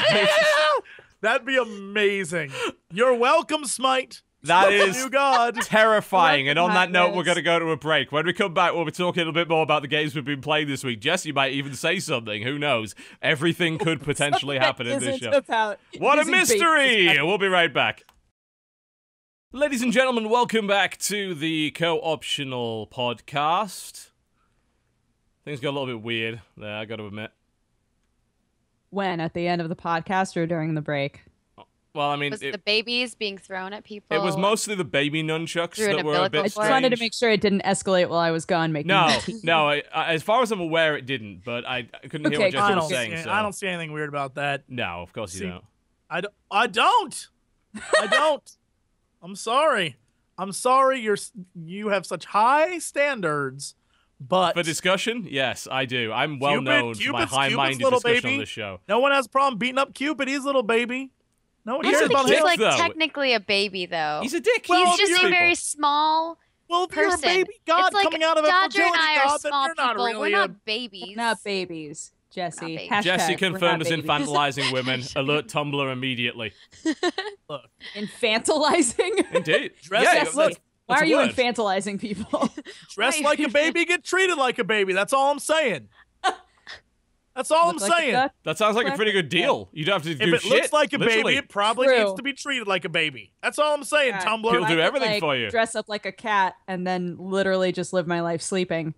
that'd be amazing. You're welcome, Smite. That is new god. Terrifying. And on that note, we're going to go to a break. When we come back, we'll be talking a little bit more about the games we've been playing this week. Jesse might even say something. Who knows? Everything could potentially happen in this show. What a mystery! We'll be right back. Ladies and gentlemen, welcome back to the Co-Optional Podcast. Things got a little bit weird there, I got to admit. When? At the end of the podcast or during the break? Well, I mean... Was the babies being thrown at people? It was mostly the baby nunchucks that were a bit I strange. just wanted to make sure it didn't escalate while I was gone. No, as far as I'm aware, it didn't, but I couldn't hear what Jesse was saying. So. I don't see anything weird about that. No, of course you don't. I don't. I'm sorry. You have such high standards, but for discussion, yes, I do. I'm well known for my high-minded discussion on this show. No one has a problem beating up Cupid. He's a little baby. No one cares about him. He's like technically a baby, though. He's a dick. Well, he's just a very small. Well, if person. you're a baby god like coming out of a Dodger fertility and I are god, then small you're not people. really We're not babies. We're not babies, Jesse. Not babies. Jesse confirmed as babies. infantilizing women. Alert Tumblr immediately. Look. Infantilizing? Indeed. Why are you infantilizing people? Dress like a baby, get treated like a baby. That's all I'm saying. That's all I'm saying. That sounds like a pretty good deal. You don't have to do shit. If it looks like a literally. baby, it probably needs to be treated like a baby. That's all I'm saying, Tumblr. He'll do everything for you. Dress up like a cat and then literally just live my life sleeping.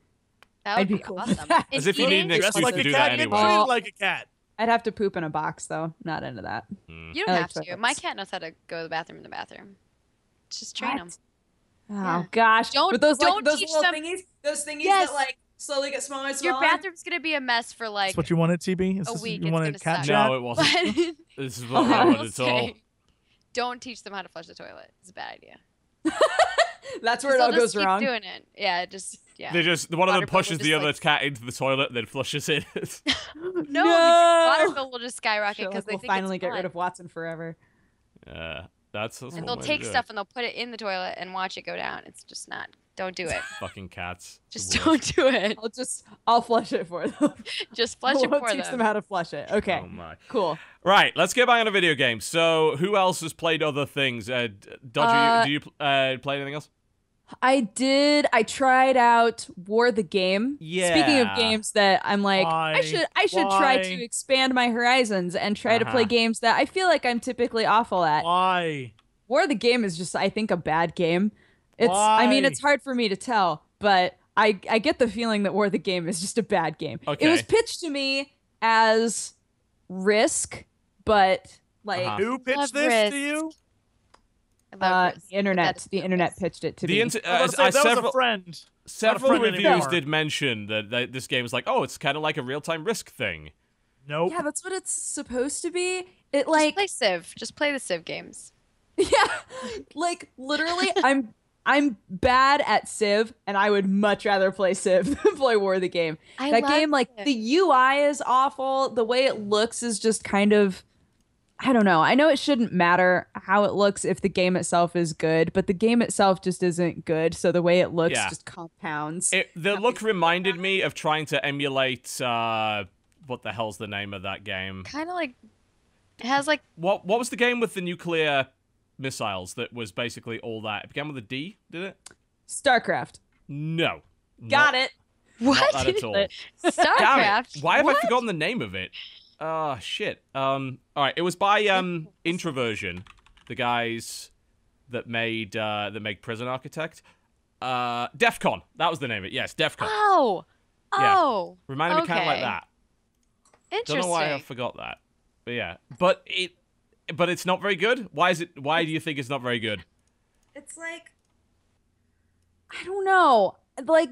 That would be cool. awesome. As if you need an excuse like to a do cat, that get anyway. treated like a cat. I'd have to poop in a box, though. Not into that. You don't have to. My cat knows how to go to the bathroom in the bathroom. Just train him. Oh gosh! Don't those teach little them thingies, those thingies that like slowly get smaller and smaller. Your bathroom's gonna be a mess for like. That's what you wanted, TB? A week. You wanted cat suck. chat? No, it wasn't. This is what I wanted at all. Don't teach them how to flush the toilet. It's a bad idea. That's where it all goes wrong. Doing it. Yeah, They just one of them pushes the other like... cat into the toilet, then flushes it. No, water bill will just skyrocket because they we'll think finally it's get fun. rid of Watson forever. That's And one they'll way to take do it. stuff and they'll put it in the toilet and watch it go down. It's just not. Don't do it. Fucking cats. Just don't do it. I'll flush it for them. Just flush it I'll for teach them how to flush it. Okay. Oh my. Cool. Right, let's get back on a video game. So, who else has played other things? Dodger, do you play anything else? I did. I tried out War the Game. Yeah. Speaking of games that I'm like, Why? I should try to expand my horizons and try to play games that I feel like I'm typically awful at. Why? War the Game is just, I think, a bad game. I mean, it's hard for me to tell, but I get the feeling that War the Game is just a bad game. Okay. It was pitched to me as Risk, but like Who pitched Love this Risk. to you? I love Risk. the internet. That's The internet pitched it to The me. I was gonna say, that was a friend. Several Not a friend reviews anymore. did mention that this game is like, oh, it's kind of like a real-time Risk thing. Nope. Yeah, that's what it's supposed to be. It Just like play Civ. Just play the Civ games. yeah, like literally, I'm bad at Civ, and I would much rather play Civ than play War the Game. I That love game, like it. the UI is awful. The way it looks is just kind of, I don't know. I know it shouldn't matter how it looks if the game itself is good, but the game itself just isn't good. So the way it looks just compounds. The look reminded me of trying to emulate, what the hell's the name of that game? Kind of like it has like What was the game with the nuclear missiles that was basically all that? It began with a D, did it? StarCraft. No. Got it. what? Not that at all. Damn StarCraft. it. Why have I What? forgotten the name of it? Oh, shit. Alright, it was by, Introversion. The guys that made Prison Architect. DEFCON. That was the name of it. Yes, DEFCON. Oh. Yeah. Oh. Reminded me kind of like okay. that. Interesting. Don't know why I forgot that. But yeah. But it's not very good? Why do you think it's not very good? It's like, I don't know. Like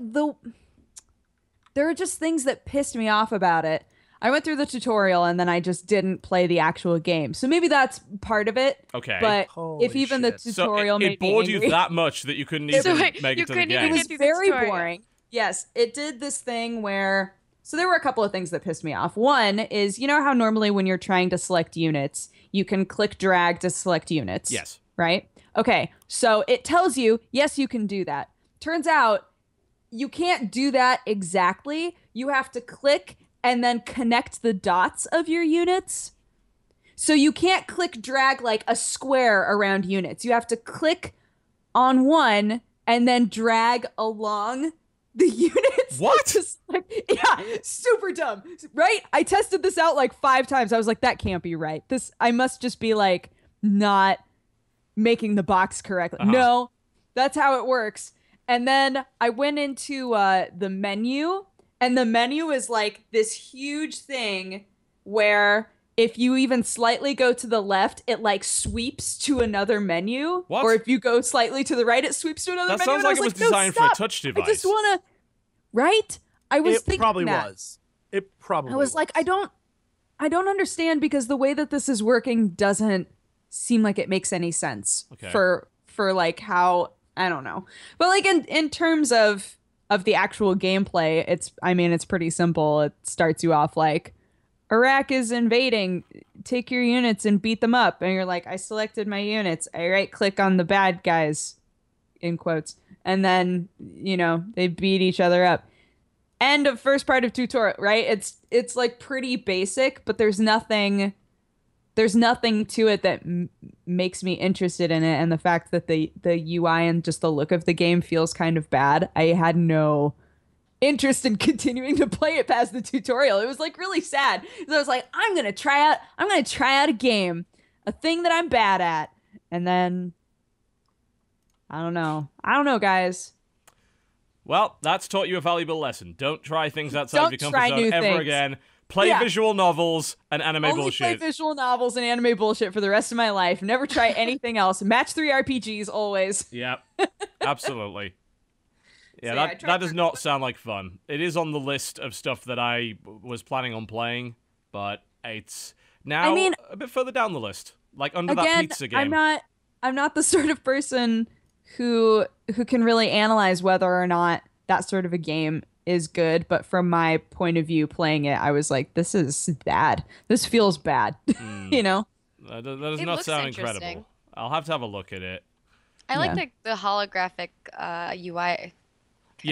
there are just things that pissed me off about it. I went through the tutorial and then I just didn't play the actual game. So maybe that's part of it. Okay. But Holy if even the shit. tutorial so it made me bored angry, you that much that you couldn't even make you it to the couldn't game. even it was get through the very tutorial. boring. Yes, it did this thing where, so there were a couple of things that pissed me off. One is, you know how normally when you're trying to select units, you can click drag to select units? Yes. Right? Okay, so it tells you, yes, you can do that. Turns out you can't do that exactly. You have to click and then connect the dots of your units. So you can't click drag like a square around units. You have to click on one and then drag along the units. What? Just like, yeah, super dumb, right? I tested this out like 5 times. I was like, that can't be right. I must just be like not making the box correctly. No, that's how it works. And then I went into the menu, and the menu is like this huge thing where if you even slightly go to the left, it like sweeps to another menu. What? Or if you go slightly to the right, it sweeps to another That menu. sounds And I like it was "No, designed for a stop. touch device. I just want to, right? I was It thinking probably that. was. It probably I was like, I don't understand because the way that this is working doesn't seem like it makes any sense Okay. for like how, I don't know. But like in terms of the actual gameplay, it's pretty simple. It starts you off like Iraq is invading, take your units and beat them up. And you're like, I selected my units. I right click on the bad guys in quotes. And then, you know, they beat each other up. End of first part of tutorial, right? It's like pretty basic, but there's nothing to it that makes me interested in it. And the fact that the UI and just the look of the game feels kind of bad, I had no interest in continuing to play it past the tutorial. It was like really sad. So I was like, I'm gonna try out a game, a thing that I'm bad at, and then I don't know, guys. Well, that's taught you a valuable lesson. Don't try things outside of your Don't comfort try new zone ever things. again. Play Yeah. visual novels and anime Only bullshit. play visual novels and anime bullshit for the rest of my life. Never try anything else. Match 3 RPGs always. Yep, absolutely. Yeah, So, yeah, I that tried does not sound like fun. It is on the list of stuff that I was planning on playing, but it's now a bit further down the list, like under that pizza game. I'm not the sort of person who can really analyze whether or not that sort of a game is good, but from my point of view playing it, I was like, this is bad. This feels bad. You know? That does It not looks sound interesting. incredible. I'll have to have a look at it. I like the holographic UI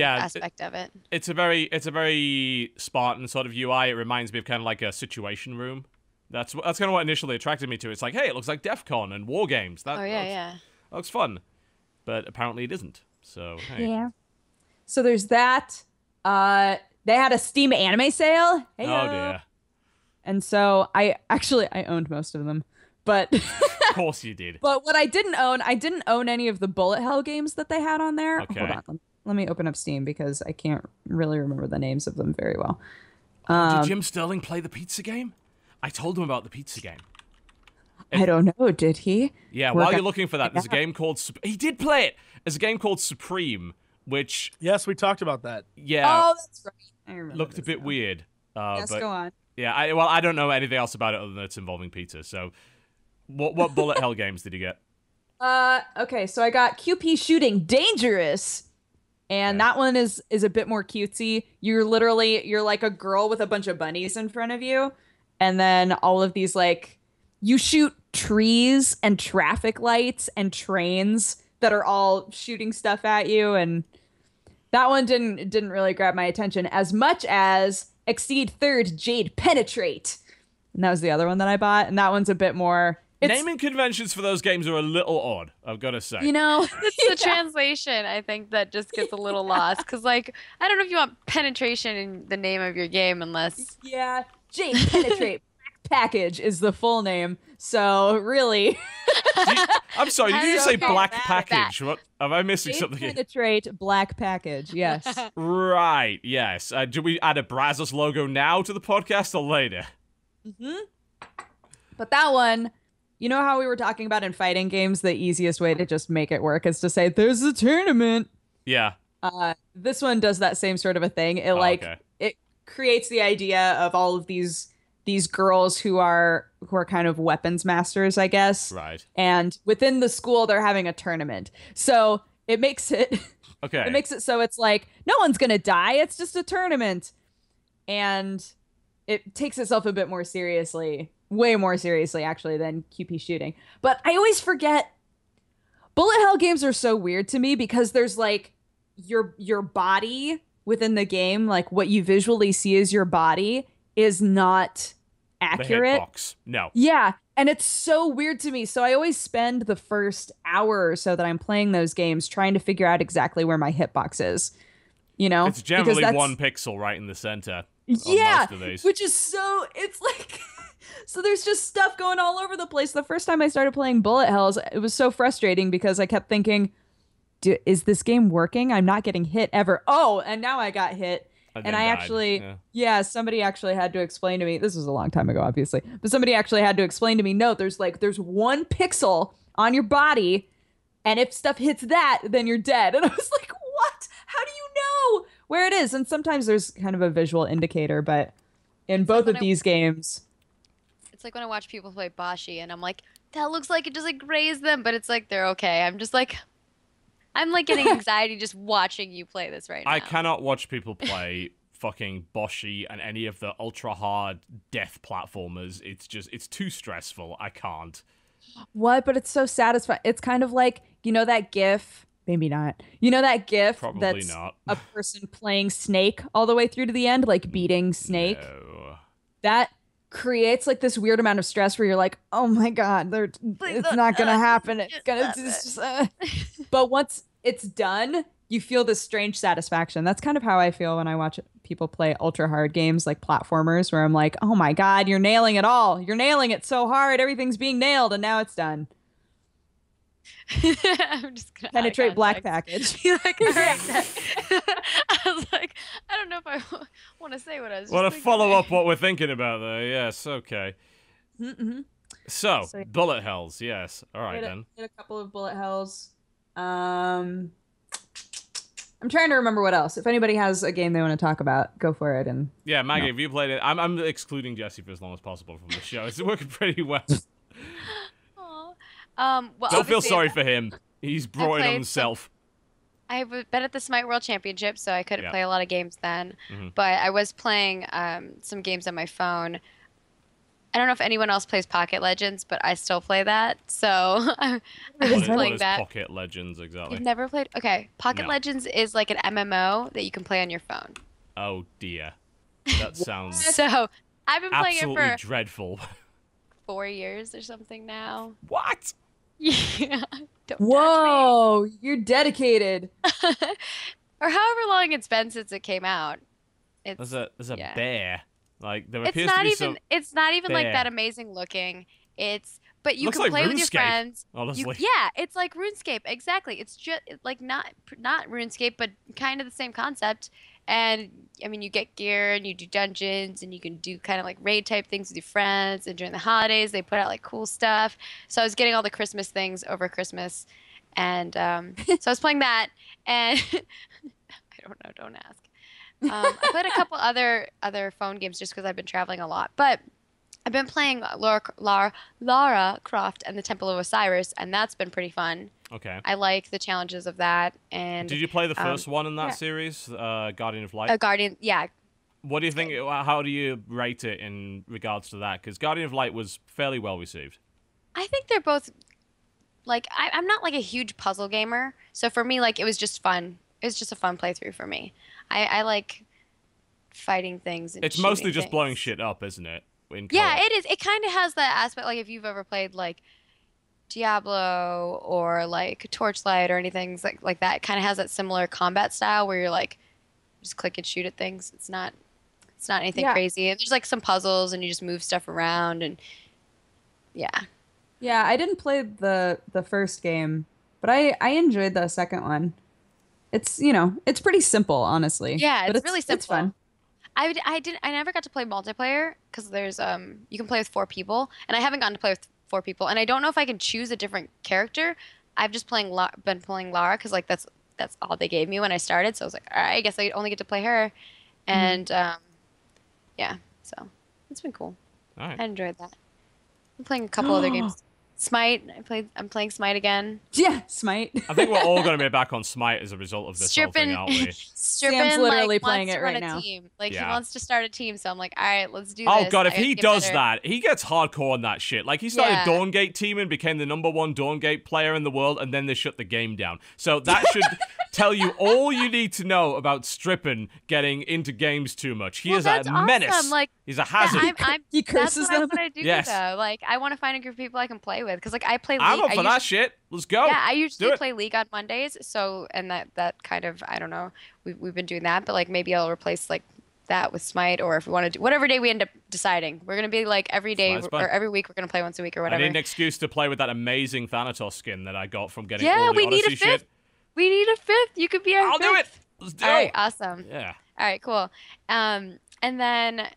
aspect of it. It's a very Spartan sort of UI. It reminds me of kind of like a situation room. That's kind of what initially attracted me to it. It's like, hey, it looks like DEF CON and War Games. That looks fun. But apparently it isn't. So, hey. Yeah. So there's that. They had a Steam anime sale. Hey-o. Oh, dear. And so I owned most of them. But of course you did. But what I didn't own any of the bullet hell games that they had on there. Okay. Hold on. Let me open up Steam because I can't really remember the names of them very well. Did Jim Sterling play the pizza game? I told him about the pizza game. I don't know. Did he? Yeah, while you're looking for that, there's a game called... He did play it! There's a game called Supreme, which... Yes, we talked about that. Yeah. Oh, that's right. I remember. Looked a bit weird. Yes, but, go on. Yeah, I don't know anything else about it other than it's involving pizza, so... What bullet hell games did you get? Okay, so I got QP Shooting Dangerous. And that one is a bit more cutesy. You're like a girl with a bunch of bunnies in front of you. And then all of these, like, you shoot trees and traffic lights and trains that are all shooting stuff at you. And that one didn't really grab my attention as much as Exceed Third Jade Penetrate. And that was the other one that I bought. And that one's a bit more... Naming conventions for those games are a little odd, I've got to say. You know? It's the translation, I think, that just gets a little lost. Because, like, I don't know if you want penetration in the name of your game unless... Yeah, Jade Penetrate Black Package is the full name. So, really... I'm sorry, did you say Black Package? What? Am I missing Jade something? Penetrate Black Package, yes. Right, yes. Do we add a Brazos logo now to the podcast or later? Mm-hmm. But that one... You know how we were talking about in fighting games, the easiest way to just make it work is to say, there's a tournament. Yeah. This one does that same sort of a thing. It it creates the idea of all of these girls who are kind of weapons masters, I guess. Right. And within the school, they're having a tournament. So it makes it okay. It makes it so it's like, no one's going to die. It's just a tournament. And it takes itself a bit more seriously. Way more seriously, actually, than QP Shooting. But I always forget, bullet hell games are so weird to me because there's like your body within the game, like what you visually see as your body is not accurate. The hitbox. No. Yeah, and it's so weird to me. So I always spend the first hour or so that I'm playing those games trying to figure out exactly where my hitbox is. You know? It's generally 1 pixel right in the center. Yeah, most of these. Which is so, it's like... So there's just stuff going all over the place. The first time I started playing bullet hells, it was so frustrating because I kept thinking, is this game working? I'm not getting hit ever. Oh, and now I got hit. And I actually, somebody actually had to explain to me, this was a long time ago, obviously, but somebody actually had to explain to me, no, there's 1 pixel on your body, and if stuff hits that, then you're dead. And I was like, what? How do you know where it is? And sometimes there's kind of a visual indicator, but in both of these games... It's like when I watch people play Bashi and I'm like, that looks like it just like grazed them, but it's like they're okay. I'm like getting anxiety just watching you play this right now. I cannot watch people play fucking Boshi and any of the ultra hard death platformers. It's too stressful. I can't. What? But it's so satisfying. It's kind of like, you know that GIF? Maybe not. You know that GIF Probably that's not. A person playing Snake all the way through to the end, like beating Snake? No. That creates like this weird amount of stress where you're like, oh my god, it's not gonna happen. But once it's done, you feel this strange satisfaction. That's kind of how I feel when I watch people play ultra hard games like platformers, where I'm like, oh my god, you're nailing it all. You're nailing it so hard. Everything's being nailed, and now it's done. I'm just gonna Penetrate Black Package. I was like, I don't know if I want to say what I was. Want to follow up what we're thinking about there? Yes, okay. Mm-hmm. So bullet hells, yes. All right then. Did a couple of bullet hells. I'm trying to remember what else. If anybody has a game they want to talk about, go for it. And yeah, Maggie, have you played it? I'm excluding Jesse for as long as possible from the show. It's working pretty well. Well, don't feel sorry for him. He's brought it on himself. I've been at the Smite World Championship, so I couldn't play a lot of games then. Mm-hmm. But I was playing some games on my phone. I don't know if anyone else plays Pocket Legends, but I still play that. So I'm What just is, playing that. Pocket Legends exactly? You've never played? Okay, Pocket No. Legends is like an MMO that you can play on your phone. Oh dear, that sounds So I've been playing it absolutely for dreadful. 4 years or something now. What? Yeah. Don't Whoa, you're dedicated. judge me. Or however long it's been since it came out. There's a yeah. bear. Like there It's appears not to be even some. it's not even like bear. that amazing looking. But you Looks can like play with your RuneScape, friends. honestly. Yeah, it's like RuneScape. Exactly. It's just like not RuneScape, but kind of the same concept. And I mean, you get gear and you do dungeons and you can do kind of like raid type things with your friends. And during the holidays, they put out like cool stuff. So I was getting all the Christmas things over Christmas, and so I was playing that. And I don't know. Don't ask. I played a couple other phone games just because I've been traveling a lot, but I've been playing Lara Croft and the Temple of Osiris, and that's been pretty fun. Okay. I like the challenges of that. And Did you play the first one in that series, Guardian of Light? Guardian, yeah. What do you think? How do you rate it in regards to that? Because Guardian of Light was fairly well received. I think they're both like I'm not like a huge puzzle gamer, so for me, like it was just fun. It was just a fun playthrough for me. I like fighting things. And It's mostly just things. blowing shit up, isn't it? Yeah, it is. It kind of has that aspect. Like if you've ever played like Diablo or like Torchlight or anything like that, it kind of has that similar combat style where you're like just click and shoot at things. It's not anything crazy. And there's like some puzzles and you just move stuff around and yeah. Yeah, I didn't play the first game, but I enjoyed the second one. It's, it's pretty simple, honestly. Yeah, but it's really simple. It's fun. I never got to play multiplayer because there's you can play with 4 people, and I haven't gotten to play with 4 people, and I don't know if I can choose a different character. I've just been playing Lara because like that's all they gave me when I started, so I was like, all right, I guess I only get to play her, and yeah, so it's been cool. All right. I enjoyed that. I'm playing a couple other games. Smite. I'm playing Smite again. Yeah, Smite. I think we're all going to be back on Smite as a result of this whole thing, aren't we? Sam's literally playing it right now. Team. Like he wants to start a team, so I'm like, all right, let's do Oh this. god, if he does that, he gets hardcore on that shit. Like he started Dawngate teaming, became the #1 Dawngate player in the world, and then they shut the game down. So that should tell you all you need to know about Strippin getting into games too much. He is a menace. Like, he's a hazard. He curses them. That's what I do though. Like I want to find a group of people I can play with because like I play League. I'm up for that shit. Let's go. Yeah, I usually play League on Mondays. So and that kind of I don't know. We've been doing that, but like maybe I'll replace like that with Smite, or if we want to do whatever day we end up deciding, we're gonna be like every day or every week we're gonna play once a week or whatever. I need an excuse to play with that amazing Thanatos skin that I got from getting yeah, all the we Odyssey need a fifth. shit. We need a fifth. You could be our I'll fifth. do it. Let's do All right, it. awesome. Yeah. All right, cool. And then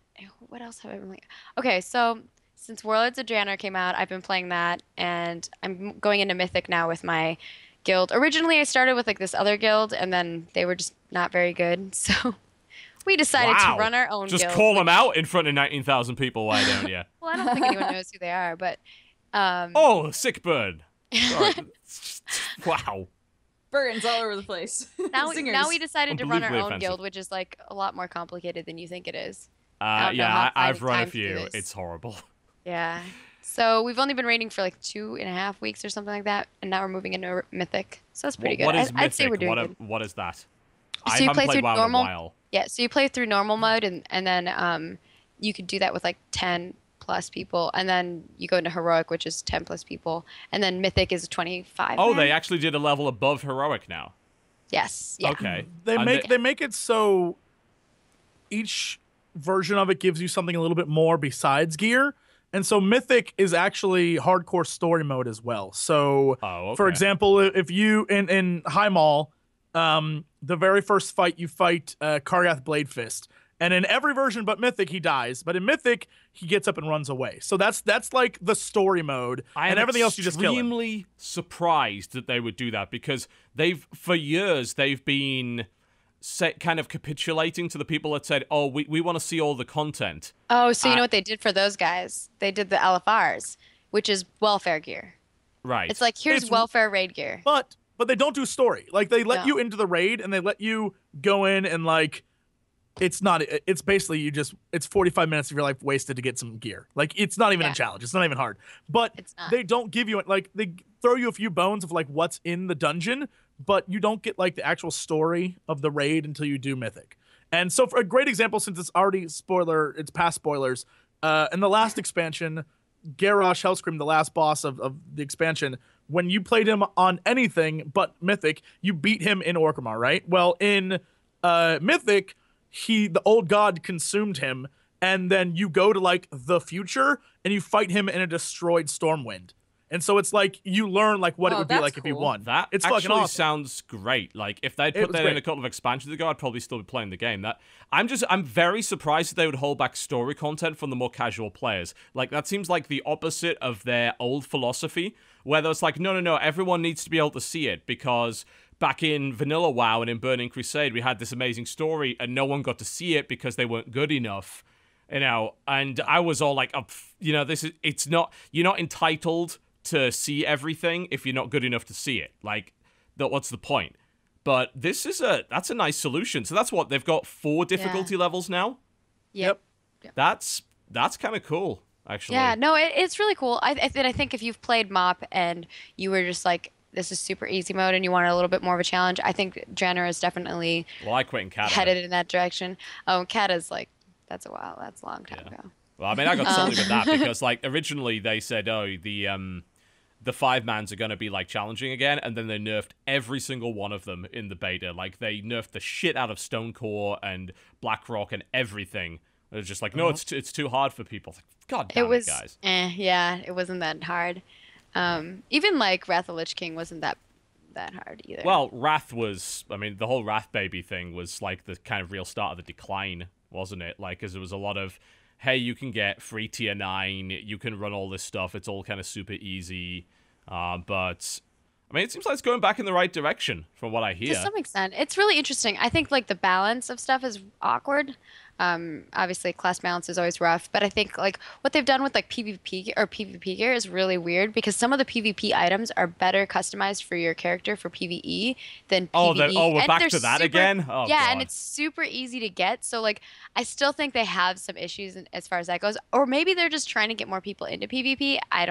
what else have I been like? Okay, so since Warlords of Draenor came out, I've been playing that, and I'm going into Mythic now with my guild. Originally, I started with like this other guild, and then they were just not very good, so we decided to run our own guild. Just call them out in front of 19,000 people, why don't you? Well, I don't think anyone knows who they are, but oh, sick bird. Sorry. Wow. Burns all over the place. Now we decided to run our own offensive. guild, which is like a lot more complicated than you think it is. Yeah, I've run a few. It's horrible. Yeah. So we've only been raiding for like 2.5 weeks or something like that, and now we're moving into Mythic. So that's pretty good. What is Mythic? I'd say we're doing good. What is that? So I you haven't play played through WoW normal. in a while. Yeah, so you play through normal mode, and then you could do that with like 10 plus people, and then you go into heroic, which is 10 plus people, and then Mythic is 25. Oh, man. they actually did a level above heroic now. Yes. Yeah. Okay. They make it so each version of it gives you something a little bit more besides gear. And so Mythic is actually hardcore story mode as well. So, for example, if you in High Mall, the very first fight you fight Kargath Bladefist, and in every version but Mythic he dies, but in Mythic he gets up and runs away. So that's like the story mode, and everything else you just kill him. I'm extremely surprised that they would do that because for years they've been kind of capitulating to the people that said, "Oh, we want to see all the content." Oh, so you know what they did for those guys? They did the LFRs, which is welfare gear. Right. It's like here's welfare raid gear. But they don't do story. Like they let you into the raid and they let you go in and like it's not. It's basically it's 45 minutes of your life wasted to get some gear. Like it's not even a challenge. It's not even hard. But they don't give you like they throw you a few bones of like what's in the dungeon, but you don't get like the actual story of the raid until you do Mythic. And so for a great example, since it's already it's past spoilers, in the last expansion, Garrosh Hellscream, the last boss of the expansion, when you played him on anything but Mythic, you beat him in Orgrimmar, right? Well, in Mythic, the old god consumed him, and then you go to like the future and you fight him in a destroyed Stormwind. And so it's like you learn like what it would be like if you won. That it's actually fucking awesome. Sounds great. Like if they'd put that in a couple of expansions ago, I'd probably still be playing the game. I'm very surprised that they would hold back story content from the more casual players. Like that seems like the opposite of their old philosophy, where it's like, no, everyone needs to be able to see it because back in Vanilla WoW and in Burning Crusade, we had this amazing story and no one got to see it because they weren't good enough. And I was all like, you're not entitled to see everything if you're not good enough to see it. Like, what's the point? But that's a nice solution. So that's what they've got 4 difficulty levels now. Yep. That's kind of cool, actually. Yeah, no, it's really cool. I think if you've played MoP and you were just like, this is super easy mode and you want a little bit more of a challenge, I think Jenner is definitely I quit in Cata. Headed in that direction. Oh, Cata's like, that's a long time ago. Well, I mean, I got salty with that because like originally they said, the 5-mans are going to be, like, challenging again, and then they nerfed every single one of them in the beta. Like, they nerfed the shit out of Stonecore and Blackrock and everything. It was just like, no, it's too hard for people. Like, God damn it, guys. Yeah, it wasn't that hard. Even, like, Wrath of the Lich King wasn't that hard either. Well, Wrath was, I mean, the whole Wrath Baby thing was, like, the kind of real start of the decline, wasn't it? Like, because there was a lot of, hey, you can get free tier 9, you can run all this stuff, it's all kind of super easy. But I mean, it seems like it's going back in the right direction from what I hear. To some extent. It's really interesting. I think like the balance of stuff is awkward. Obviously class balance is always rough, but I think like what they've done with like PvP gear is really weird because some of the PvP items are better customized for your character for PvE than PvE. We're back to that again? Oh, yeah, God. And it's super easy to get. So like I still think they have some issues as far as that goes. Or maybe they're just trying to get more people into PvP. I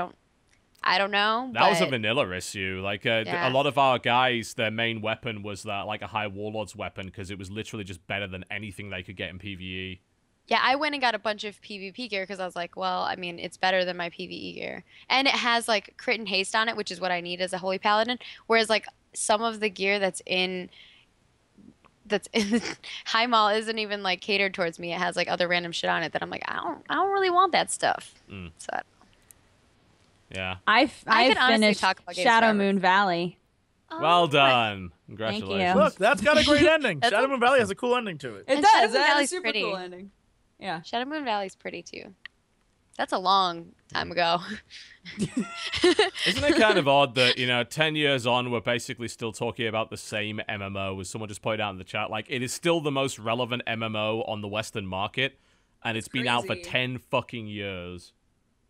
don't know. That was a vanilla issue. Like, a lot of our guys, their main weapon was like a high warlord's weapon because it was literally just better than anything they could get in PvE. Yeah, I went and got a bunch of PvP gear because I was like, well, I mean, it's better than my PvE gear. And it has, like, crit and haste on it, which is what I need as a Holy Paladin. Whereas, like, some of the gear that's in High Mall isn't even, like, catered towards me. It has, like, other random shit on it that I'm like, I don't really want that stuff. So yeah. I finished Shadow Moon Valley. Oh, well done. Congratulations. Thank you. Look, that's got a great ending. Shadow Moon Valley has a cool ending to it. It And does. Shadow It Moon has a Valley's super pretty. cool ending. Yeah. Shadow Moon Valley's pretty too. That's a long time ago. Isn't it kind of odd that, 10 years on, we're basically still talking about the same MMO, as someone just pointed out in the chat. Like, it is still the most relevant MMO on the Western market, and it's been out for 10 fucking years.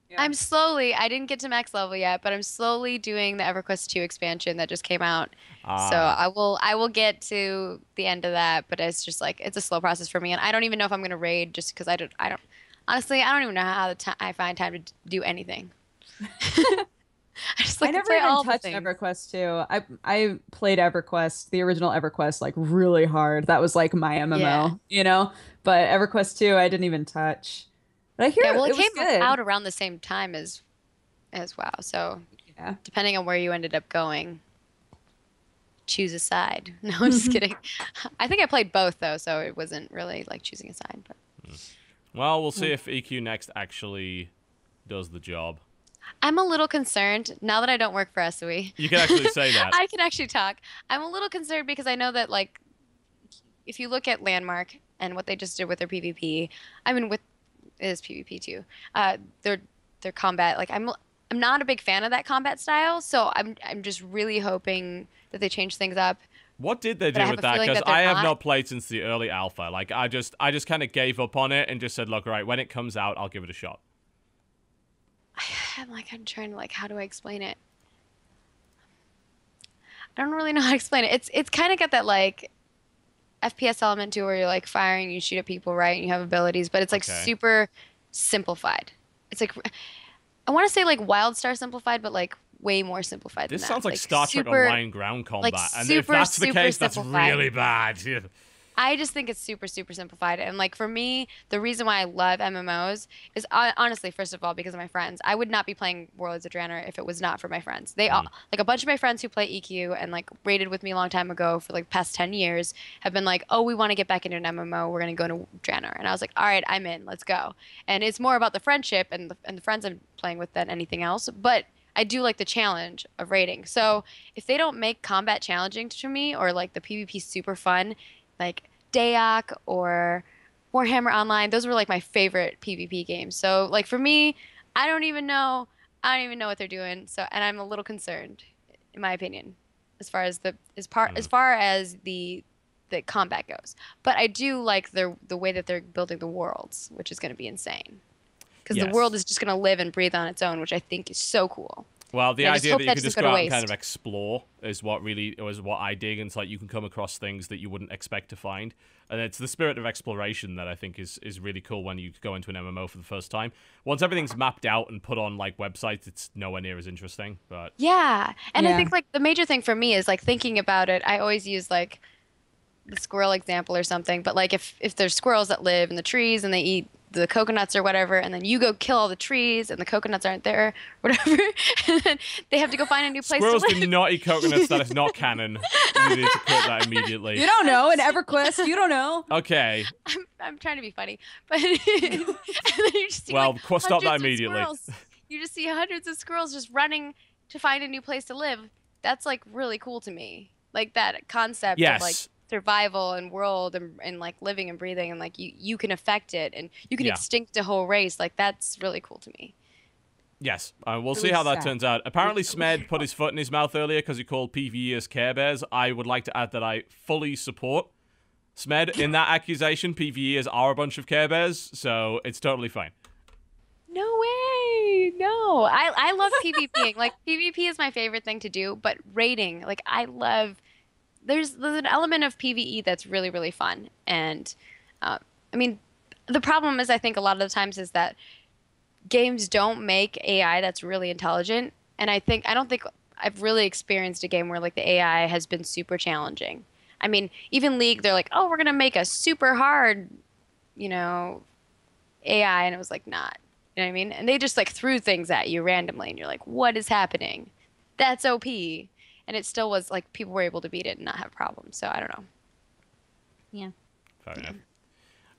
Yeah. I didn't get to max level yet, but I'm slowly doing the EverQuest 2 expansion that just came out. So I will get to the end of that, but it's just like, it's a slow process for me. And I don't even know if I'm going to raid just because honestly, I don't even know how I find time to do anything. I never even touched EverQuest 2. I played EverQuest, the original EverQuest, like really hard. That was like my MMO, But EverQuest 2, I didn't even touch. But I hear it came out around the same time as WoW. So depending on where you ended up going, choose a side. No, I'm just kidding. I think I played both though, so it wasn't really like choosing a side. But well, we'll see if EQ Next actually does the job. I'm a little concerned now that I don't work for SOE. You can actually say that. I can actually talk. I'm a little concerned because I know that like if you look at Landmark and what they just did with their PvP, I mean it is PvP too. Their combat, like I'm not a big fan of that combat style, so I'm just really hoping that they change things up. What did they do with that? Because I have not played since the early alpha. Like I just kind of gave up on it and just said, look, right, when it comes out, I'll give it a shot. I'm trying to how do I explain it? I don't really know how to explain it. It's kind of got that like FPS element to where you're like firing, you shoot at people, right? And you have abilities, but it's like super simplified. It's like I want to say like WildStar simplified, but like way more simplified than that. This sounds like Star Trek Online ground combat, and if that's the case, that's really bad. I just think it's super, super simplified. And like for me, the reason why I love MMOs is honestly, first of all, because of my friends. I would not be playing Worlds of Draenor if it was not for my friends. They all, like a bunch of my friends who play EQ and like raided with me a long time ago for like past 10 years have been like, oh, we want to get back into an MMO. We're going to go to Draenor. And I was like, all right, I'm in. Let's go. And it's more about the friendship and the friends I'm playing with than anything else. But I do like the challenge of raiding. So if they don't make combat challenging to me or like the PvP super fun, like Dayak or Warhammer Online, those were like my favorite PvP games. So like for me, I don't even know what they're doing. So and I'm a little concerned, in my opinion, as far as the combat goes. But I do like the way that they're building the worlds, which is going to be insane. Because the world is just going to live and breathe on its own, which I think is so cool. Well, the idea that you could just go out and kind of explore is what I dig. And it's like you can come across things that you wouldn't expect to find. And it's the spirit of exploration that I think is really cool when you go into an MMO for the first time. Once everything's mapped out and put on like websites, it's nowhere near as interesting. But yeah. And I think like the major thing for me is like thinking about it. I always use like the squirrel example or something. But like if there's squirrels that live in the trees and they eat the coconuts or whatever, and then you go kill all the trees and the coconuts aren't there, whatever, and then they have to go find a new place Squirrels to live. do not eat coconuts. That is not canon. You need to quit that immediately. You don't know. In EverQuest, you don't know. Okay. I'm trying to be funny, but and then you just see, stop that immediately. You just see hundreds of squirrels just running to find a new place to live. That's like really cool to me. Like that concept of like survival and world and like living and breathing and like you can affect it and you can extinct a whole race. Like that's really cool to me. Yes, we'll see how that turns out. Apparently Smed put his foot in his mouth earlier because he called PvEers Care Bears. I would like to add that I fully support Smed in that accusation. PvEers are a bunch of Care Bears, so it's totally fine. No way. No. I love PvPing. Like PvP is my favorite thing to do, but raiding, like I love there's an element of PvE that's really, really fun. And, I mean, the problem is I think a lot of the times is that games don't make AI that's really intelligent. And I don't think I've really experienced a game where, like, the AI has been super challenging. I mean, even League, they're like, oh, we're going to make a super hard, AI. And it was like, not. You know what I mean? And they just, like, threw things at you randomly. And you're like, what is happening? That's OP. And it still was like people were able to beat it and not have problems. So I don't know. Yeah. Fair enough.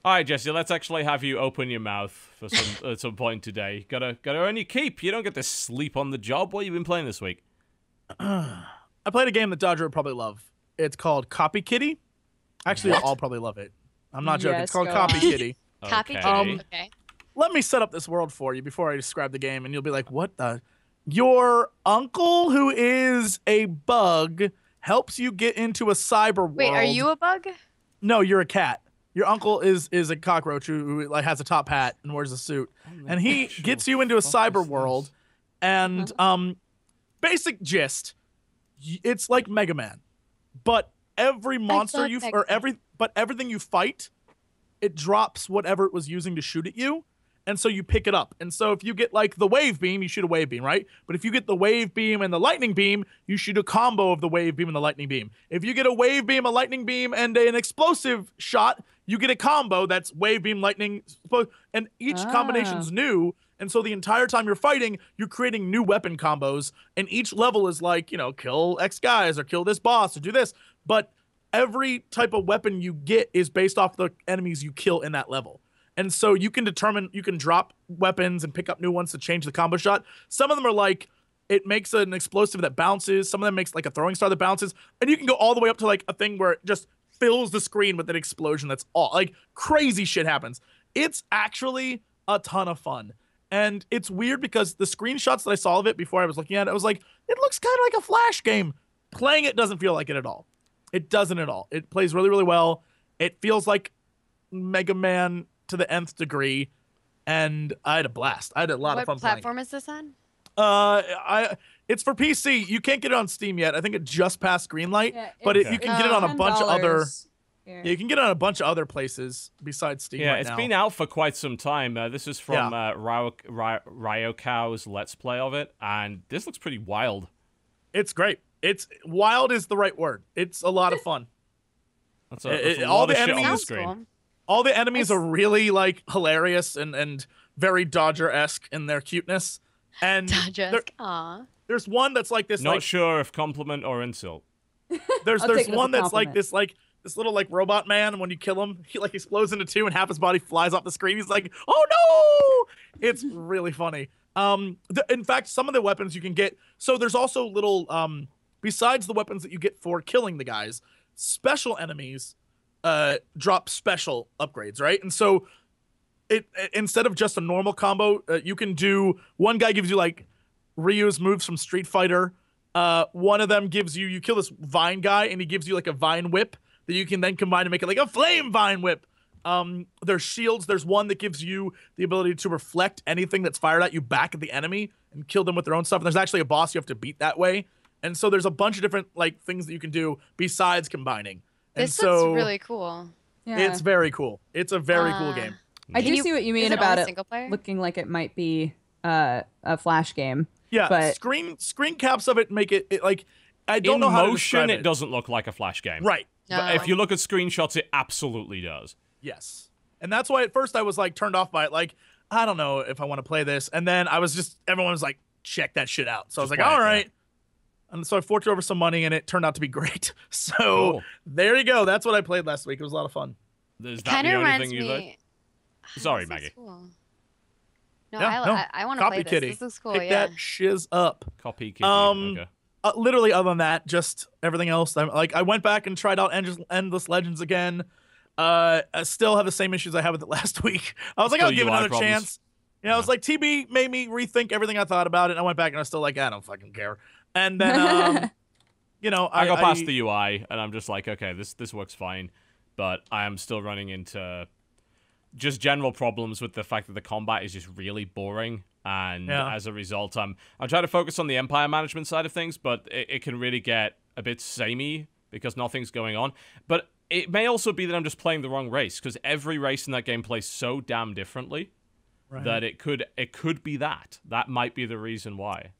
All right, Jesse, let's actually have you open your mouth for some at some point today. Gotta earn your keep. You don't get to sleep on the job. What have you been playing this week? I played a game that Dodger would probably love. It's called Copy Kitty. Actually, I'll probably love it. I'm not joking. It's called Copy Kitty. Copy Kitty. Okay. Let me set up this world for you before I describe the game, and you'll be like, what the... Your uncle, who is a bug, helps you get into a cyber world. Wait, are you a bug? No, you're a cat. Your uncle is a cockroach who like has a top hat and wears a suit, and he gets you into a cyber world. And basic gist, it's like Mega Man, but every monster everything you fight, it drops whatever it was using to shoot at you. And so you pick it up. And so if you get like the wave beam, you shoot a wave beam, right? But if you get the wave beam and the lightning beam, you shoot a combo of the wave beam and the lightning beam. If you get a wave beam, a lightning beam, and an explosive shot, you get a combo that's wave beam, lightning, and each combination's new. And so the entire time you're fighting, you're creating new weapon combos. And each level is like, kill X guys or kill this boss or do this. But every type of weapon you get is based off the enemies you kill in that level. And so you can drop weapons and pick up new ones to change the combo shot. Some of them are like, it makes an explosive that bounces. Some of them makes like a throwing star that bounces. And you can go all the way up to like a thing where it just fills the screen with an explosion that's all like crazy shit happens. It's actually a ton of fun. And it's weird because the screenshots that I saw of it before I was looking at it, I was like, it looks kind of like a Flash game. Playing it doesn't feel like it at all. It doesn't at all. It plays really, really well. It feels like Mega Man to the nth degree, and I had a blast. I had a lot of fun playing. What platform is this on? It's for PC. You can't get it on Steam yet. I think it just passed Greenlight, but you can get it on a bunch of other. Yeah, you can get it on a bunch of other places besides Steam. Yeah, right it's now. been out for quite some time. This is from Ryokow's Let's Play of it, and this looks pretty wild. It's great. It's wild is the right word. It's a lot of fun. That's a lot of shit on the screen. Cool. All the enemies are really like hilarious and very Dodger-esque in their cuteness. And Dodger-esque, aw. There's one that's like this. Not sure if compliment or insult. There's one that's like this little like robot man, and when you kill him, he like explodes into two, and half his body flies off the screen. He's like, "Oh no!" It's really funny. In fact, some of the weapons you can get. So there's also little besides the weapons that you get for killing the guys, special enemies drop special upgrades, right? And so it instead of just a normal combo, you can do one guy gives you like Ryu's moves from Street Fighter. One of them gives you kill this vine guy, and he gives you like a vine whip that you can then combine to make it like a flame vine whip. There's shields. There's one that gives you the ability to reflect anything that's fired at you back at the enemy and kill them with their own stuff. And there's actually a boss you have to beat that way. And so there's a bunch of different like things that you can do besides combiing. This looks really cool. Yeah. It's very cool. It's a very cool game. I do see what you mean about it player? looking like it might be a Flash game. Yeah, but screen caps of it make it like I don't know how to describe In motion, it doesn't look like a Flash game. Right. No. But if you look at screenshots, it absolutely does. Yes. And that's why at first I was like turned off by it. Like, I don't know if I want to play this. And then everyone was like, check that shit out. So I was like, all right. And so I forked over some money, and it turned out to be great. So there you go. That's what I played last week. It was a lot of fun. Is that the only thing you like? Sorry, Maggie. Cool. No, I want to play this. Kitty. This looks cool, Pick that shiz up. Copy kitty. Okay. Literally, other than that, just everything else. I went back and tried out Endless Legends again. I still have the same issues I had with it last week. I was like, I'll give it another chance. You know, I was like, TB made me rethink everything I thought about it. And I went back and I was still like, I don't fucking care. And then, you know, I got past the UI, and I'm just like, okay, this works fine. But I am still running into just general problems with the fact that the combat is just really boring. And as a result, I'm trying to focus on the Empire management side of things, but it can really get a bit samey because nothing's going on. But it may also be that I'm just playing the wrong race, because every race in that game plays so damn differently that it could be that. That might be the reason why.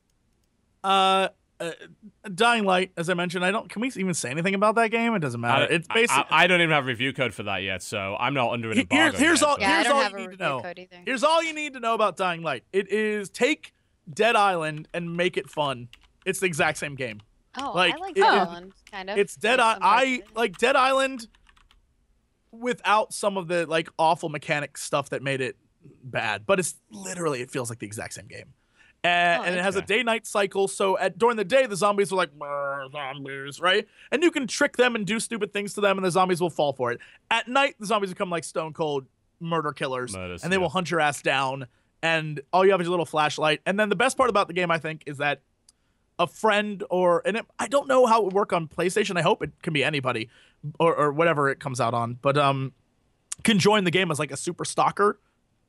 Dying Light, as I mentioned, can we even say anything about that game? It doesn't matter. It's basically I don't even have a review code for that yet, so I'm not under an embargo. Here's all I don't have you a need to review know. code either. Here's all you need to know about Dying Light. It is take Dead Island and make it fun. It's the exact same game. Oh, I like Dead Island, kind of. It's Dead Island. I like Dead Island without some of the like awful mechanic stuff that made it bad, but it feels like the exact same game. And it has a day-night cycle, so during the day, the zombies are like, zombies, right? And you can trick them and do stupid things to them, and the zombies will fall for it. At night, the zombies become like stone-cold murder killers, and they will hunt your ass down, and all you have is a little flashlight. And then the best part about the game, I think, is that a friend I don't know how it would work on PlayStation. I hope it can be anybody or whatever it comes out on, but can join the game as like a super stalker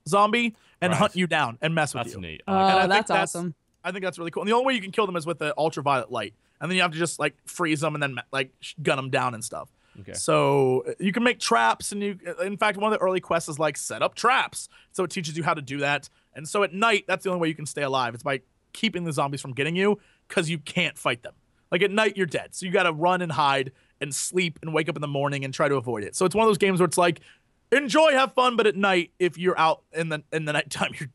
zombie and hunt you down and mess with you. That's neat. That's awesome. I think that's really cool. And the only way you can kill them is with the ultraviolet light, and then you have to just like freeze them and then like gun them down and stuff. Okay. So you can make traps, and in fact, one of the early quests is like set up traps. So it teaches you how to do that. And so at night, that's the only way you can stay alive. It's by keeping the zombies from getting you, because you can't fight them. Like at night, you're dead. So you got to run and hide and sleep and wake up in the morning and try to avoid it. So it's one of those games where it's like, enjoy, have fun, but at night, if you're out in the nighttime, you're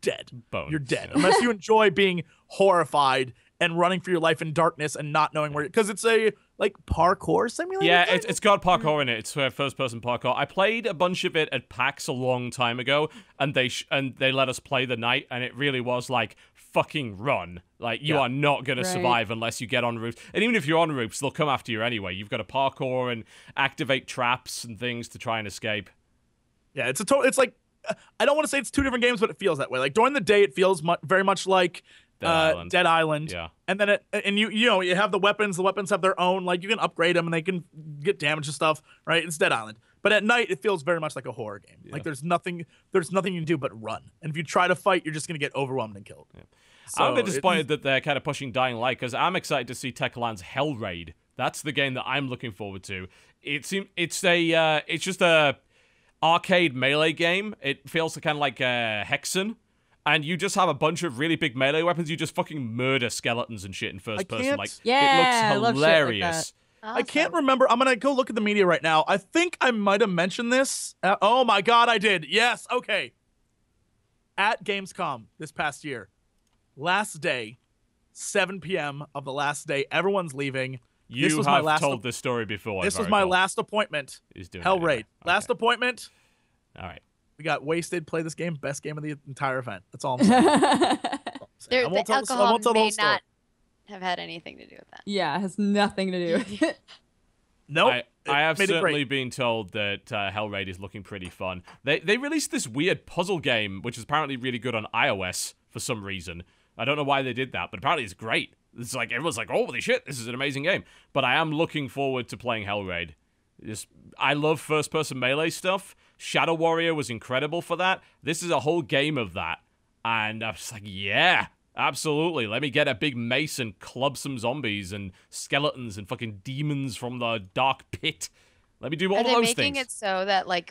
dead. Bones. You're dead. Unless you enjoy being horrified and running for your life in darkness and not knowing where, because it's a like parkour simulator. Yeah, it's got parkour in it. It's first-person parkour. I played a bunch of it at PAX a long time ago, and they let us play the night, and it really was like fucking run. Like you are not gonna survive unless you get on roofs. And even if you're on roofs, they'll come after you anyway. You've got to parkour and activate traps and things to try and escape. Yeah, it's like I don't want to say it's two different games, but it feels that way. Like during the day, it feels very much like Dead Island. Yeah. And then you have the weapons. The weapons have their own, like you can upgrade them and they can get damage and stuff, right? It's Dead Island. But at night, it feels very much like a horror game. Yeah. Like there's nothing you can do but run. And if you try to fight, you're just gonna get overwhelmed and killed. Yeah. So I'm a bit disappointed that they're kind of pushing Dying Light, because I'm excited to see Techland's Hell Raid That's the game that I'm looking forward to. It's just a arcade melee game. It feels kind of like Hexen, and you just have a bunch of really big melee weapons. You just fucking murder skeletons and shit in first person. Like, yeah, it looks hilarious. I can't remember. I'm gonna go look at the media right now. I think I might have mentioned this. Oh my god, I did. Yes. Okay. At Gamescom this past year, last day, 7 p.m. of the last day, everyone's leaving. You have told this story before. This was my last appointment. Hell Raid. Okay. Last appointment. All right. We got wasted. Play this game. Best game of the entire event. That's all I'm saying. The alcohol may not have had anything to do with that. Yeah, it has nothing to do with it. Nope. I have certainly been told that Hell Raid is looking pretty fun. They released this weird puzzle game, which is apparently really good on iOS for some reason. I don't know why they did that, but apparently it's great. It's like, everyone's like, holy shit, this is an amazing game. But I am looking forward to playing Hell Raid. I love first-person melee stuff. Shadow Warrior was incredible for that. This is a whole game of that. And I'm just like, yeah, absolutely. Let me get a big mace and club some zombies and skeletons and fucking demons from the dark pit. Let me do all of those things. Are they making it so that, like,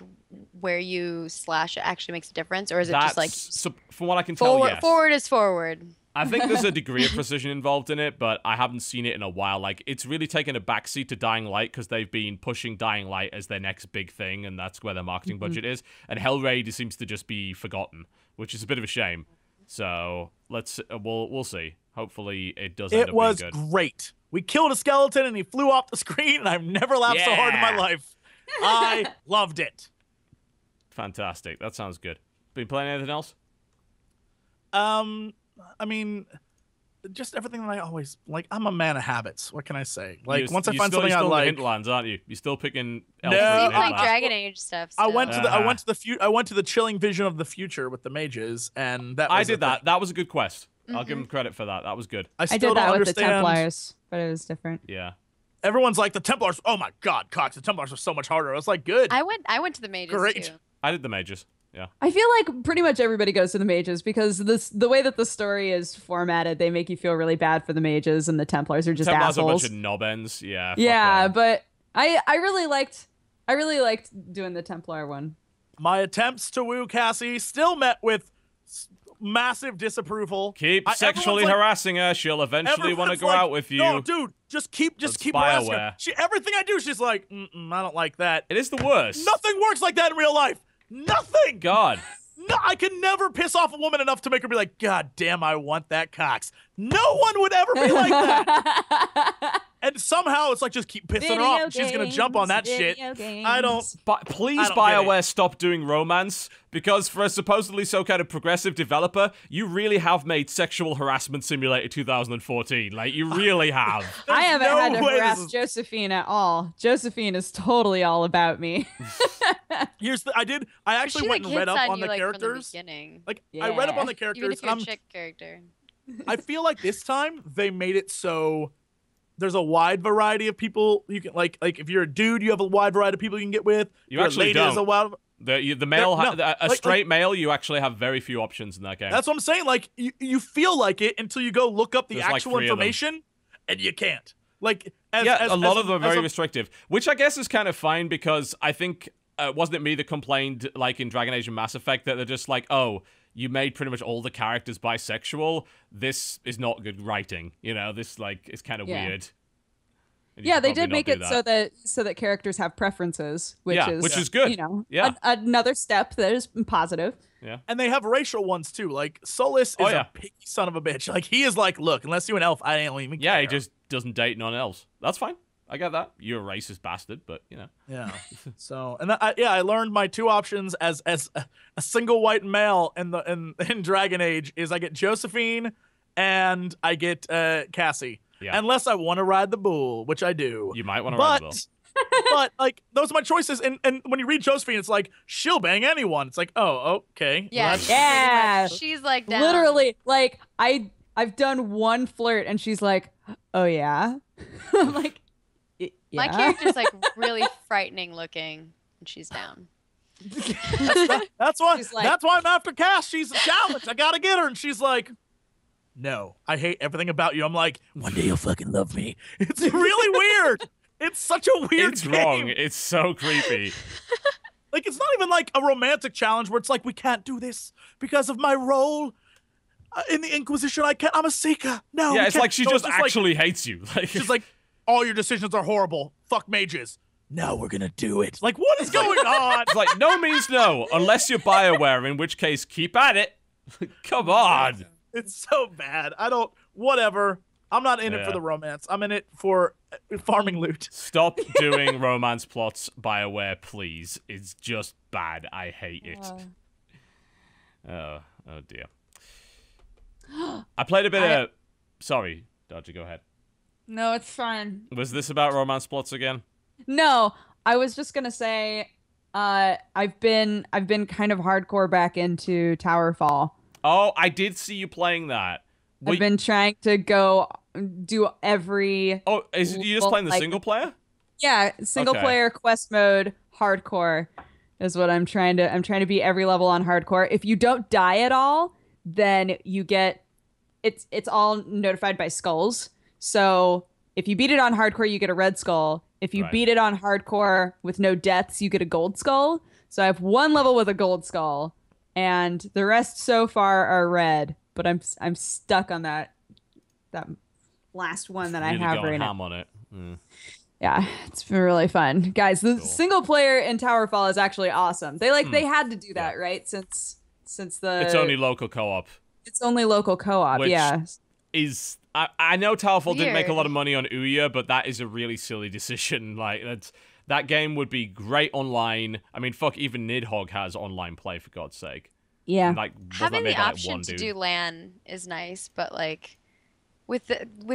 where you slash it actually makes a difference? Or is it just like... So, from what I can tell, yes. Forward is forward. I think there's a degree of precision involved in it, but I haven't seen it in a while. Like, it's really taken a backseat to Dying Light because they've been pushing Dying Light as their next big thing, and that's where their marketing budget is. And Hell Raid seems to just be forgotten, which is a bit of a shame. So we'll see. Hopefully, it does end up being good. It was great. We killed a skeleton and he flew off the screen, and I've never laughed so hard in my life. I loved it. Fantastic. That sounds good. Been playing anything else? I mean, just everything that I always like. I'm a man of habits. What can I say? Like, once I find something I like, you're still in the Hintlands, aren't you? You're still picking. No, you play Dragon Age stuff. Still. I went to the chilling vision of the future with the mages, and that. I did that. That was a good quest. I'll give them credit for that. That was good. I did that with the Templars, but it was different. Yeah. Everyone's like, the Templars. Oh my God, Cox! The Templars are so much harder. I was like, good. I went to the mages too. I did the mages. Yeah. I feel like pretty much everybody goes to the mages because the way that the story is formatted, they make you feel really bad for the mages, and the Templars are just assholes. Templars are a bunch of knob ends. Yeah. Yeah, but I really liked doing the Templar one. My attempts to woo Cassie still met with massive disapproval. Keep sexually harassing her. She'll eventually want to go out with you. No, dude, just keep harassing her. Everything I do, she's like, I don't like that. It is the worst. Nothing works like that in real life. Nothing! God. No, I can never piss off a woman enough to make her be like, God damn, I want that Cox. No one would ever be like that. And somehow it's like, just keep pissing her off. She's going to jump on that shit. I don't. But please, BioWare, stop doing romance. Because for a supposedly so kind of progressive developer, you really have made Sexual Harassment Simulator 2014. Like, you really have. I haven't had to harass Josephine at all. Josephine is totally all about me. I actually went and read up on the characters. I read up on the characters. Even if you're a chick character. I feel like this time they made it so there's a wide variety of people you can like if you're a dude, you have a wide variety of people you can get with. You actually don't. The male, straight male, you actually have very few options in that game. That's what I'm saying. Like you feel like it until you go look up the actual information, and you can't. Like a lot of them are very restrictive, which I guess is kind of fine because I think wasn't it me that complained like in Dragon Age and Mass Effect that they're just like, oh, you made pretty much all the characters bisexual. This is not good writing. You know, this like is kind of weird. Yeah, they did make it so that characters have preferences, which is good. You know, another step that is positive. Yeah, and they have racial ones too. Like Solus is a picky son of a bitch. Like he is like, look, unless you're an elf, I don't even care. Yeah, he just doesn't date non-elves. That's fine. I get that. You're a racist bastard, but you know. Yeah. So, and I learned my two options as a single white male in Dragon Age is I get Josephine and I get Cassie. Yeah. Unless I want to ride the bull, which I do. You might want to ride the bull. But like those are my choices, and when you read Josephine, it's like she'll bang anyone. It's like, oh, okay. Yeah, yeah. She's like down. Literally, like I've done one flirt, and she's like, oh yeah. I'm like. Yeah. My character's like really frightening looking, and she's down. That's why I'm after Cass. She's a challenge. I gotta get her, and she's like, no, I hate everything about you. I'm like, one day you'll fucking love me. It's really weird. It's such a weird It's game. wrong. It's so creepy. Like, it's not even like a romantic challenge where it's like, we can't do this because of my role in the Inquisition. I'm a seeker. No. Yeah, it's like she just like, actually hates you. Like, she's like, all your decisions are horrible. Fuck mages. Now we're gonna do it. Like, what is going on? it's like, no means no, unless you're BioWare, in which case, keep at it. Come on. It's so bad. Whatever. I'm not in it for the romance. I'm in it for farming loot. Stop doing romance plots, BioWare, please. It's just bad. I hate it. Oh dear. I played a bit of... Sorry, Dodger, go ahead. No, it's fine. Was this about romance plots again? No, I was just gonna say, I've been kind of hardcore back into Towerfall. Oh, I did see you playing that. I've been trying to go do every... Oh, you just playing the single player? Yeah, single player, quest mode, hardcore is what I'm trying to beat every level on hardcore. If you don't die at all, then you get... It's all notified by skulls. So if you beat it on hardcore, you get a red skull. If you beat it on hardcore with no deaths, you get a gold skull. So I have one level with a gold skull, and the rest so far are red. But I'm stuck on that last one that really I have right now. ham on it. Mm. Yeah, it's been really fun, guys. The single player in Towerfall is actually awesome. They had to do that, right? Since the it's only local co-op. It's only local co-op. Which yeah. Is I know Towerfall didn't make a lot of money on Ouya, but that is a really silly decision. Like that game would be great online. I mean, fuck, even Nidhogg has online play, for God's sake. Yeah. And, like, having the option to do LAN is nice, but like with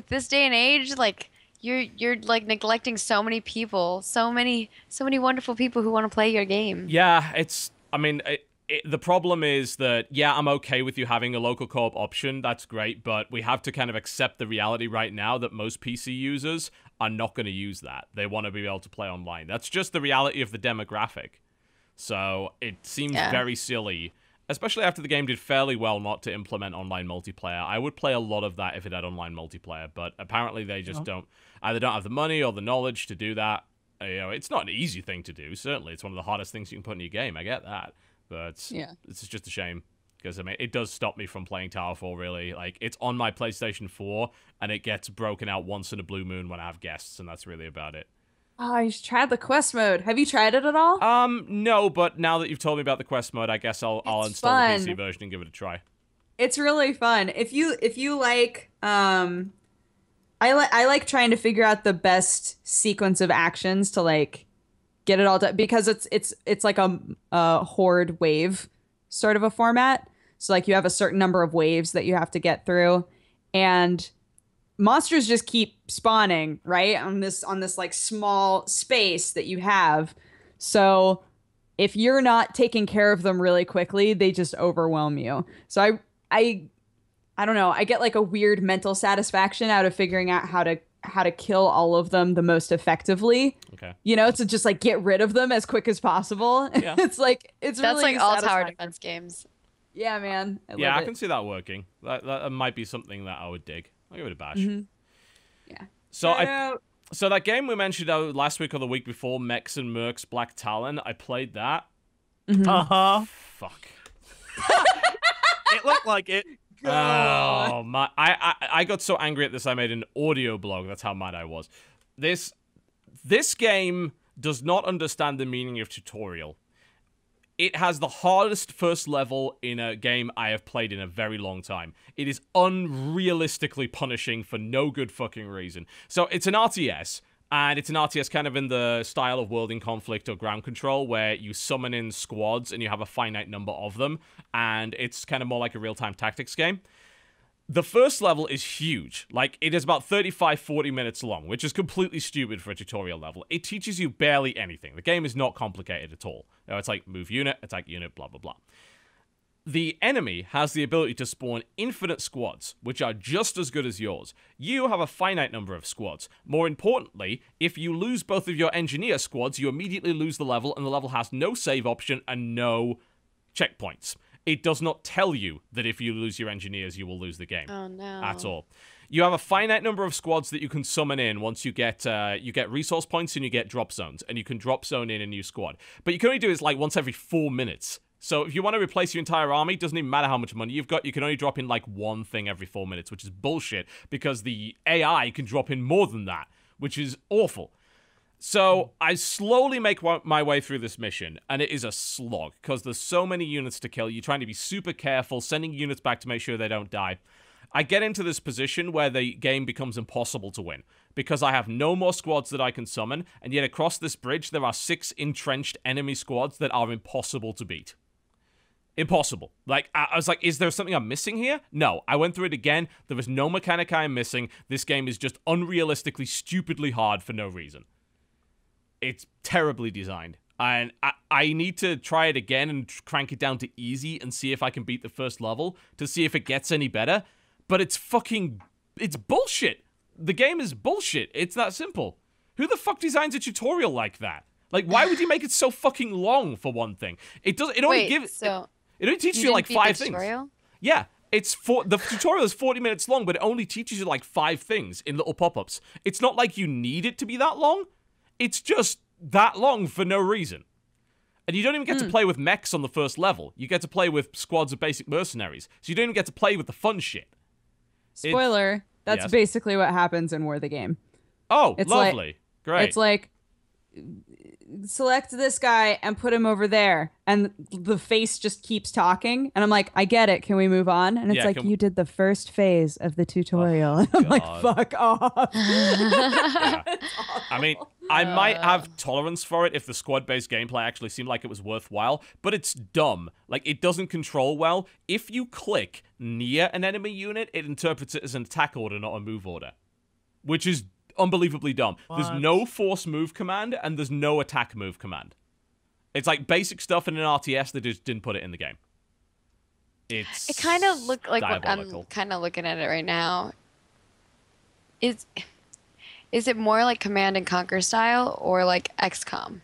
this day and age, like you're like neglecting so many people, so many wonderful people who want to play your game. Yeah, the problem is that, yeah, I'm okay with you having a local co-op option. That's great, but we have to kind of accept the reality right now that most PC users are not going to use that. They want to be able to play online. That's just the reality of the demographic. So it seems very silly, especially after the game did fairly well not to implement online multiplayer. I would play a lot of that if it had online multiplayer, but apparently they just don't have the money or the knowledge to do that. It's not an easy thing to do. Certainly, it's one of the hardest things you can put in your game. I get that. But it's just a shame, because I mean, it does stop me from playing Towerfall, really. Like, it's on my PlayStation 4, and it gets broken out once in a blue moon when I have guests, and that's really about it. Oh, you should try the quest mode. Have you tried it at all? No, but now that you've told me about the quest mode, I guess I'll install the PC version and give it a try. It's really fun. If you like, I like trying to figure out the best sequence of actions to like get it all done, because it's like a horde wave sort of a format. So like you have a certain number of waves that you have to get through, and monsters just keep spawning right on this like small space that you have. So if you're not taking care of them really quickly, they just overwhelm you. So I don't know, I get like a weird mental satisfaction out of figuring out how to kill all of them the most effectively. Okay. To just like get rid of them as quick as possible. Yeah. That's really like all tower defense games. Yeah, man. I can see that working. That might be something that I would dig. I'll give it a bash. Mm-hmm. Yeah. So that game we mentioned last week or the week before, Mechs and Mercs Black Talon, I played that. Mm-hmm. Uh-huh. Fuck. It looked like it. Oh my! I got so angry at this I made an audio blog. That's how mad I was. This game does not understand the meaning of tutorial. It has the hardest first level in a game I have played in a very long time. It is unrealistically punishing for no good fucking reason. So it's an RTS, and it's an RTS kind of in the style of World in Conflict or Ground Control, where you summon in squads and you have a finite number of them, and it's kind of more like a real-time tactics game. The first level is huge. Like, it is about 35-40 minutes long, which is completely stupid for a tutorial level. It teaches you barely anything. The game is not complicated at all. It's like move unit, attack unit, blah, blah, blah. The enemy has the ability to spawn infinite squads, which are just as good as yours. You have a finite number of squads. More importantly, if you lose both of your engineer squads, you immediately lose the level, and the level has no save option and no checkpoints. It does not tell you that if you lose your engineers, you will lose the game. Oh no. At all. You have a finite number of squads that you can summon in once you get resource points and you get drop zones, and you can drop zone in a new squad. But you can only do this like once every 4 minutes. So if you want to replace your entire army, it doesn't even matter how much money you've got, you can only drop in like one thing every 4 minutes, which is bullshit, because the AI can drop in more than that, which is awful. So I slowly make my way through this mission, and it is a slog, because there's so many units to kill. You're trying to be super careful, sending units back to make sure they don't die. I get into this position where the game becomes impossible to win, because I have no more squads that I can summon, and yet across this bridge there are 6 entrenched enemy squads that are impossible to beat. Impossible. Like, I was like, is there something I'm missing here? No. I went through it again. There was no mechanic I am missing. This game is just unrealistically, stupidly hard for no reason. It's terribly designed. And I need to try it again and crank it down to easy and see if I can beat the first level to see if it gets any better. But it's bullshit. The game is bullshit. It's that simple. Who the fuck designs a tutorial like that? Like, why would you make it so fucking long, for one thing? It only teaches you like 5 things. Yeah. The tutorial is 40 minutes long, but it only teaches you like 5 things in little pop-ups. It's not like you need it to be that long. It's just that long for no reason. And you don't even get to play with mechs on the first level. You get to play with squads of basic mercenaries. So you don't even get to play with the fun shit. Spoiler, that's basically what happens in War the Game. Oh, it's lovely. Great. It's like, select this guy and put him over there, and the face just keeps talking, and I'm like, I get it, can we move on? And it's like, you did the first phase of the tutorial. And I'm like, fuck off. Yeah. I mean, I might have tolerance for it if the squad-based gameplay actually seemed like it was worthwhile, but it's dumb. Like, it doesn't control well. If you click near an enemy unit, it interprets it as an attack order, not a move order, which is unbelievably dumb. What? There's no force move command, and there's no attack move command. It's like basic stuff in an RTS that just didn't put it in the game. It kind of looked like what I'm kind of looking at it right now. Is it more like Command and Conquer style or like XCOM?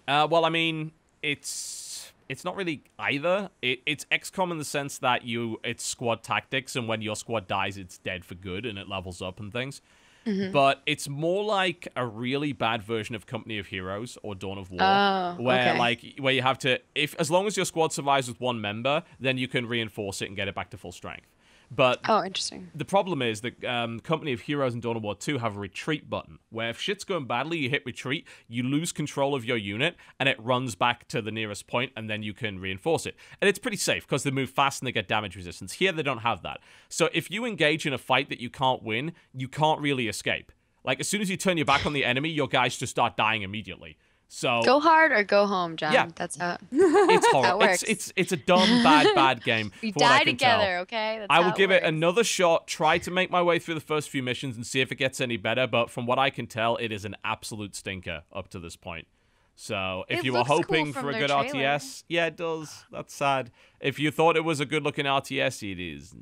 Well, I mean, it's not really either. It's XCOM in the sense that it's squad tactics, and when your squad dies, it's dead for good, and it levels up and things. Mm-hmm. But it's more like a really bad version of Company of Heroes or Dawn of War, where you have to, as long as your squad survives with 1 member, then you can reinforce it and get it back to full strength. But interesting. The problem is that Company of Heroes and Dawn of War 2 have a retreat button, where if shit's going badly, you hit retreat, you lose control of your unit, and it runs back to the nearest point, and then you can reinforce it. And it's pretty safe, because they move fast and they get damage resistance. Here, they don't have that. So if you engage in a fight that you can't win, you can't really escape. Like, as soon as you turn your back on the enemy, your guys just start dying immediately. So go hard or go home, John. Yeah, that's how it's horrible. That works. It's a dumb, bad game. We die together, okay? That's I will give it another shot. Try to make my way through the first few missions and see if it gets any better. But from what I can tell, it is an absolute stinker up to this point. So if you were hoping for a good RTS, yeah, it does. That's sad. If you thought it was a good-looking RTS, it is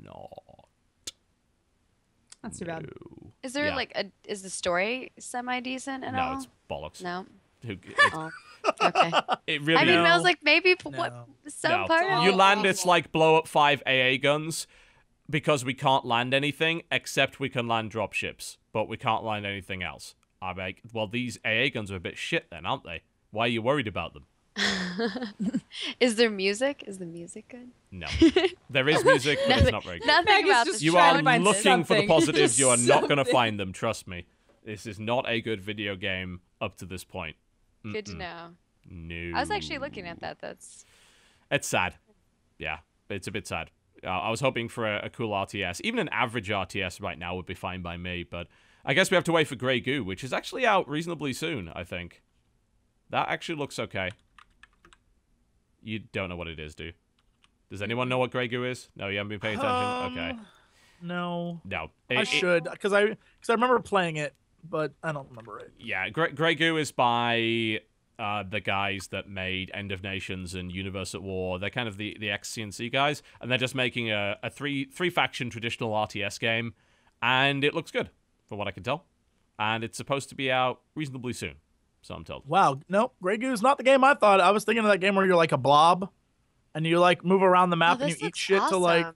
not. That's too bad. Is there is the story semi-decent at all? No, it's bollocks. No. Okay. It really. I mean, I was like, maybe part of you land. It's like blow up 5 AA guns, because we can't land anything except we can land dropships, but we can't land anything else. I'm like, well, these AA guns are a bit shit then, aren't they? Why are you worried about them? Is there music? Is the music good? No. There is music, but it's not very good. Nothing about this. You are looking for the positives. You are not going to find them. Trust me. This is not a good video game up to this point. Good to know. No. I was actually looking at that. It's sad. Yeah, it's a bit sad. I was hoping for a cool RTS. Even an average RTS right now would be fine by me, but I guess we have to wait for Grey Goo, which is actually out reasonably soon, I think. That actually looks okay. You don't know what it is, do you? Does anyone know what Grey Goo is? No, you haven't been paying attention? Okay. No. I should, because I remember playing it, but I don't remember it. Yeah, Grey Goo is by the guys that made End of Nations and Universe at War. They're kind of the ex-CNC guys, and they're just making a three-faction traditional RTS game, and it looks good, from what I can tell. And it's supposed to be out reasonably soon, so I'm told. Wow, no, Grey Goo is not the game I thought. I was thinking of that game where you're like a blob. and you like move around the map and you this eat looks shit to like. awesome.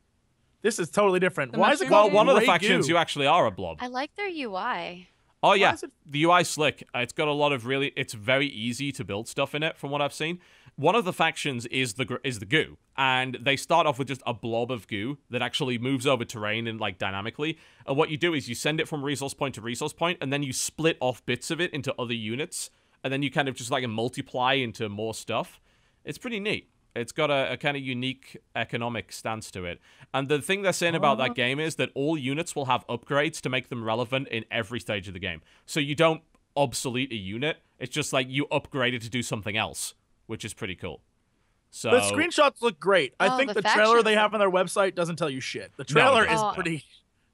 This is totally different. The Why is it mushroom called Well, one of the Grey factions Goo? you actually are a blob. I like their UI. Oh Why yeah, is it- the UI slick. It's got a lot of really. It's very easy to build stuff in it, from what I've seen. One of the factions is the goo, and they start off with just a blob of goo that actually moves over terrain and like dynamically. And what you do is you send it from resource point to resource point, and then you split off bits of it into other units, and then you kind of just like multiply into more stuff. It's pretty neat. It's got a kind of unique economic stance to it. And the thing they're saying about that game is that all units will have upgrades to make them relevant in every stage of the game. So you don't obsolete a unit. It's just like you upgrade it to do something else, which is pretty cool. So The screenshots look great. I Oh, think the the trailer they factions have on their website doesn't tell you shit. The trailer it is doesn't. pretty.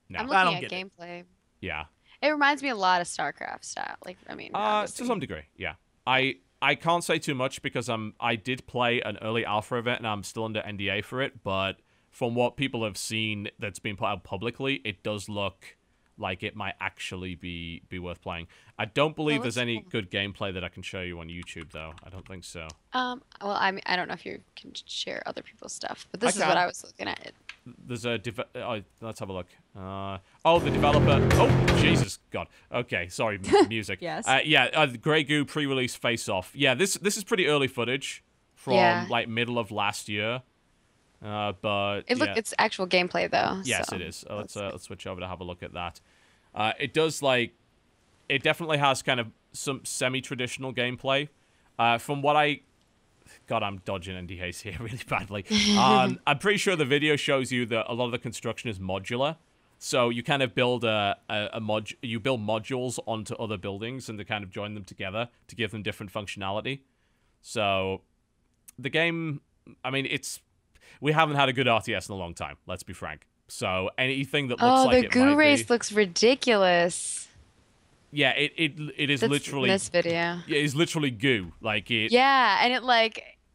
no. I'm I don't looking at get it. gameplay. Yeah. It reminds me a lot of StarCraft style. Like, I mean, To obviously. some degree, yeah. I can't say too much because I did play an early alpha event and I'm still under NDA for it, but from what people have seen that's been put out publicly, it does look like it might actually be worth playing. I don't believe there's looks any cool. good gameplay that I can show you on YouTube though. I don't think so. Well, I mean, I don't know if you can share other people's stuff, but this is can. what I was looking at. There's a let's have a look. The developer. Oh, Jesus God. Okay, sorry, music. Yes. Grey Goo pre-release face-off. Yeah, this is pretty early footage from Yeah. like middle of last year. But It's actual gameplay though. yes, so. it is. Let's switch over to have a look at that. It does like, it definitely has kind of some semi-traditional gameplay. From what God, I'm dodging NDAs here really badly. I'm pretty sure the video shows you that a lot of the construction is modular. So you kind of build you build modules onto other buildings and to kind of join them together to give them different functionality. So the game, I mean, we haven't had a good RTS in a long time, let's be frank. So anything that looks like the it goo might race be, looks ridiculous. yeah, it is That's literally in this video. yeah, it's literally goo. Like it Yeah, and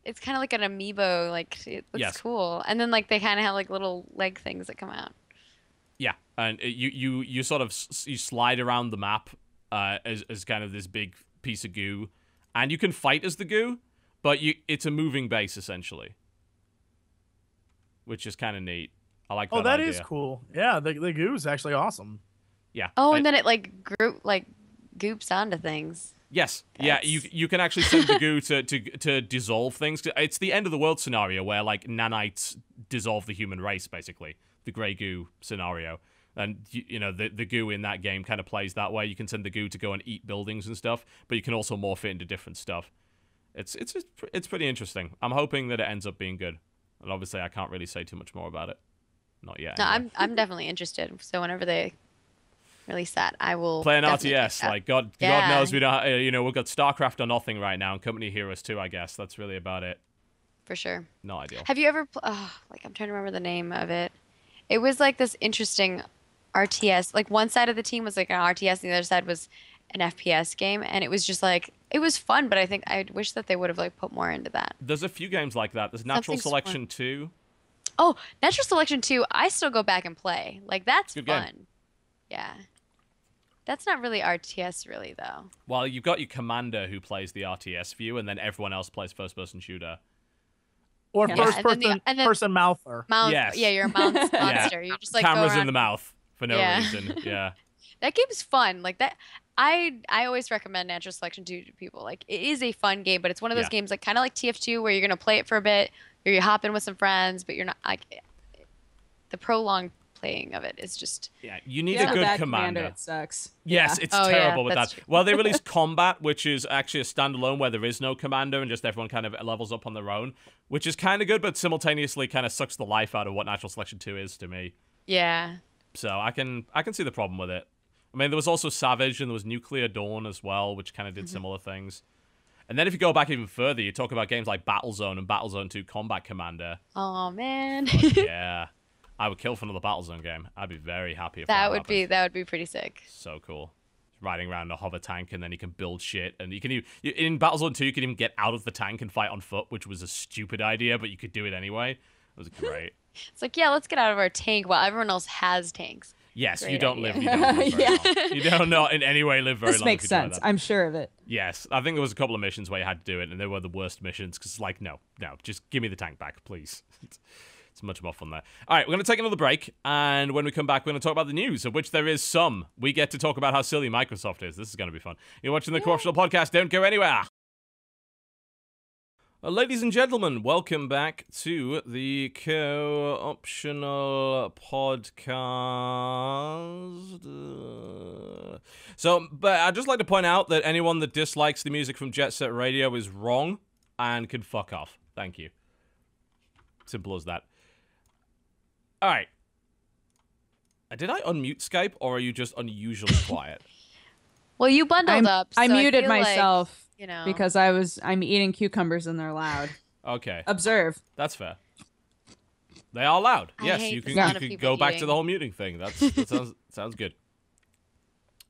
it's kind of like an amiibo. Like it looks Yes. cool, and then like they kind of have like little leg things that come out. Yeah, and you sort of you slide around the map as kind of this big piece of goo, and you can fight as the goo, but it's a moving base essentially, which is kind of neat. I like that. Oh, that idea. is cool. Yeah, the goo's actually awesome. Yeah. Oh, and then it like goops onto things. Yes. Yeah, you can actually send the goo to dissolve things. It's the end of the world scenario where like nanites dissolve the human race, basically. The grey goo scenario. And you know, the goo in that game kind of plays that way. You can send the goo to go and eat buildings and stuff, but you can also morph it into different stuff. It's pretty interesting. I'm hoping that it ends up being good. And obviously I can't really say too much more about it. Not yet. No, anyway. I'm definitely interested. So whenever they release that, I will Play an definitely check RTS. it out. Like God Yeah. knows we don't. We've got StarCraft or nothing right now, and Company Heroes 2. I guess that's really about it. For sure. Not ideal. Have you ever? I'm trying to remember the name of it. It was like this interesting RTS. Like one side of the team was like an RTS, and the other side was an FPS game, and it was just like it was fun. But I wish that they would have like put more into that. There's a few games like that. There's Natural Something Selection 2. Oh, Natural Selection 2, I still go back and play. Like that's Good fun. game. Yeah. That's not really RTS really though. Well, you've got your commander who plays the RTS view, and then everyone else plays first-person shooter. Or Yeah. first And then person and then- person mouther. Mount, Yes. Yeah, you're a monster. You're just like go Cameras in around- the mouth for no Yeah. reason. Yeah. That game's fun. Like that I always recommend Natural Selection 2 to people. Like it is a fun game, but it's one of those Yeah. games like kind of like TF2 where you're going to play it for a bit, or you hop in with some friends, but you're not like the prolonged playing of it is just Yeah. You need Yeah, a good bad commander. It sucks. Yes, Yeah. it's Oh, yeah, terrible with that's that. true. Well, they released Combat, which is actually a standalone where there is no commander and just everyone kind of levels up on their own, which is kind of good, but simultaneously kind of sucks the life out of what Natural Selection 2 is to me. yeah. So I can see the problem with it. I mean, there was also Savage and there was Nuclear Dawn as well, which kind of did similar things. And then if you go back even further, you talk about games like Battlezone and Battlezone 2 Combat Commander. Oh man. Yeah. I would kill for another Battlezone game. I'd be very happy if that happened. That would be pretty sick. So cool. Riding around a hover tank, and then you can build shit. And you can in Battlezone 2, you can even get out of the tank and fight on foot, which was a stupid idea, but you could do it anyway. It was great. It's like, yeah, let's get out of our tank while everyone else has tanks. Yes, Great you don't idea. live very long. You don't not in any way live very long. This makes sense. I'm sure of it. Yes, I think there was a couple of missions where you had to do it, and they were the worst missions, because like, no, just give me the tank back, please. It's much more fun there. All right, we're going to take another break, and when we come back, we're going to talk about the news, of which there is some. We get to talk about how silly Microsoft is. This is going to be fun. You're watching the Corruptional Podcast. Don't go anywhere. Ladies and gentlemen, welcome back to the Co-Optional Podcast. But I'd just like to point out that anyone that dislikes the music from Jet Set Radio is wrong and can fuck off. Thank you. Simple as that. All right. Did I unmute Skype, or are you just unusually quiet? Well, you bundled up. So I muted feel myself. Like, you know, because I'm eating cucumbers and they're loud. Okay. Observe. That's fair. They are loud. I Yes, hate you the can sound of people go back to eating. the whole muting thing. That sounds good.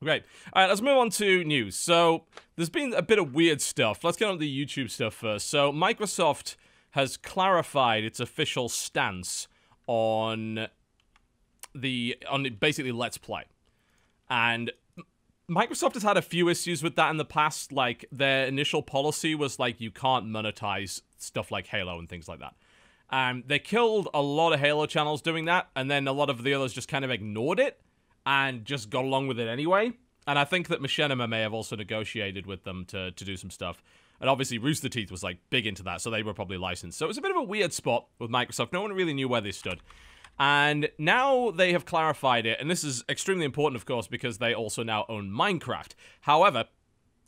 Great. All right, let's move on to news. So there's been a bit of weird stuff. Let's get on to the YouTube stuff first. So Microsoft has clarified its official stance on basically Let's Play. And Microsoft has had a few issues with that in the past. Like, their initial policy was like, you can't monetize stuff like Halo and things like that. They killed a lot of Halo channels doing that, and then a lot of the others just kind of ignored it and just got along with it anyway. And I think that Machinima may have also negotiated with them to do some stuff. And obviously Rooster Teeth was like big into that, so they were probably licensed. So it was a bit of a weird spot with Microsoft. No one really knew where they stood. And now they have clarified it, and this is extremely important, of course, because they also now own Minecraft. However,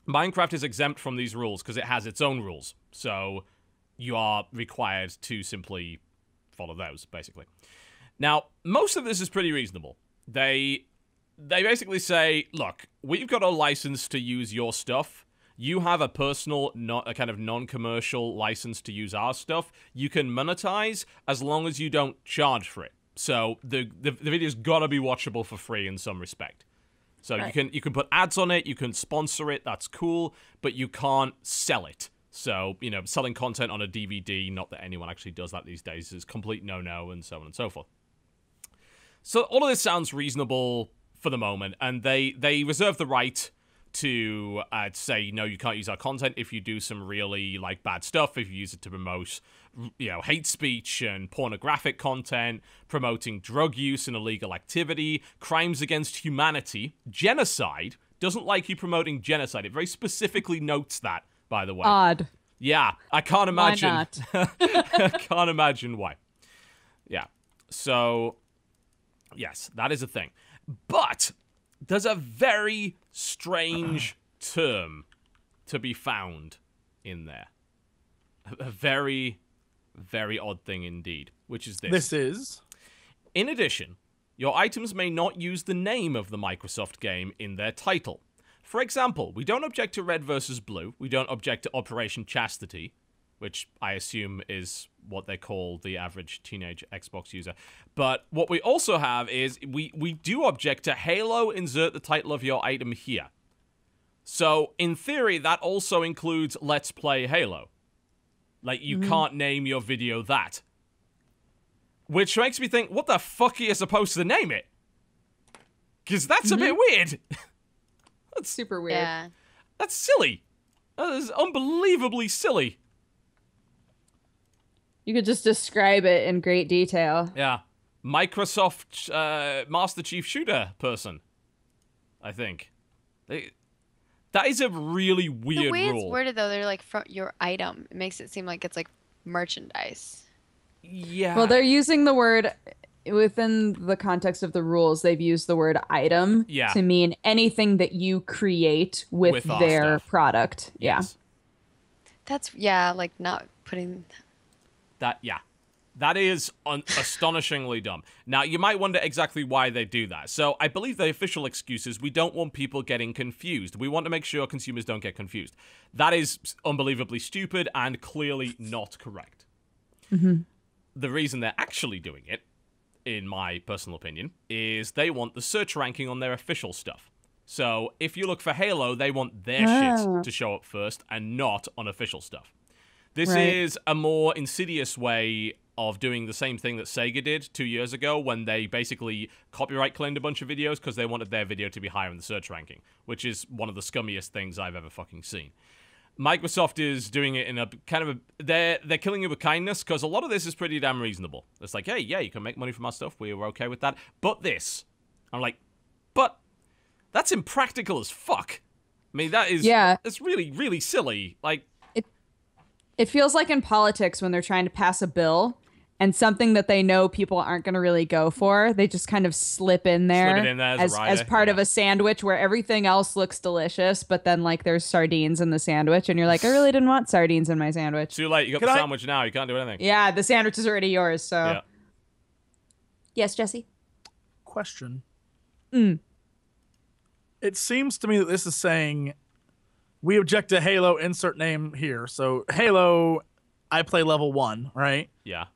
Minecraft is exempt from these rules because it has its own rules. So you are required to simply follow those, basically. Now, most of this is pretty reasonable. They basically say, look, we've got a license to use your stuff. You have a personal, a kind of non-commercial license to use our stuff. You can monetize as long as you don't charge for it. So the video's gotta be watchable for free in some respect. So right. you can put ads on it, you can sponsor it, that's cool, but you can't sell it. So, you know, selling content on a DVD, not that anyone actually does that these days, is complete no-no, and so on and so forth. So all of this sounds reasonable for the moment, and they reserve the right to say, no, you can't use our content if you do some really, like, bad stuff, if you use it to promote, you know, hate speech and pornographic content, promoting drug use and illegal activity, crimes against humanity, genocide. Doesn't like you promoting genocide. It very specifically notes that, by the way. Odd. Yeah, I can't imagine. Why not? I can't imagine why. Yeah, so, yes, that is a thing. But there's a very strange term to be found in there. A very, very odd thing indeed, which is this. This is? In addition, your items may not use the name of the Microsoft game in their title. For example, we don't object to Red versus Blue. We don't object to Operation Chastity, which I assume is what they call the average teenage Xbox user. But what we also have is we do object to Halo, insert the title of your item here. So, in theory, that also includes Let's Play Halo. Like, you can't name your video that. Which makes me think, what the fuck are you supposed to name it? Because that's a bit weird. That's super weird. Yeah. That's silly. That is unbelievably silly. You could just describe it in great detail. Yeah. Microsoft Master Chief Shooter person, I think. That is a really weird The way rule. it's worded, though, they're like, from your item. It makes it seem like it's like merchandise. Yeah. Well, they're using the word, within the context of the rules, they've used the word item to mean anything that you create with our their stuff. product. Yes. That's, yeah, like not putting... That is astonishingly dumb. Now, you might wonder exactly why they do that. So, I believe the official excuse is we don't want people getting confused. We want to make sure consumers don't get confused. That is unbelievably stupid and clearly not correct. The reason they're actually doing it, in my personal opinion, is they want the search ranking on their official stuff. So, if you look for Halo, they want their shit to show up first and not on official stuff. This is a more insidious way of doing the same thing that Sega did 2 years ago when they basically copyright claimed a bunch of videos because they wanted their video to be higher in the search ranking, which is one of the scummiest things I've ever fucking seen. Microsoft is doing it in a kind of a... They're killing it with kindness because a lot of this is pretty damn reasonable. It's like, hey, yeah, you can make money from our stuff. We were okay with that. But this. I'm like, but that's impractical as fuck. I mean, that is... Yeah. It's really, really silly. Like... It feels like in politics when they're trying to pass a bill and something that they know people aren't going to really go for, they just kind of slip in there, as part of a sandwich where everything else looks delicious, but then like there's sardines in the sandwich and you're like, I really didn't want sardines in my sandwich. Too late. You got the sandwich now. You can't do anything. Yeah, the sandwich is already yours, so. Yeah. Yes, Jesse? Question. It seems to me that this is saying... We object to Halo, insert name here. So Halo, I play level 1, right? Yeah.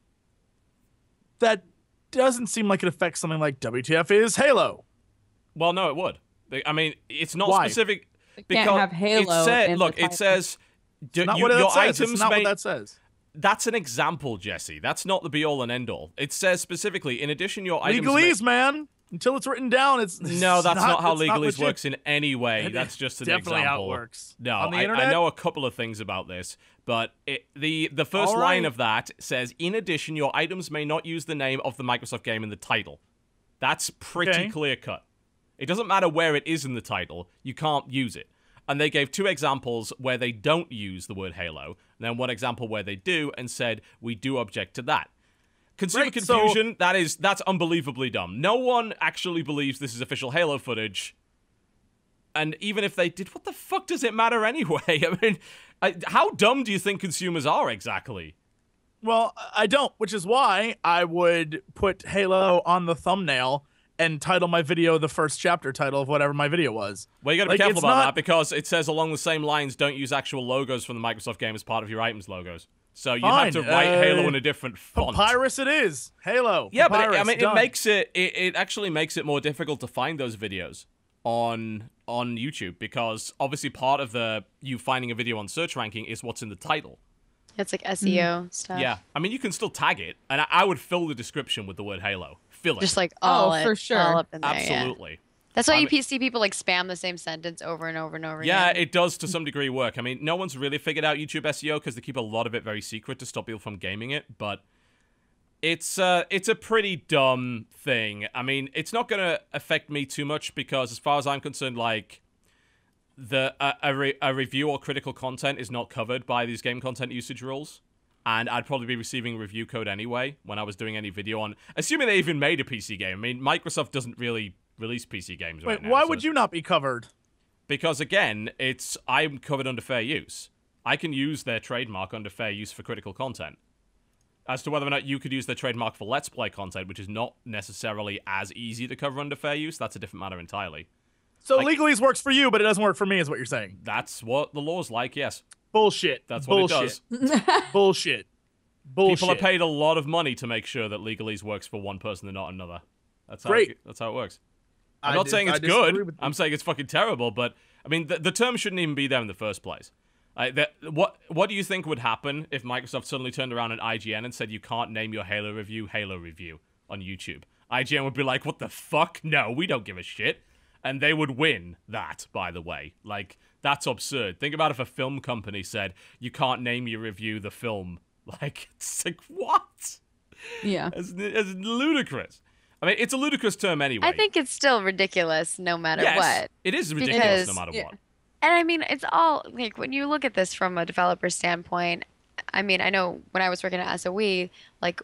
That doesn't seem like it affects something like WTF is Halo. Well, no, it would. I mean, it's not Why? specific. Because can't have Halo. It says... Not what it says. It's not what that says. That's an example, Jesse. That's not the be-all and end-all. It says specifically, in addition, your items... Legalese, man. Until it's written down, it's no. That's not how legalese works in any way. That's just an definitely example. How it works. No, on the I internet? know a couple of things about this, but the first line of that says, in addition, your items may not use the name of the Microsoft game in the title. That's pretty clear cut. It doesn't matter where it is in the title, you can't use it. And they gave 2 examples where they don't use the word Halo, and then 1 example where they do, and said, we do object to that. Consumer confusion, that's unbelievably dumb. No one actually believes this is official Halo footage. And even if they did, what the fuck does it matter anyway? I mean, how dumb do you think consumers are exactly? Well, I don't, which is why I would put Halo on the thumbnail and title my video the first chapter title of whatever my video was. Well, you gotta be careful about that because it says along the same lines, don't use actual logos from the Microsoft game as part of your items logos. So you have to write Halo in a different font. Papyrus it is. Halo. Yeah, Papyrus, but it makes it actually makes it more difficult to find those videos on YouTube because obviously part of you finding a video on search ranking is what's in the title. It's like SEO stuff. Yeah, I mean you can still tag it, and I would fill the description with the word Halo. Fill it. Just like for sure. all up in there. Absolutely. Yeah. That's why you see people like spam the same sentence over and over and over again. Yeah, again. it does to some degree work. I mean, no one's really figured out YouTube SEO because they keep a lot of it very secret to stop people from gaming it, but it's a pretty dumb thing. I mean, it's not going to affect me too much because as far as I'm concerned, like, a review or critical content is not covered by these game content usage rules. And I'd probably be receiving review code anyway when I was doing any video on... Assuming they even made a PC game. I mean, Microsoft doesn't really release PC games right now. Why would you not be covered? Because, again, I'm covered under fair use. I can use their trademark under fair use for critical content. As to whether or not you could use their trademark for Let's Play content, which is not necessarily as easy to cover under fair use, that's a different matter entirely. So legalese works for you, but it doesn't work for me, is what you're saying. That's what the law's like, yes. Bullshit. That's what it does. Bullshit. People are paid a lot of money to make sure that legalese works for one person and not another. That's how it works. I'm not saying it's good. I'm saying it's fucking terrible, but I mean, the term shouldn't even be there in the first place. What do you think would happen if Microsoft suddenly turned around at IGN and said you can't name your Halo review on YouTube? IGN would be like, what the fuck? No, we don't give a shit. And they would win that, by the way. Like, that's absurd. Think about if a film company said, you can't name your review the film. Like, it's like, what? Yeah. It's ludicrous. I mean, it's a ludicrous term anyway. I think it's still ridiculous no matter what. It is ridiculous no matter what. And I mean, it's all, like, when you look at this from a developer standpoint, I mean, I know when I was working at SOE, like,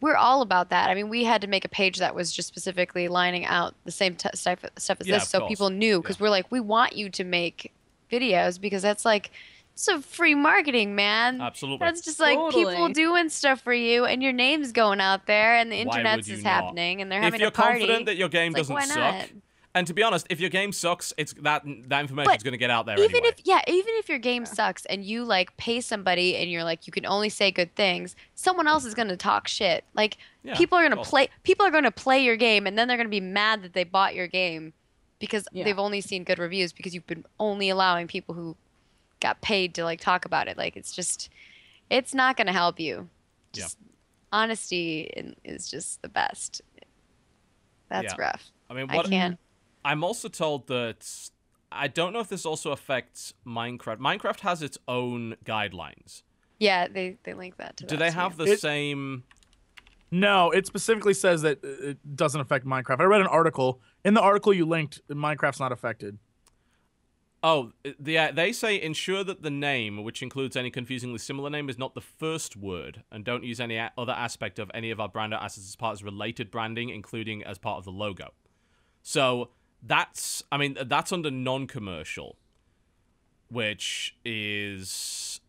we're all about that. I mean, we had to make a page that was just specifically lining out the same stuff as this so people knew. Because we're like, we want you to make videos because that's like, it's a free marketing, man. Absolutely. That's just like people doing stuff for you and your name's going out there and the internet's is happening and they're having a party. If you're confident that your game doesn't suck. And to be honest, if your game sucks, it's that information is going to get out there even anyway. Even if your game sucks and you like pay somebody and you're like you can only say good things, someone else is going to talk shit. Like people are going to play your game and then they're going to be mad that they bought your game because they've only seen good reviews because you've been only allowing people who got paid to like talk about it. Like it's not going to help you. Just honesty is just the best. That's rough. I mean, I can't. I'm also told that I don't know if this also affects Minecraft. Minecraft has its own guidelines. Yeah, they link that to. Do they have the same? No, it specifically says that it doesn't affect Minecraft. I read an article. In the article you linked, Minecraft's not affected. Oh, they say ensure that the name, which includes any confusingly similar name, is not the first word, and don't use any other aspect of any of our brand assets as part of related branding, including as part of the logo. So that's under non-commercial, which is...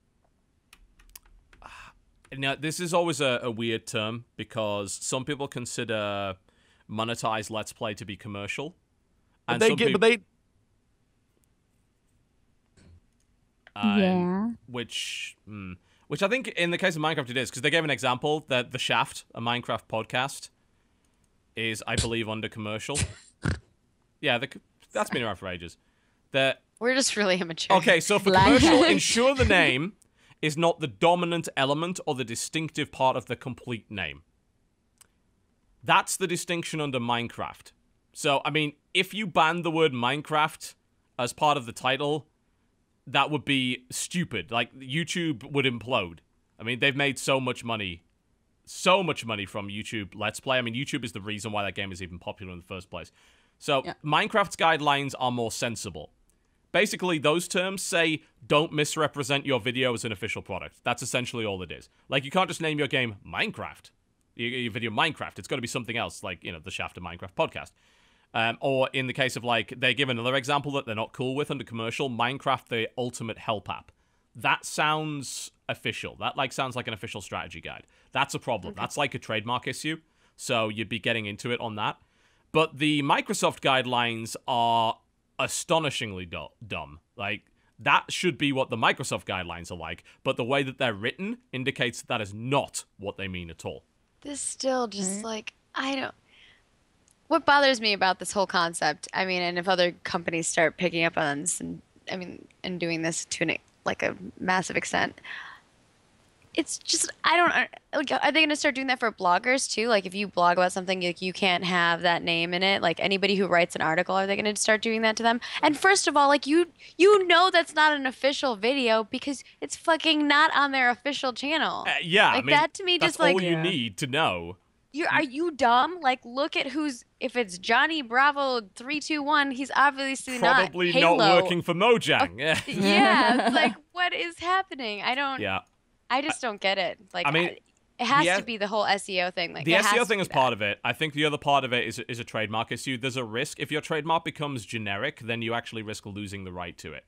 Now, this is always a weird term, because some people consider monetized Let's Play to be commercial. And which I think in the case of Minecraft it is, because they gave an example that The Shaft, a Minecraft podcast, is, I believe, under commercial. Yeah, that's been around for ages. We're just really immature. Okay, so for commercial, ensure the name is not the dominant element or the distinctive part of the complete name. That's the distinction under Minecraft. So, I mean, if you banned the word Minecraft as part of the title, that would be stupid. Like, YouTube would implode. I mean, they've made so much money from YouTube Let's Play. I mean, YouTube is the reason why that game is even popular in the first place. So, Minecraft's guidelines are more sensible. Basically, those terms say, don't misrepresent your video as an official product. That's essentially all it is. Like, you can't just name your game Minecraft. Your video Minecraft. It's got to be something else, like, the Shaft of Minecraft podcast. Or in the case of, like, they give another example that they're not cool with under commercial, Minecraft, the ultimate help app. That sounds official. That, like, sounds like an official strategy guide. That's a problem. Okay. That's like a trademark issue. So you'd be getting into it on that. But the Microsoft guidelines are astonishingly dumb. Like, that should be what the Microsoft guidelines are like, but the way that they're written indicates that is not what they mean at all. This still just, like, I don't... What bothers me about this whole concept, I mean, and if other companies start picking up on this, and doing this to a massive extent, it's just, I don't, like, are they going to start doing that for bloggers too? Like, if you blog about something, like, you can't have that name in it. Like, anybody who writes an article, are they going to start doing that to them? And first of all, like, you know that's not an official video because it's fucking not on their official channel. Yeah, like, I mean, that to me just, like... That's all you need to know. Are you dumb? Like, look at if it's Johnny Bravo 321, he's obviously probably not Halo. Not working for Mojang. Yeah. Yeah, like, what is happening? I just don't get it. Like, I mean, it has to be the whole SEO thing. Like, the SEO thing is part of it. I think the other part of it is a trademark issue. There's a risk. If your trademark becomes generic, then you actually risk losing the right to it.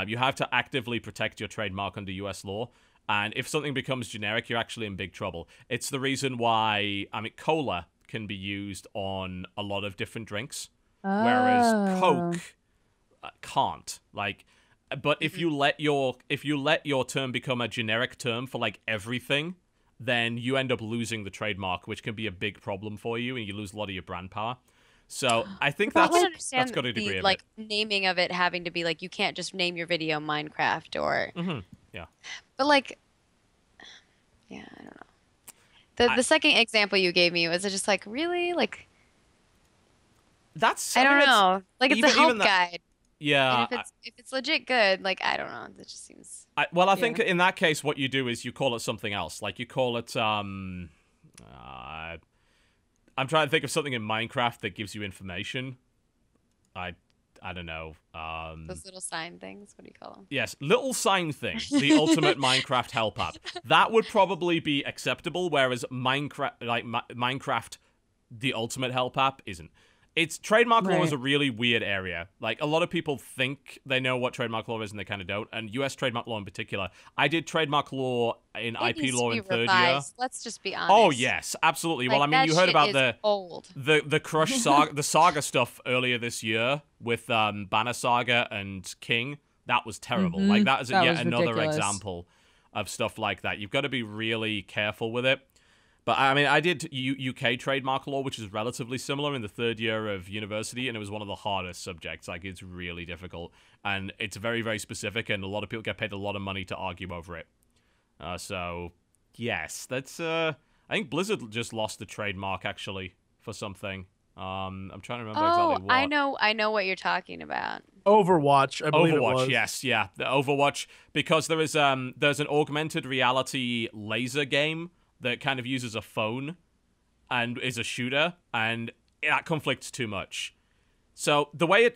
You have to actively protect your trademark under US law. And if something becomes generic, you're actually in big trouble. It's the reason why, I mean, cola can be used on a lot of different drinks, whereas Coke can't. Like, but if you let your term become a generic term for, like, everything, then you end up losing the trademark, which can be a big problem for you, and you lose a lot of your brand power. So I think that's got a degree of like, naming of it having to be, like, you can't just name your video Minecraft or... Mm-hmm. Yeah. But, like, yeah, I don't know. The second example you gave me was just like, really? Like, that's... I don't know. Like, it's a help guide. Yeah. And if it's legit good, like, I don't know. That just seems... I think in that case, what you do is you call it something else. Like, you call it, I'm trying to think of something in Minecraft that gives you information. I don't know. Those little sign things? What do you call them? Yes, little sign thing. The ultimate Minecraft help app. That would probably be acceptable, whereas Minecraft, the ultimate help app, isn't. It's trademark law is a really weird area. Like, a lot of people think they know what trademark law is and they kind of don't. And US trademark law in particular. I did trademark law in IP law in third year. Let's just be honest. Oh yes, absolutely. Like, well, I mean, you heard about the Crush Saga, the Saga stuff earlier this year with Banner Saga and King. That was terrible. Like, that is yet another example of stuff like that. You've got to be really careful with it. But, I mean, I did UK trademark law, which is relatively similar in the third year of university, and it was one of the hardest subjects. Like, it's really difficult, and it's very, very specific, and a lot of people get paid a lot of money to argue over it. So, yes, that's... I I think Blizzard just lost the trademark actually for something. I'm trying to remember exactly what. I know what you're talking about. Overwatch, I believe it was. Yes, yeah, the Overwatch, because there's an augmented reality laser game that kind of uses a phone and is a shooter, and that conflicts too much. So the way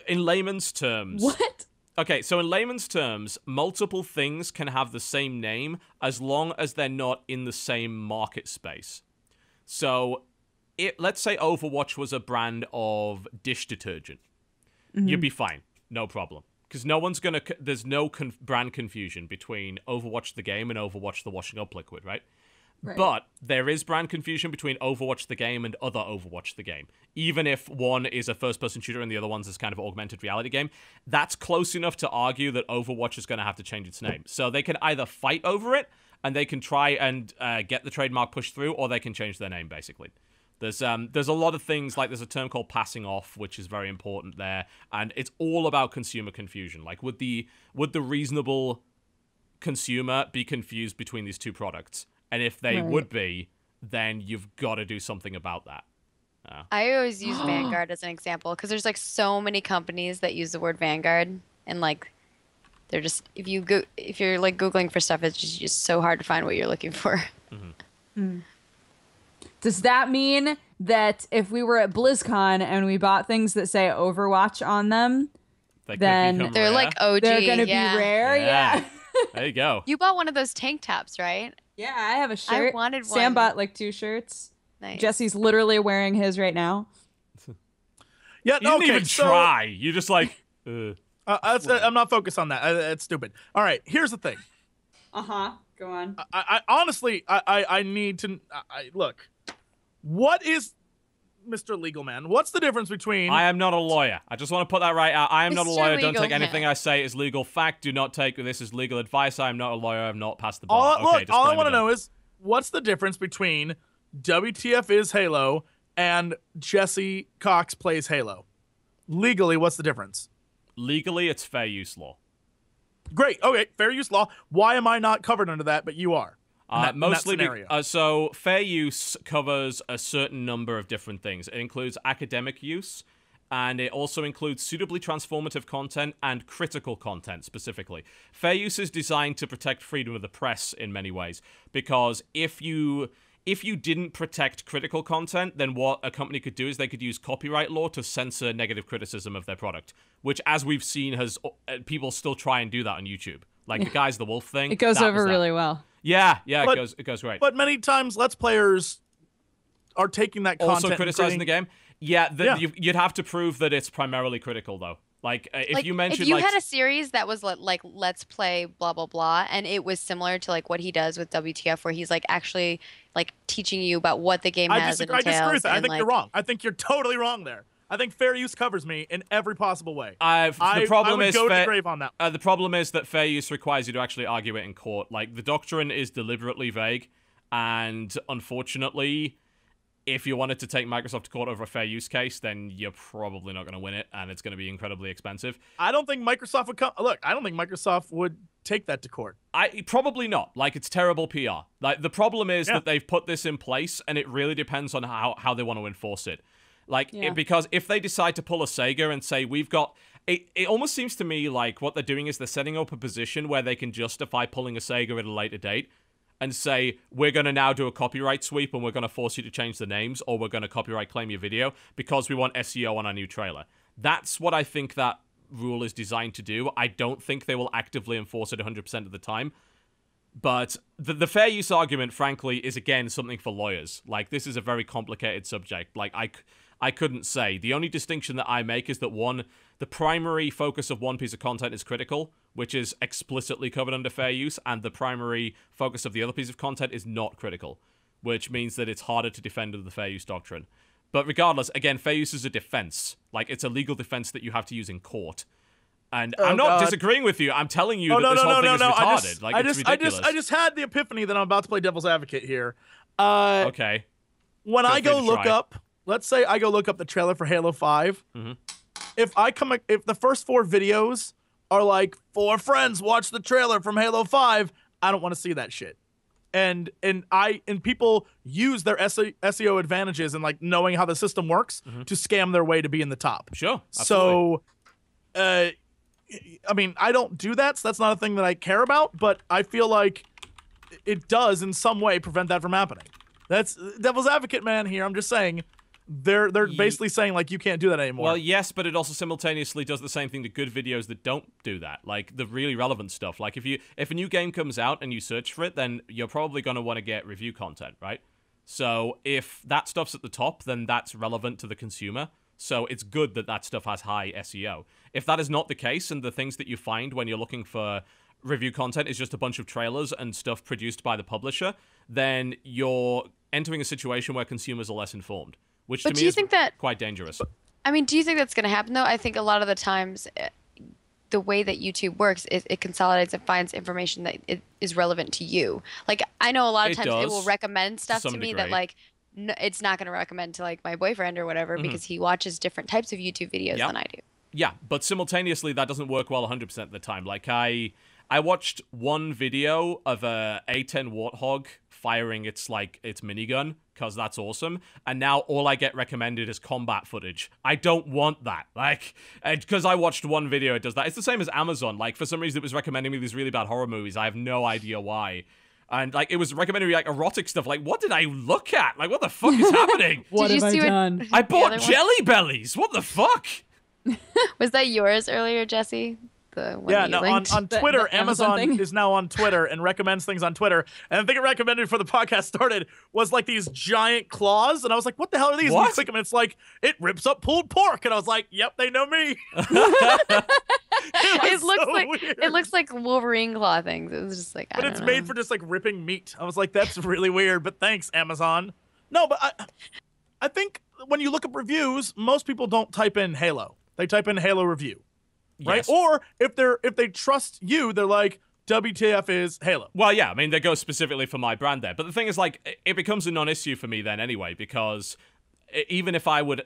in layman's terms. What? Okay, so in layman's terms, multiple things can have the same name as long as they're not in the same market space. So, let's say Overwatch was a brand of dish detergent. You'd be fine, no problem. Because there's no brand confusion between Overwatch the game and Overwatch the washing up liquid, right? But there is brand confusion between Overwatch the game and other Overwatch the game. Even if one is a first-person shooter and the other one's this kind of augmented reality game, that's close enough to argue that Overwatch is going to have to change its name. So they can either fight over it, and they can try and get the trademark pushed through, or they can change their name, basically. There's a lot of things, like there's a term called passing off, which is very important there, and it's all about consumer confusion. Like, would the reasonable consumer be confused between these two products? And if they would be, then you've got to do something about that. I always use Vanguard as an example because there's like so many companies that use the word Vanguard, and like they're just if you're like Googling for stuff, it's just so hard to find what you're looking for. Does that mean that if we were at BlizzCon and we bought things that say Overwatch on them, then they're like OG? They're gonna be rare. Yeah. There you go. You bought one of those tank tops, right? Yeah, I have a shirt. I wanted one. Sam bought like 2 shirts. Nice. Jesse's literally wearing his right now. Yeah, you didn't even try. You just like. I'm not focused on that. That's stupid. All right, here's the thing. Go on. I honestly, I need to look. What is, Mr. Legal Man? What's the difference between? I am not a lawyer. I just want to put that right out. I am not a lawyer. Don't take Legal anything I say as legal fact. Do not take this as legal advice. I am not a lawyer. I have not passed the all bar. Okay, I want to know is what's the difference between WTF is Halo and Jesse Cox plays Halo? Legally, what's the difference? Legally, it's fair use law. Great. Okay, fair use law. Why am I not covered under that, but you are? Mostly, so fair use covers a certain number of different things. It includes academic use, and it also includes suitably transformative content and critical content specifically. Fair use is designed to protect freedom of the press in many ways, because if you didn't protect critical content, then what a company could do is they could use copyright law to censor negative criticism of their product, which, as we've seen, has people still try and do that on YouTube. Like the Guy's the Wolf thing. It goes over really well. Yeah, it goes great. But many times, Let's Players are taking that content also criticizing the game. Yeah, you'd have to prove that it's primarily critical, though. Like, if you mentioned, if you had a series that was like Let's Play blah blah blah, and it was similar to like what he does with WTF, where he's like actually like teaching you about what the game has and entails. I disagree with that. I think you're wrong. I think you're totally wrong there. I think fair use covers me in every possible way. The problem is go to the grave on that. The problem is that fair use requires you to actually argue it in court. Like, the doctrine is deliberately vague, and unfortunately, if you wanted to take Microsoft to court over a fair use case, then you're probably not going to win it, and it's going to be incredibly expensive. I don't think Microsoft would I don't think Microsoft would take that to court. Probably not. Like, it's terrible PR. Like, the problem is that they've put this in place, and it really depends on how they want to enforce it. Like, because if they decide to pull a Sega and say, we've got... It almost seems to me like what they're doing is they're setting up a position where they can justify pulling a Sega at a later date and say, we're going to now do a copyright sweep and we're going to force you to change the names, or we're going to copyright claim your video because we want SEO on our new trailer. That's what I think that rule is designed to do. I don't think they will actively enforce it 100% of the time. But the fair use argument, frankly, is, again, something for lawyers. Like, this is a very complicated subject. Like, I couldn't say. The only distinction that I make is that, one, the primary focus of one piece of content is critical, which is explicitly covered under fair use, and the primary focus of the other piece of content is not critical, which means that it's harder to defend under the fair use doctrine. But regardless, again, fair use is a defense. Like, it's a legal defense that you have to use in court. And I'm not disagreeing with you. I'm telling you that this whole thing is retarded. It's ridiculous. I just had the epiphany that I'm about to play devil's advocate here. Okay. When I go look up, let's say I go look up the trailer for Halo 5. Mm-hmm. If the first 4 videos are like, 4 friends watch the trailer from Halo 5, I don't want to see that shit. and people use their SEO advantages and like knowing how the system works to scam their way to be in the top. Sure. Absolutely. So, I mean, I don't do that, so that's not a thing that I care about, but I feel like it does in some way prevent that from happening. That's devil's advocate, man, here. I'm just saying they're basically saying like you can't do that anymore. Well, yes, but it also simultaneously does the same thing to good videos that don't do that. Like the really relevant stuff. Like if a new game comes out and you search for it, then you're probably going to want to get review content, right? So if that stuff's at the top, then that's relevant to the consumer. So it's good that that stuff has high SEO. If that is not the case, and the things that you find when you're looking for review content is just a bunch of trailers and stuff produced by the publisher, then you're entering a situation where consumers are less informed, which to me is quite dangerous. I mean, do you think that's going to happen, though? I think a lot of the times the way that YouTube works is it consolidates and finds information that is relevant to you. Like, I know a lot of times it will recommend stuff to me that, like, no, it's not going to recommend to like my boyfriend or whatever because he watches different types of YouTube videos than I do. Yeah, but simultaneously that doesn't work well 100% of the time. Like I watched one video of a A10 Warthog firing its minigun because that's awesome, and now all I get recommended is combat footage. I don't want that. Like, because I watched one video, it does that. It's the same as Amazon. Like, for some reason it was recommending me these really bad horror movies. I have no idea why. And, like, it was recommending me, like, erotic stuff. Like, what did I look at? Like, what the fuck is happening? What have I done? I bought Jelly Bellies. What the fuck? Was that yours earlier, Jesse? The one on Twitter, Amazon is now on Twitter and recommends things on Twitter. And the thing it recommended before the podcast started was, like, these giant claws. And I was like, what the hell are these? What? And you click them, and it's like, it rips up pulled pork. And I was like, yep, they know me. It looks like Wolverine claw things. It was just like, but it's made for just like ripping meat. I was like, that's really weird, but thanks, Amazon. No, but I think when you look up reviews, most people don't type in Halo. They type in Halo review, right? Yes. Or if they trust you, they're like, WTF is Halo. Well, yeah, I mean, they go specifically for my brand there. But the thing is, like, it becomes a non-issue for me then anyway, because even if I would...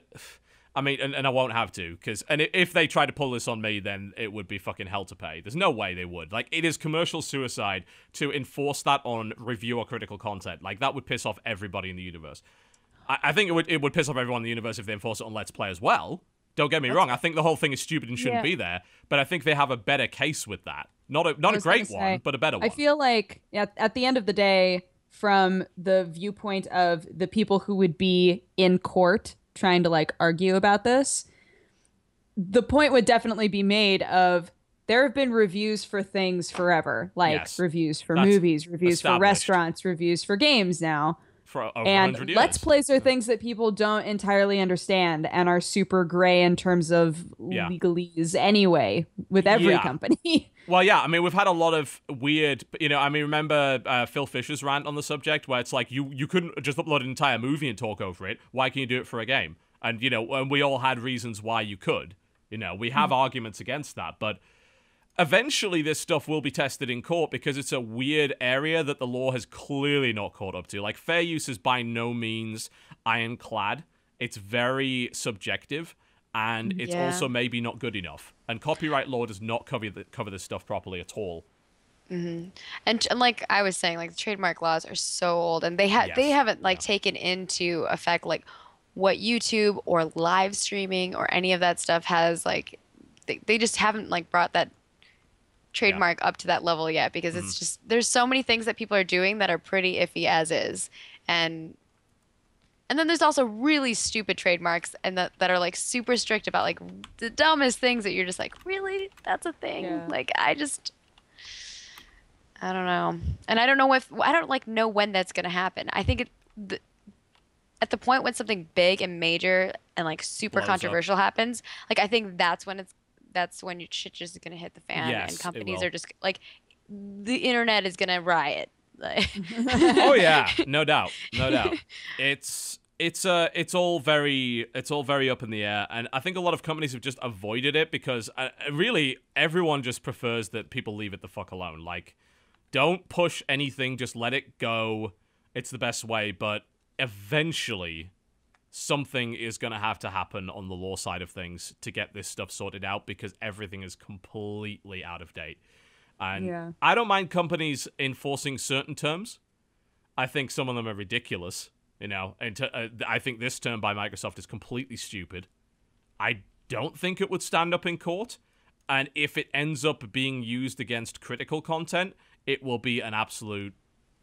I mean, and I won't have to, and if they try to pull this on me, then it would be fucking hell to pay. There's no way they would. Like, it is commercial suicide to enforce that on review or critical content. Like, that would piss off everybody in the universe. I think it would piss off everyone in the universe if they enforce it on Let's Play as well. Don't get me wrong. I think the whole thing is stupid and shouldn't be there, but I think they have a better case with that. Not a great one, but a better one. I feel like at the end of the day, from the viewpoint of the people who would be in court trying to like argue about this, the point would definitely be made of there have been reviews for things forever, like reviews for movies, reviews for restaurants, reviews for games now. For over and 100 years. Let's Plays are things that people don't entirely understand and are super gray in terms of legalese anyway with every company. Well, yeah, I mean, we've had a lot of weird, I mean, remember Phil Fisher's rant on the subject where it's like, you couldn't just upload an entire movie and talk over it. Why can you do it for a game? And, and we all had reasons why you could. We have arguments against that, but eventually this stuff will be tested in court because it's a weird area that the law has clearly not caught up to. Like, fair use is by no means ironclad. It's very subjective. And it's also maybe not good enough. And copyright law does not cover this stuff properly at all. Mm-hmm. And like I was saying, like the trademark laws are so old, and they haven't like taken into effect like what YouTube or live streaming or any of that stuff has like. They just haven't like brought that trademark up to that level yet because it's just there's so many things that people are doing that are pretty iffy as is, and then there's also really stupid trademarks and that are like super strict about like the dumbest things that you're just like, really? That's a thing? Yeah. Like I don't know. And I don't know when that's going to happen. I think at the point when something big and major and like super controversial happens, like I think that's when your shit just is going to hit the fan and companies are just like the internet is going to riot. Oh yeah, no doubt. It's all very up in the air, and I think a lot of companies have just avoided it because really everyone just prefers that people leave it the fuck alone. Like, don't push anything, just let it go. It's the best way, but eventually something is going to have to happen on the law side of things to get this stuff sorted out because everything is completely out of date. And I don't mind companies enforcing certain terms, I think some of them are ridiculous. You know, and I think this term by Microsoft is completely stupid. I don't think it would stand up in court. And if it ends up being used against critical content, it will be an absolute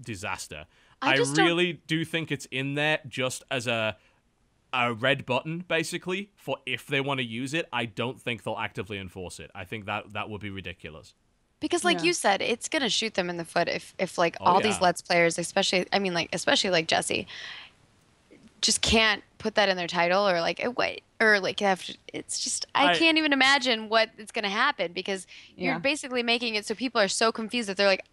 disaster. I really do think it's in there just as a red button, basically, for if they want to use it. I don't think they'll actively enforce it. I think that would be ridiculous. Because like you said, it's going to shoot them in the foot if like all these Let's Players, especially like Jesse, just can't put that in their title or like wait or like it's just I can't even imagine what it's going to happen because you're basically making it so people are so confused that they're like,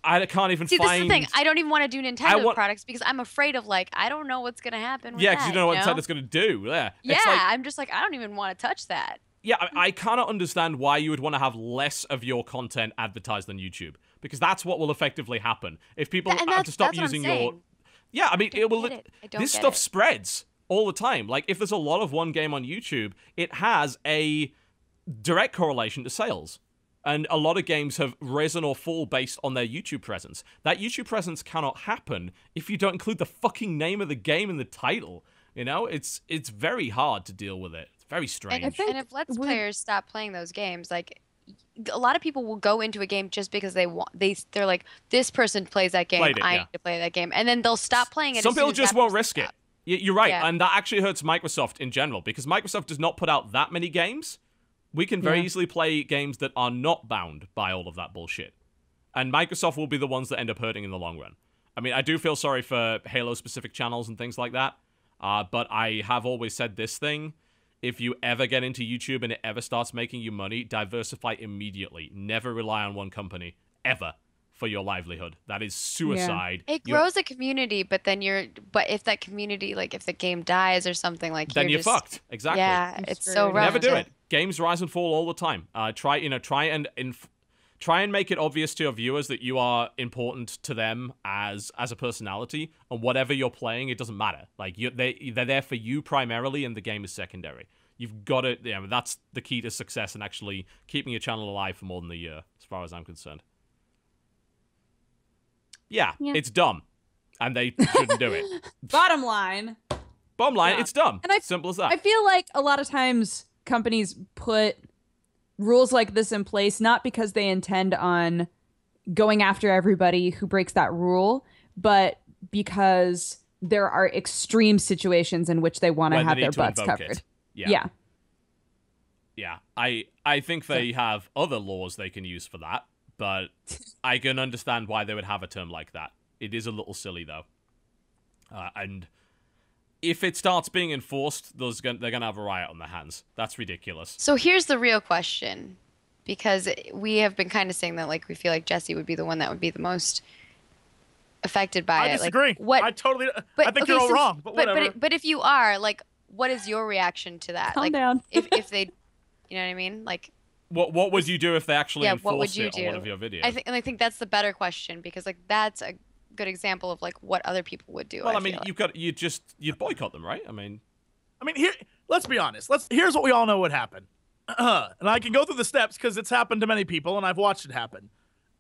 I can't even See, this is the thing. I don't even want to do Nintendo products because I'm afraid of like I don't know what's going to happen with because you don't know what Nintendo's going to do. Yeah. Yeah, like, I'm just like I don't even want to touch that. Yeah, I cannot understand why you would want to have less of your content advertised on YouTube because that's what will effectively happen if people have to stop using your. Yeah, I mean, this stuff spreads all the time. Like, if there's a lot of one game on YouTube, it has a direct correlation to sales. And a lot of games have risen or fall based on their YouTube presence. That YouTube presence cannot happen if you don't include the fucking name of the game in the title. You know, it's very hard to deal with it. It's very strange. And if Let's Players stop playing those games, like, a lot of people will go into a game just because they're like, this person plays that game, I need to play that game, and then they'll stop playing it. Some people just won't risk it. You're right, and that actually hurts Microsoft in general because Microsoft does not put out that many games. We can very easily play games that are not bound by all of that bullshit, and Microsoft will be the ones that end up hurting in the long run. I mean, I do feel sorry for Halo-specific channels and things like that, but I have always said this thing. If you ever get into YouTube and it ever starts making you money, diversify immediately. Never rely on one company, ever, for your livelihood. That is suicide. It grows a community, but if that community, like if the game dies or something, like then you're fucked. Exactly. Yeah, it's so rough. Never do it. Games rise and fall all the time. Try and make it obvious to your viewers that you are important to them as a personality, and whatever you're playing, it doesn't matter. Like they're there for you primarily, and the game is secondary. You've got to, that's the key to success and actually keeping your channel alive for more than a year, as far as I'm concerned. Yeah. It's dumb, and they shouldn't do it. Bottom line, it's dumb. And simple as that. I feel like a lot of times companies put rules like this in place not because they intend on going after everybody who breaks that rule, but because there are extreme situations in which they want to have their butts covered. Yeah. I think they have other laws they can use for that, but I can understand why they would have a term like that. It is a little silly, though. And if it starts being enforced, they're going to have a riot on their hands. That's ridiculous. So here's the real question, because we have been kind of saying that, like, we feel like Jesse would be the one that would be the most affected by it. I disagree. Like, I think you're all wrong, but whatever. But if you are, like, what is your reaction to that? Calm down. if they, you know what I mean? Like, what would you do if they actually enforced it on one of your videos? I think that's the better question, because like that's a good example of like what other people would do. Well, I mean, you boycott them, right? I mean, here. Let's be honest. Here's what we all know would happen, and I can go through the steps because it's happened to many people, and I've watched it happen.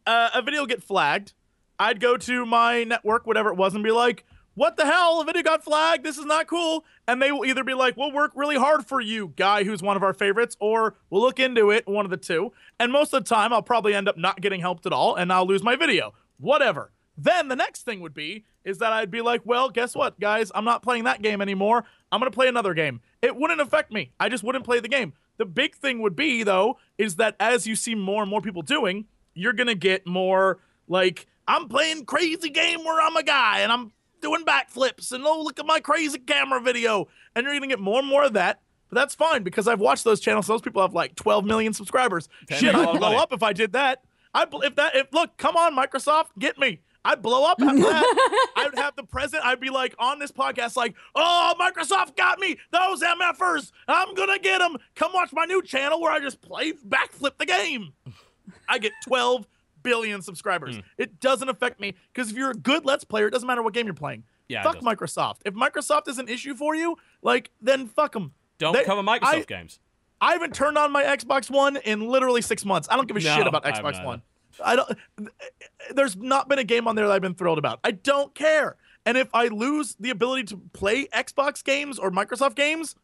A video get flagged. I'd go to my network, whatever it was, and be like, "What the hell? A video got flagged. This is not cool." And they will either be like, "We'll work really hard for you, guy who's one of our favorites," or "We'll look into it," one of the two. And most of the time, I'll probably end up not getting helped at all, and I'll lose my video. Whatever. Then the next thing would be is that I'd be like, well, guess what, guys? I'm not playing that game anymore. I'm going to play another game. It wouldn't affect me. I just wouldn't play the game. The big thing would be, though, is that as you see more and more people doing, you're going to get more like, I'm playing crazy game where I'm a guy and I'm doing backflips and oh, look at my crazy camera video. And you're going to get more and more of that. But that's fine because I've watched those channels. Those people have like 12 million subscribers. Shit, I'd blow up if I did that. Look, come on, Microsoft, get me. I'd blow up after that. I would have the president. I'd be like on this podcast like, oh, Microsoft got me. Those MFers. I'm going to get them. Come watch my new channel where I just play backflip the game. I get 12 billion subscribers. It doesn't affect me because if you're a good Let's Player, it doesn't matter what game you're playing. Yeah, fuck Microsoft. If Microsoft is an issue for you, like, then fuck them. Don't cover Microsoft games. I haven't turned on my Xbox One in literally 6 months. I don't give a shit about Xbox One. There's not been a game on there that I've been thrilled about. I don't care. And if I lose the ability to play Xbox games or Microsoft games,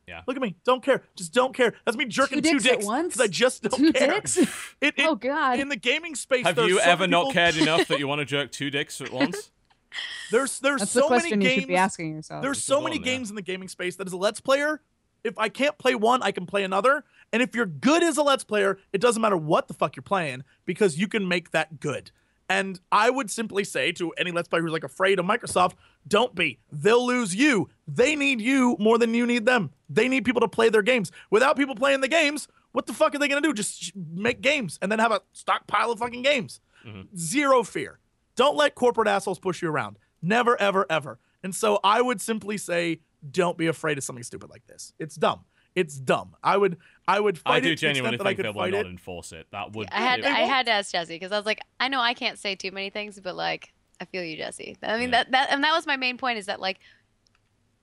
yeah, look at me. Don't care. Just don't care. That's me jerking two dicks at once. because I just don't care. Dicks? Oh God. In the gaming space, have you ever not cared enough that you want to jerk 2 dicks at once? There's That's so the question many you games. should be asking yourself. There's so many games in the gaming space that as a Let's Player, if I can't play one, I can play another. And if you're good as a Let's Player, it doesn't matter what the fuck you're playing because you can make that good. And I would simply say to any Let's Player who's like afraid of Microsoft, don't be. They'll lose you. They need you more than you need them. They need people to play their games. Without people playing the games, what the fuck are they going to do? Just make games and then have a stockpile of fucking games. Zero fear. Don't let corporate assholes push you around. Never, ever, ever. And so I would simply say, don't be afraid of something stupid like this. It's dumb. It's dumb. I would fight I it do to the genuinely extent that I think could they will fight not it. enforce it. That would. I had to ask Jesse because I was like, I know I can't say too many things, but like, I feel you, Jesse. I mean, that was my main point is that like,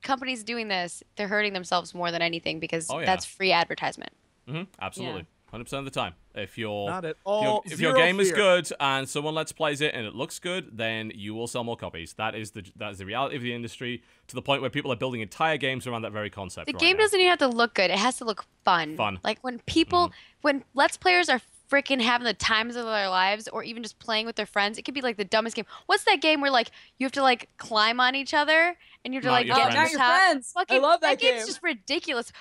companies doing this, they're hurting themselves more than anything because that's free advertisement. Absolutely. 100% of the time. If your Not at all. if your game is good and someone Let's Plays it and it looks good, then you will sell more copies. That is the reality of the industry, to the point where people are building entire games around that very concept. The game doesn't even have to look good. It has to look fun. Like when people, when Let's Players are freaking having the times of their lives, or even just playing with their friends, it could be like the dumbest game. What's that game where like you have to like climb on each other and you have to like get Not to your the top? friends. I love that game. Game's just ridiculous.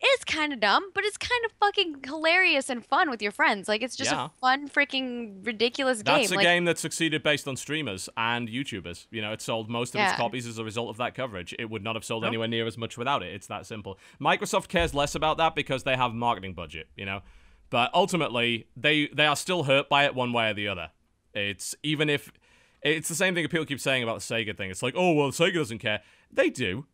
It's kind of dumb, but it's kind of fucking hilarious and fun with your friends. Like, it's just a fun, freaking ridiculous game. That's a game that succeeded based on streamers and YouTubers. You know, it sold most of its copies as a result of that coverage. It would not have sold anywhere near as much without it. It's that simple. Microsoft cares less about that because they have marketing budget, you know? But ultimately, they are still hurt by it one way or the other. It's even if... It's the same thing that people keep saying about the Sega thing. It's like, oh, well, Sega doesn't care. They do.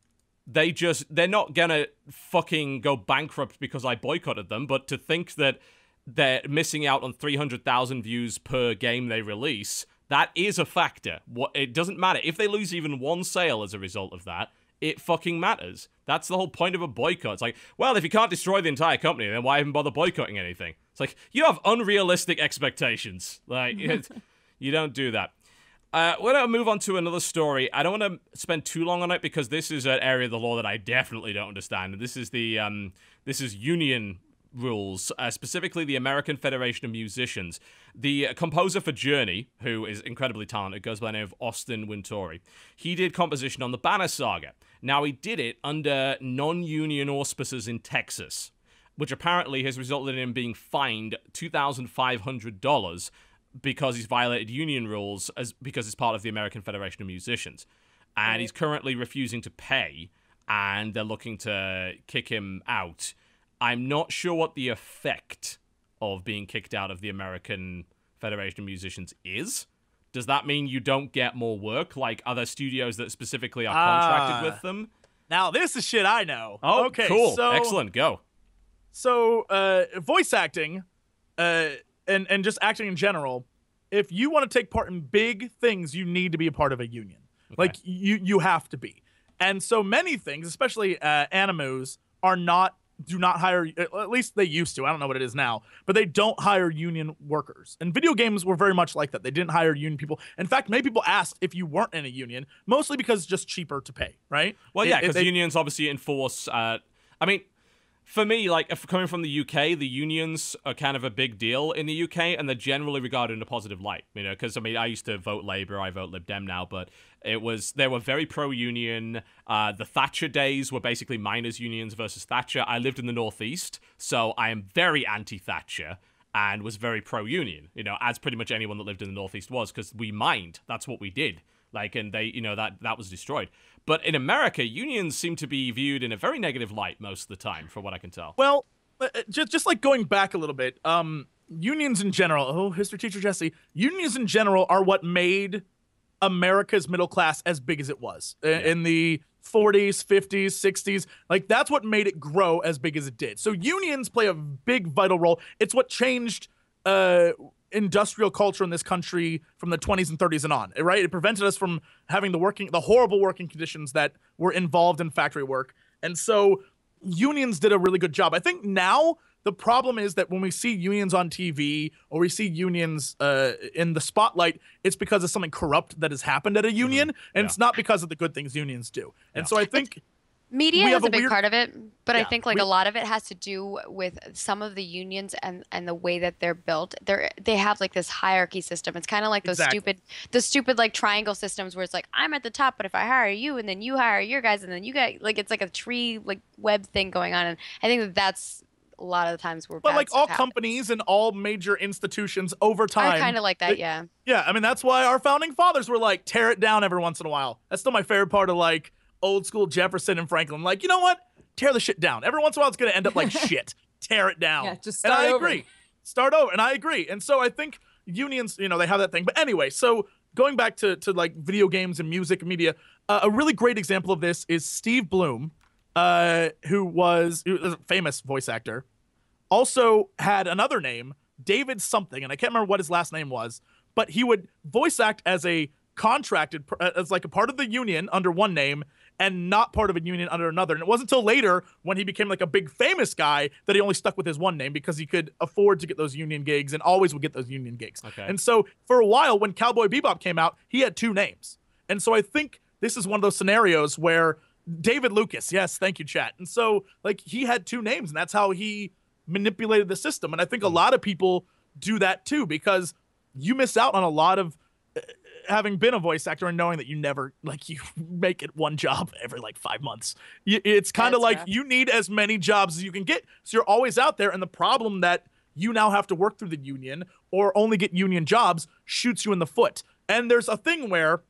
They're not gonna fucking go bankrupt because I boycotted them, but to think that they're missing out on 300,000 views per game they release, that is a factor. It doesn't matter. If they lose even one sale as a result of that, it fucking matters. That's the whole point of a boycott. It's like, well, if you can't destroy the entire company, then why even bother boycotting anything? It's like, you have unrealistic expectations. Like, you don't do that. We're going to move on to another story. I don't want to spend too long on it because this is an area of the law that I definitely don't understand. And this is this is union rules, specifically the American Federation of Musicians. The composer for Journey, who is incredibly talented, goes by the name of Austin Wintory. He did composition on the Banner Saga. Now, he did it under non-union auspices in Texas, which apparently has resulted in him being fined $2,500 because he's violated union rules because it's part of the American Federation of Musicians. And he's currently refusing to pay, and they're looking to kick him out. I'm not sure what the effect of being kicked out of the American Federation of Musicians is. Does that mean you don't get more work? Like, are there studios that specifically are contracted with them? Now, this is shit I know. Oh, okay, cool. So, excellent. Go. So, voice acting, and just acting in general, if you want to take part in big things, you need to be a part of a union. Okay. Like, you have to be. And so many things, especially animos, do not hire, at least they used to, I don't know what it is now, but they don't hire union workers. And video games were very much like that. They didn't hire union people. In fact, many people asked if you weren't in a union, mostly because it's just cheaper to pay, right? Well, yeah, because unions obviously enforce, I mean, for me, like, coming from the UK, the unions are kind of a big deal in the UK, and they're generally regarded in a positive light, you know, because, I mean, I used to vote Labour, I vote Lib Dem now, but they were very pro-union. The Thatcher days were basically miners' unions versus Thatcher. I lived in the Northeast, so I am very anti-Thatcher and was very pro-union, you know, as pretty much anyone that lived in the Northeast was, because we mined. That's what we did. Like, and they, you know, that was destroyed. But in America, unions seem to be viewed in a very negative light most of the time, from what I can tell. Well, just like going back a little bit, unions in general, history teacher Jesse, unions in general are what made America's middle class as big as it was in the 40s, 50s, 60s. Like, that's what made it grow as big as it did. So unions play a big, vital role. It's what changed industrial culture in this country from the 20s and 30s and on, right? It prevented us from having the horrible working conditions that were involved in factory work. And so unions did a really good job. I think now the problem is that when we see unions on TV or we see unions in the spotlight, it's because of something corrupt that has happened at a union, and it's not because of the good things unions do. And so I think media is a big part of it, but I think like a lot of it has to do with some of the unions and the way that they're built. They have like this hierarchy system. It's kind of like those stupid like triangle systems where it's like I'm at the top, but if I hire you and then you hire your guys and then you guys, like it's like a tree like web thing going on. And I think that's a lot of the times where. But like all companies and all major institutions over time are kind of like that, yeah. Yeah, I mean that's why our founding fathers were like tear it down every once in a while. That's still my favorite part of like old school Jefferson and Franklin. Like, you know what? Tear the shit down. Every once in a while, it's going to end up like shit. Tear it down. Yeah, just start over. And I agree. Start over. And I agree. And so I think unions, you know, they have that thing. But anyway, so going back to like video games and music and media, a really great example of this is Steve Bloom, who was a famous voice actor, also had another name, David something, and I can't remember what his last name was, but he would voice act as a contracted, as like a part of the union under one name, and not part of a union under another. And it wasn't until later when he became like a big famous guy that he only stuck with his one name because he could afford to get those union gigs and always would get those union gigs. Okay. And so for a while when Cowboy Bebop came out, he had two names. And so I think this is one of those scenarios where David Lucas, yes, thank you, chat. And so like he had two names and that's how he manipulated the system. And I think a lot of people do that too because you miss out on a lot of having been a voice actor and knowing that you never, like, you make it one job every like 5 months. It's kind of like you need as many jobs as you can get. So you're always out there. And the problem that you now have to work through the union or only get union jobs shoots you in the foot. And there's a thing where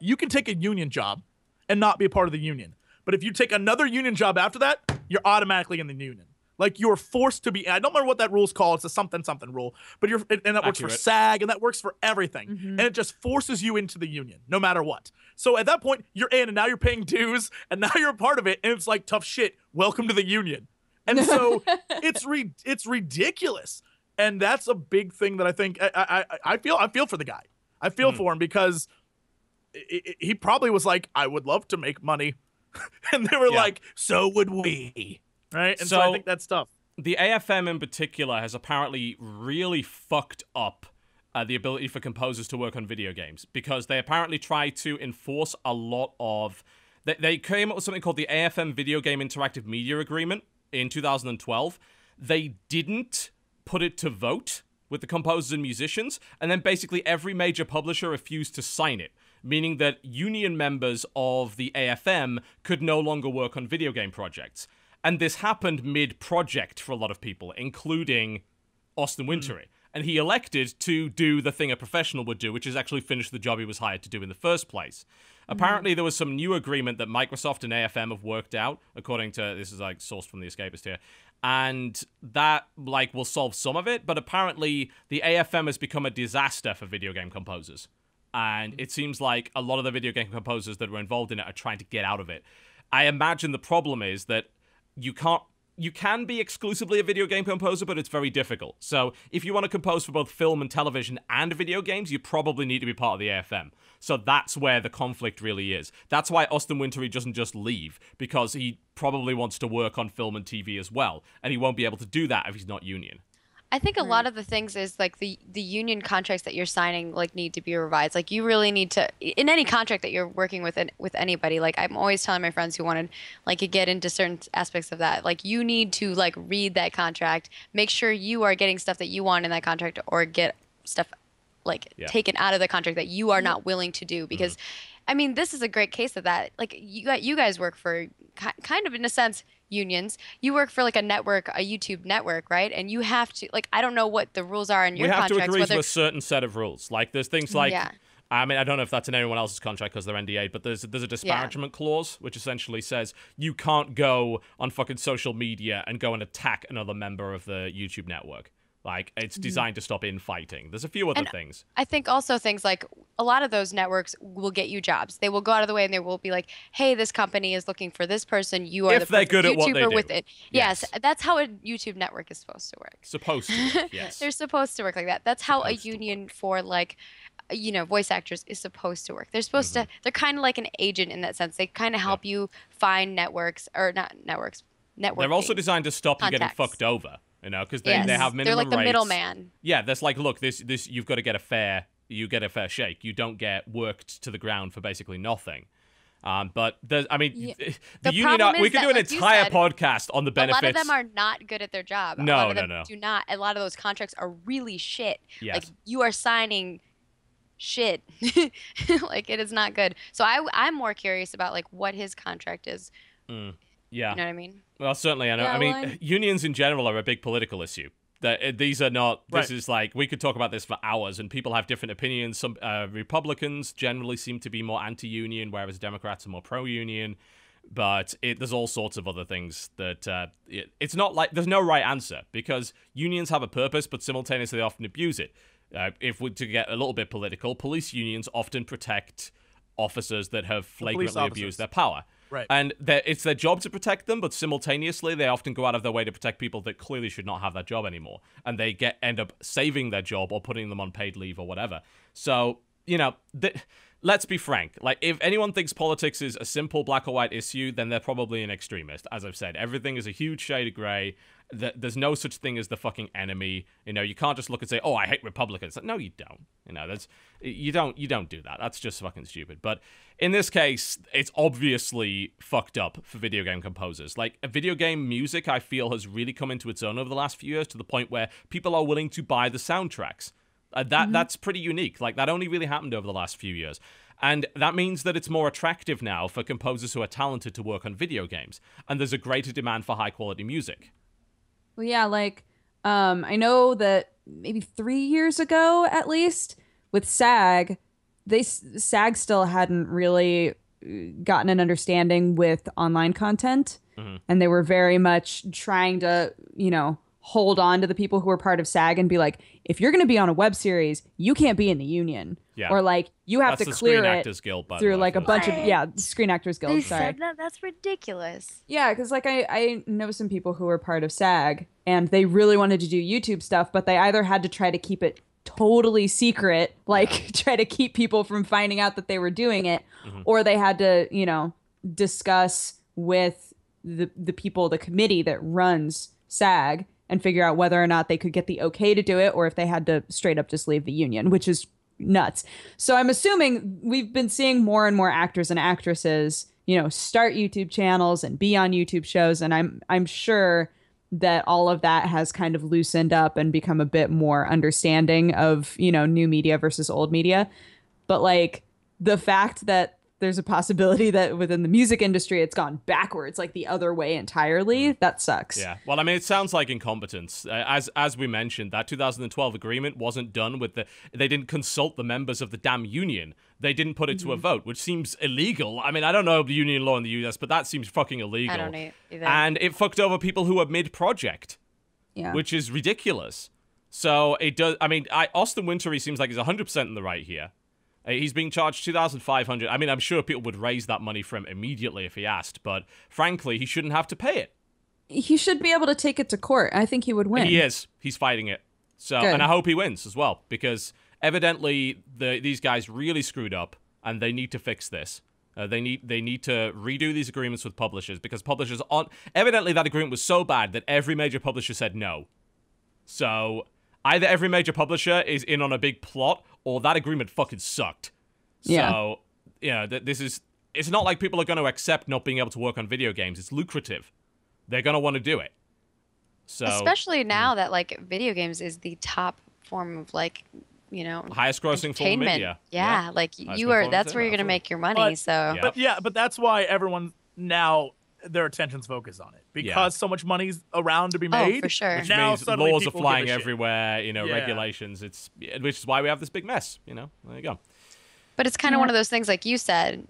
you can take a union job and not be a part of the union. But if you take another union job after that, you're automatically in the union. Like you're forced to be. I don't remember what that rule's called. It's a something rule. But and that works for SAG and that works for everything. And it just forces you into the union, no matter what. So at that point, you're in, and now you're paying dues, and now you're a part of it, and it's like tough shit. Welcome to the union. And so it's ridiculous, and that's a big thing that I think I feel for the guy. I feel for him because he probably was like, I would love to make money, and they were like, so would we. Right, and so I think that's tough. The AFM in particular has apparently really fucked up the ability for composers to work on video games because they apparently try to enforce a lot of... They came up with something called the AFM Video Game Interactive Media Agreement in 2012. They didn't put it to vote with the composers and musicians, and then basically every major publisher refused to sign it, meaning that union members of the AFM could no longer work on video game projects. And this happened mid-project for a lot of people, including Austin Wintory. And he elected to do the thing a professional would do, which is actually finish the job he was hired to do in the first place. Apparently, there was some new agreement that Microsoft and AFM have worked out, according to, this is like sourced from The Escapist here, and that like will solve some of it, but apparently the AFM has become a disaster for video game composers. And it seems like a lot of the video game composers that were involved in it are trying to get out of it. I imagine the problem is that you can be exclusively a video game composer, but it's very difficult. So if you want to compose for both film and television and video games, you probably need to be part of the AFM. So that's where the conflict really is. That's why Austin Wintory doesn't just leave, because he probably wants to work on film and TV as well, and he won't be able to do that if he's not union. I think a lot of the things is like the union contracts that you're signing like need to be revised. Like you really need to, in any contract that you're working with anybody, like I'm always telling my friends who wanted like to get into certain aspects of that, like you need to like read that contract, make sure you are getting stuff that you want in that contract, or get stuff like taken out of the contract that you are not willing to do. Because I mean, this is a great case of that. Like you guys work for kind of, in a sense, unions. You work for like a network, a YouTube network, right? And you have to, like, I don't know what the rules are in your contracts. We have to agree to a certain set of rules. Like there's things like, I mean, I don't know if that's in anyone else's contract because they're NDA, but there's a disparagement clause, which essentially says you can't go on fucking social media and go and attack another member of the YouTube network. Like, it's designed to stop infighting. There's a few other things. I think also things like a lot of those networks will get you jobs. They will go out of the way and they will be like, hey, this company is looking for this person. You are if they're good at what they do. With it. Yes, that's how a YouTube network is supposed to work. Supposed to work, yes. They're supposed to work like that. That's how a union for like, you know, voice actors is supposed to work. They're supposed to, they're kind of like an agent in that sense. They kind of help you find networks, or not networks, networking. They're also designed to stop you getting fucked over, you know, because they have minimum rates. They're like the middleman. Yeah, that's like, look, this you've got to get a fair shake. You don't get worked to the ground for basically nothing. But the union. We could do an entire podcast on the benefits. A lot of them are not good at their job. No, a lot of them no. do not. A lot of those contracts are really shit. Yes. Like you are signing shit. Like it is not good. So I'm more curious about like what his contract is. Yeah. You know what I mean? Well, certainly. I know. Yeah, I mean, unions in general are a big political issue. These are not. This is like we could talk about this for hours, and people have different opinions. Some Republicans generally seem to be more anti-union, whereas Democrats are more pro-union. But there's all sorts of other things that it's not like there's no right answer because unions have a purpose, but simultaneously they often abuse it. If we're to get a little bit political, police unions often protect officers that have flagrantly abused their power. Right. And it's their job to protect them, but simultaneously they often go out of their way to protect people that clearly should not have that job anymore. And they end up saving their job or putting them on paid leave or whatever. So, you know, let's be frank. Like, if anyone thinks politics is a simple black or white issue, then they're probably an extremist. As I've said, everything is a huge shade of gray. There's no such thing as the fucking enemy. You know, you can't just look and say, "Oh, I hate Republicans." Like, no, you don't. You know, you don't do that. That's just fucking stupid. But in this case, it's obviously fucked up for video game composers. Like, video game music, I feel, has really come into its own over the last few years to the point where people are willing to buy the soundtracks. That's pretty unique. Like, that only really happened over the last few years. And that means that it's more attractive now for composers who are talented to work on video games. And there's a greater demand for high-quality music. Well, yeah, like, I know that maybe 3 years ago, at least, with SAG, SAG still hadn't really gotten an understanding with online content. Mm-hmm. And they were very much trying to, you know, hold on to the people who were part of SAG and be like, if you're going to be on a web series, you can't be in the union. Yeah. Or like, you have to clear Screen it Actors Guild, by through the way, like a bunch of, Screen Actors Guild, They sorry. said that? That's ridiculous. Yeah, because like I know some people who were part of SAG and they really wanted to do YouTube stuff, but they either had to try to keep it totally secret, like try to keep people from finding out that they were doing it, or they had to, you know, discuss with the people, the committee that runs SAG and figure out whether or not they could get the okay to do it or if they had to straight up just leave the union, which is nuts. So I'm assuming we've been seeing more and more actors and actresses, you know, start YouTube channels and be on YouTube shows. And I'm sure that all of that has kind of loosened up and become a bit more understanding of, you know, new media versus old media. But like the fact that there's a possibility that within the music industry, it's gone backwards, like the other way entirely. That sucks. Yeah. Well, I mean, it sounds like incompetence. As we mentioned, that 2012 agreement wasn't done with they didn't consult the members of the damn union. They didn't put it to a vote, which seems illegal. I mean, I don't know the union law in the US, but that seems fucking illegal. I don't know either. And it fucked over people who were mid-project, which is ridiculous. So it does. I mean, Austin Wintory seems like he's 100% in the right here. He's being charged $2,500. I mean, I'm sure people would raise that money for him immediately if he asked, but frankly, he shouldn't have to pay it. He should be able to take it to court. I think he would win. He is. He's fighting it. So, Good. And I hope he wins as well, because evidently these guys really screwed up, and they need to fix this. They need to redo these agreements with publishers, because publishers evidently that agreement was so bad that every major publisher said no. So either every major publisher is in on a big plot, or that agreement fucking sucked. Yeah. So, it's not like people are going to accept not being able to work on video games. It's lucrative. They're going to want to do it. So, especially now that like video games is the top form of like, you know, highest grossing form of media. Yeah, like that's where you're going to make your money. But that's why everyone now their attention's focused on it, because so much money's around to be made. Oh, for sure. Which now means laws are flying shit. everywhere, you know, regulations. Which is why we have this big mess, you know. There you go. But it's kind of one of those things, like you said,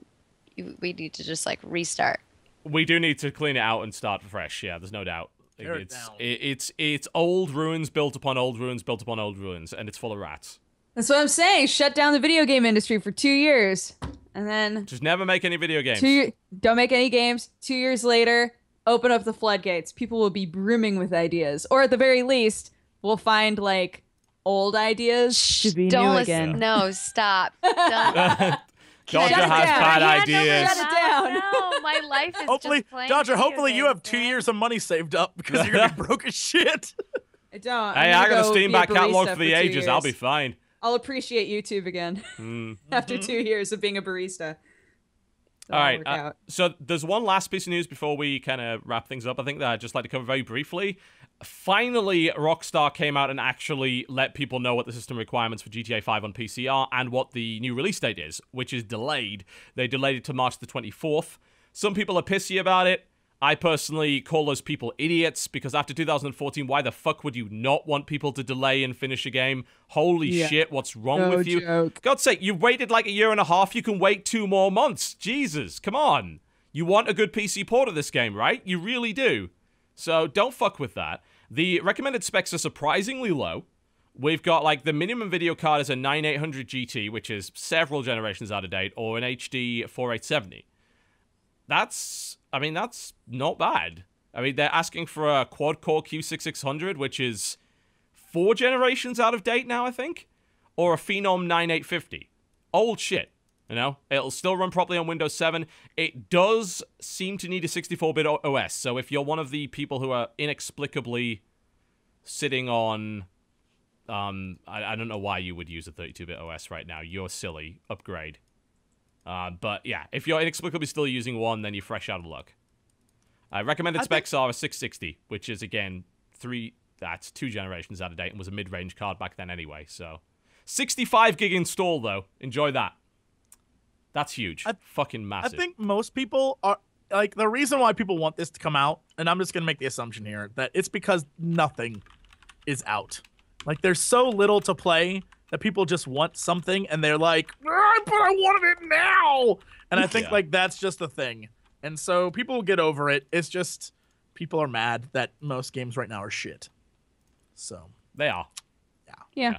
we need to just like restart. We do need to clean it out and start fresh. Yeah, there's no doubt. It's old ruins built upon old ruins built upon old ruins, and it's full of rats. That's what I'm saying. Shut down the video game industry for 2 years. And then just never make any video games. Don't make any games. 2 years later, open up the floodgates. People will be brimming with ideas. Or at the very least, we'll find like old ideas to be new again. No, stop. Don't. Dodger Shut it has down. bad Yeah, ideas. Shut it down. No, my life is Hopefully, just playing Dodger, video hopefully you have games, 2 man. years of money saved up because you're going to be broke as shit. I don't. Hey, I'm I gonna got a go Steam be a back catalog barista for the 2 ages. I'll years. be fine. I'll appreciate YouTube again after 2 years of being a barista. All right. Work out. So there's one last piece of news before we kind of wrap things up. I think that I'd just like to cover very briefly. Finally, Rockstar came out and actually let people know what the system requirements for GTA 5 on PC are and what the new release date is, which is delayed. They delayed it to March the 24th. Some people are pissy about it. I personally call those people idiots because after 2014, why the fuck would you not want people to delay and finish a game? Holy shit, what's wrong with you? Joke. God's sake, you've waited like a year and a half. You can wait 2 more months. Jesus, come on. You want a good PC port of this game, right? You really do. So don't fuck with that. The recommended specs are surprisingly low. We've got, like, the minimum video card is a 9800 GT, which is several generations out of date, or an HD 4870. That's not bad. I mean, they're asking for a quad-core Q6600, which is 4 generations out of date now, I think, or a Phenom 9850. Old shit, you know? It'll still run properly on Windows 7. It does seem to need a 64-bit OS, so if you're one of the people who are inexplicably sitting on... I don't know why you would use a 32-bit OS right now. You're silly. Upgrade. But yeah, if you're inexplicably still using one, then you're fresh out of luck. Recommended specs are a 660, which is, again, 2 generations out of date and was a mid-range card back then anyway, so. 65 gig install, though. Enjoy that. That's huge. Fucking massive. I think most people are, like, the reason why people want this to come out, and I'm just going to make the assumption here, that it's because nothing is out. Like, there's so little to play that people just want something, and they're like, but I wanted it now! And I think, like, that's just the thing. And so people will get over it. It's just people are mad that most games right now are shit. So. They are. Yeah.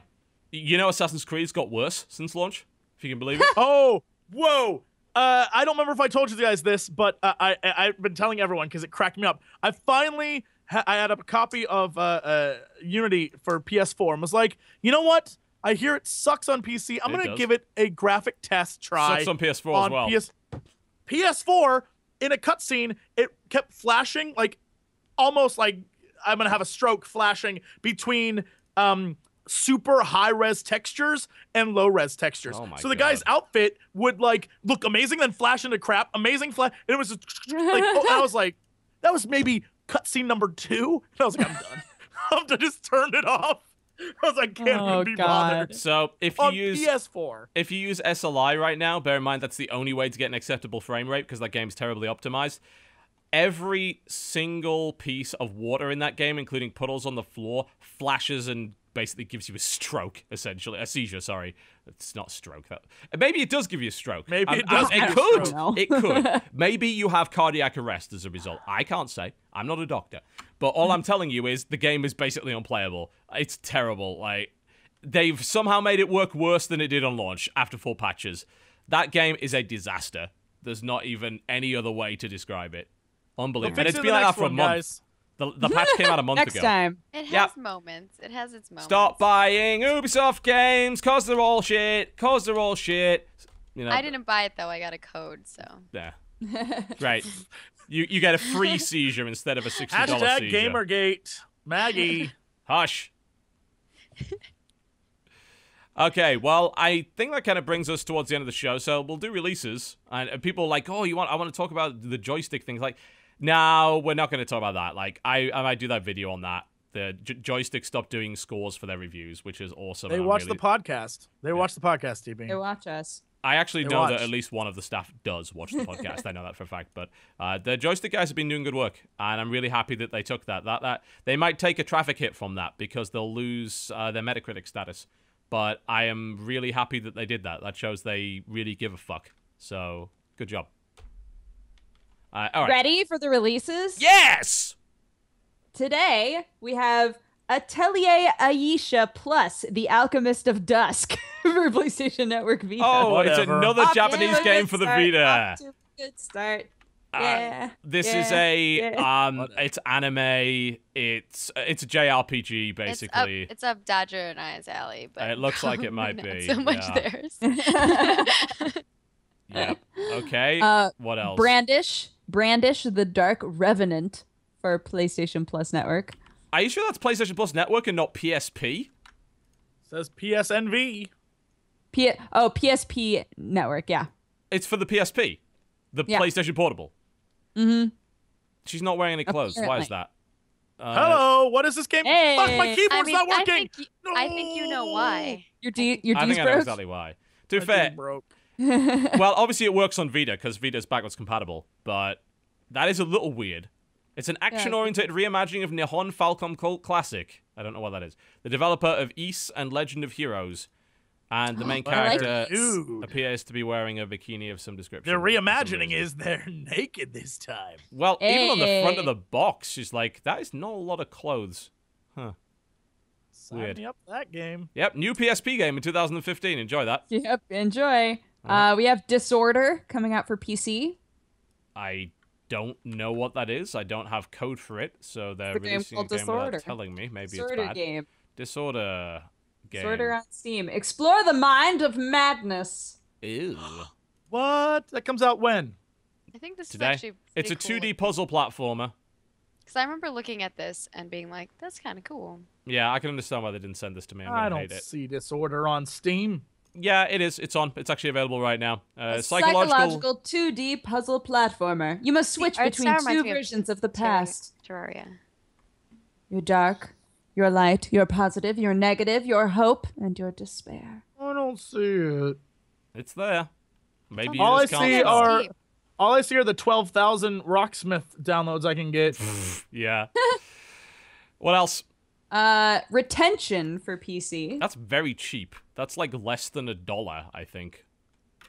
You know Assassin's Creed's got worse since launch? If you can believe it. Oh, whoa! I don't remember if I told you guys this, but I've been telling everyone because it cracked me up. I finally I had a copy of Unity for PS4 and was like, you know what? I hear it sucks on PC. I'm going to give it a graphic test try. Sucks on PS4 as well. PS4, in a cutscene, it kept flashing, like, almost like I'm going to have a stroke flashing between super high-res textures and low-res textures. Oh my so the God. guy's outfit would, like, look amazing, then flash into crap, amazing flash, and it was just, like, I was like, that was maybe cutscene number 2. And I was like, I'm done. I just turned it off. I was like, can't even be bothered. So if you On use PS4. If you use SLI right now, bear in mind that's the only way to get an acceptable frame rate because that game's terribly optimized. Every single piece of water in that game, including puddles on the floor, flashes and basically gives you a stroke, essentially. A seizure, sorry. It's not stroke. Maybe it does give you a stroke. Maybe it does give It you a could. stroke. It could. Maybe you have cardiac arrest as a result. I can't say. I'm not a doctor. But all I'm telling you is the game is basically unplayable. It's terrible. Like, they've somehow made it work worse than it did on launch after 4 patches. That game is a disaster. There's not even any other way to describe it. Unbelievable. And it's been like that for a month. Guys. The patch came out a month Next ago. time. It has moments. It has its moments. Stop buying Ubisoft games, cause they're all shit. You know, I didn't buy it though. I got a code, so. Yeah. Right. You get a free seizure instead of a $60 Hashtag seizure. Gamergate. Maggie. Hush. Okay, well, I think that kind of brings us towards the end of the show, so we'll do releases. And people are like, oh, I want to talk about the joystick things. Like, no, we're not going to talk about that. Like, I might do that video on that. The joystick stopped doing scores for their reviews, which is awesome. They watch the podcast. They watch the podcast, TB. They watch us. I actually They know watch. that at least one of the staff does watch the podcast. I know that for a fact. But the joystick guys have been doing good work, and I'm really happy that they took that. That they might take a traffic hit from that because they'll lose their Metacritic status. But I am really happy that they did that. That shows they really give a fuck. So, good job. All right. Ready for the releases? Yes! Today, we have Atelier Aisha Plus, The Alchemist of Dusk for PlayStation Network Vita. Oh, Whatever. it's another Off to Japanese a game good for the start, Vita. off to a good start. Yeah. This yeah, is a yeah. it's anime. It's a JRPG basically. It's up Dodger and I's alley, but It looks like it might not be, so much yeah. theirs. Yep. Okay. What else? Brandish the Dark Revenant for PlayStation Plus Network. Are you sure that's PlayStation Plus Network and not PSP? Says PSNV. PSP Network, yeah. It's for the PSP. The PlayStation Portable. Mm-hmm. She's not wearing any clothes. Apparently. Why is that? Hello, what is this game? Hey. Fuck, my keyboard's not working. I think you know why. Your D's I think I know broke? exactly why. To be fair, Broke. well, obviously it works on Vita because Vita's backwards compatible, but that is a little weird. It's an action-oriented reimagining of Nihon Falcom cult classic. I don't know what that is. The developer of Ys and Legend of Heroes. And the main character appears to be wearing a bikini of some description. Their reimagining is they're naked this time. Well, even on the front of the box, she's like, that is not a lot of clothes. Huh. Sign me up for that game. Yep, new PSP game in 2015. Enjoy that. Yep, enjoy. We have Disorder coming out for PC. I don't know what that is. I don't have code for it, so they're releasing a game without telling me. Maybe it's bad. Game. Disorder game. Disorder on Steam. Explore the mind of madness. Ew. What? That comes out when? I think this Today. is actually It's a pretty 2D puzzle platformer. Because I remember looking at this and being like, that's kind of cool. Yeah, I can understand why they didn't send this to me. I hate don't it. see Disorder on Steam. Yeah, it is. It's on. It's actually available right now. A psychological 2D puzzle platformer. You must switch between two versions of the past. Terraria. Your dark, your light, your positive, your negative, your hope, and your despair. I don't see it. It's there. Maybe you all just I can't see tell. all I see are the 12,000 Rocksmith downloads I can get. Yeah. What else? Retention for PC. That's very cheap. That's like less than $1, I think.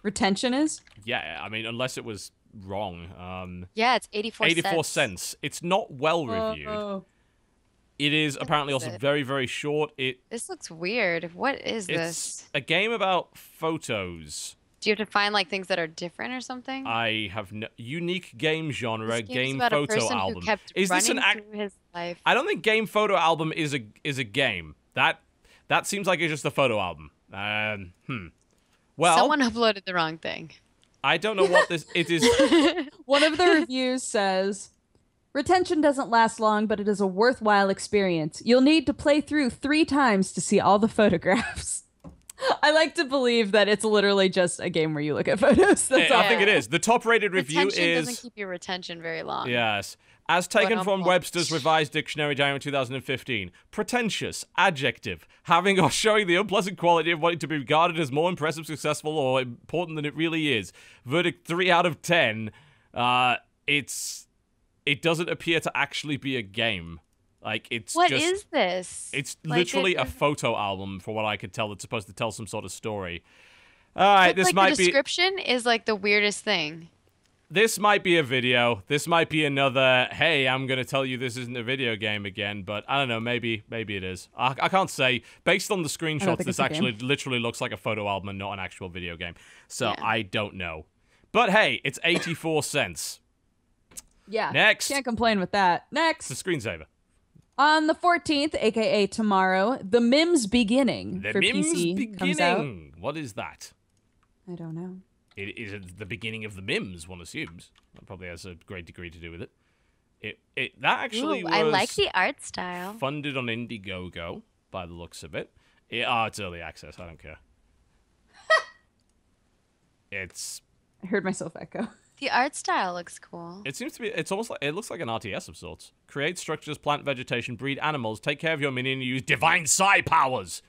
Retention is? Yeah, I mean, unless it was wrong. Yeah, it's 84 cents. 84 cents. It's not well reviewed. It is apparently also very, very short. This looks weird. What is this? It's a game about photos. Do you have to find like things that are different or something? I have no unique game genre, This game about photo a person album. Who kept Is this an through his life. I don't think game photo album is a game. That seems like it's just a photo album. Well, someone uploaded the wrong thing. I don't know what this it is. One of the reviews says, retention doesn't last long, but it is a worthwhile experience. You'll need to play through 3 times to see all the photographs. I like to believe that it's literally just a game where you look at photos. That's all. I think it is. The top-rated review Retention is... doesn't keep your retention very long. Yes. As taken from Webster's Revised Dictionary, January 2015. Pretentious, adjective, having or showing the unpleasant quality of wanting to be regarded as more impressive, successful, or important than it really is. Verdict 3 out of 10. It doesn't appear to actually be a game. Like, it's What just... is this? It's Like, literally a photo album, from what I could tell, that's supposed to tell some sort of story. Alright, this might the be... description is like the weirdest thing. This might be a video. This might be another, hey, I'm going to tell you this isn't a video game again, but I don't know, maybe it is. I can't say. Based on the screenshots, this actually literally looks like a photo album and not an actual video game. So I don't know. But hey, it's 84 cents. Yeah. Next. Can't complain with that. Next. It's a screensaver. On the 14th, aka tomorrow, The Mims Beginning The for Mims PC comes out. Beginning. What is that? I don't know. It is the beginning of the Mims, one assumes. That probably has a great degree to do with it. That actually was I like the art style. Funded on Indiegogo, by the looks of it. It's early access. I don't care. I heard myself echo. The art style looks cool. It seems to be. It's almost like it looks like an RTS of sorts. Create structures, plant vegetation, breed animals, take care of your minion, and use divine psi powers.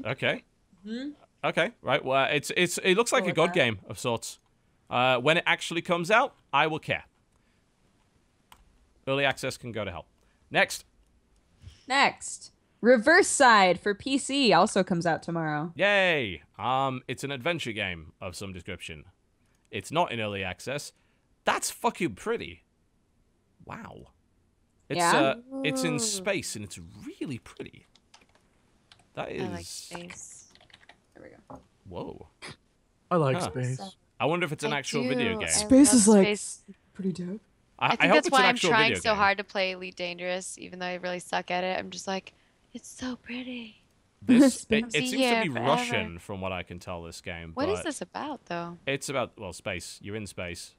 Okay. Okay. Right. Well, it looks like a god game of sorts. When it actually comes out, I will care. Early access can go to hell. Next. Reverse Side for PC also comes out tomorrow. Yay. It's an adventure game of some description. It's not in early access. That's fucking pretty. Wow. It's in space and it's really pretty. That is. I like space. There we go. Whoa. I like space. I wonder if it's an actual video game. Space is like pretty dope. I think hope that's it's an why I'm actual trying video so game. hard to play Elite Dangerous, even though I really suck at it. I'm just like, it's so pretty. This it Be seems to here be forever. Russian from what I can tell. This game. What is but this about, though? It's about space. You're in space.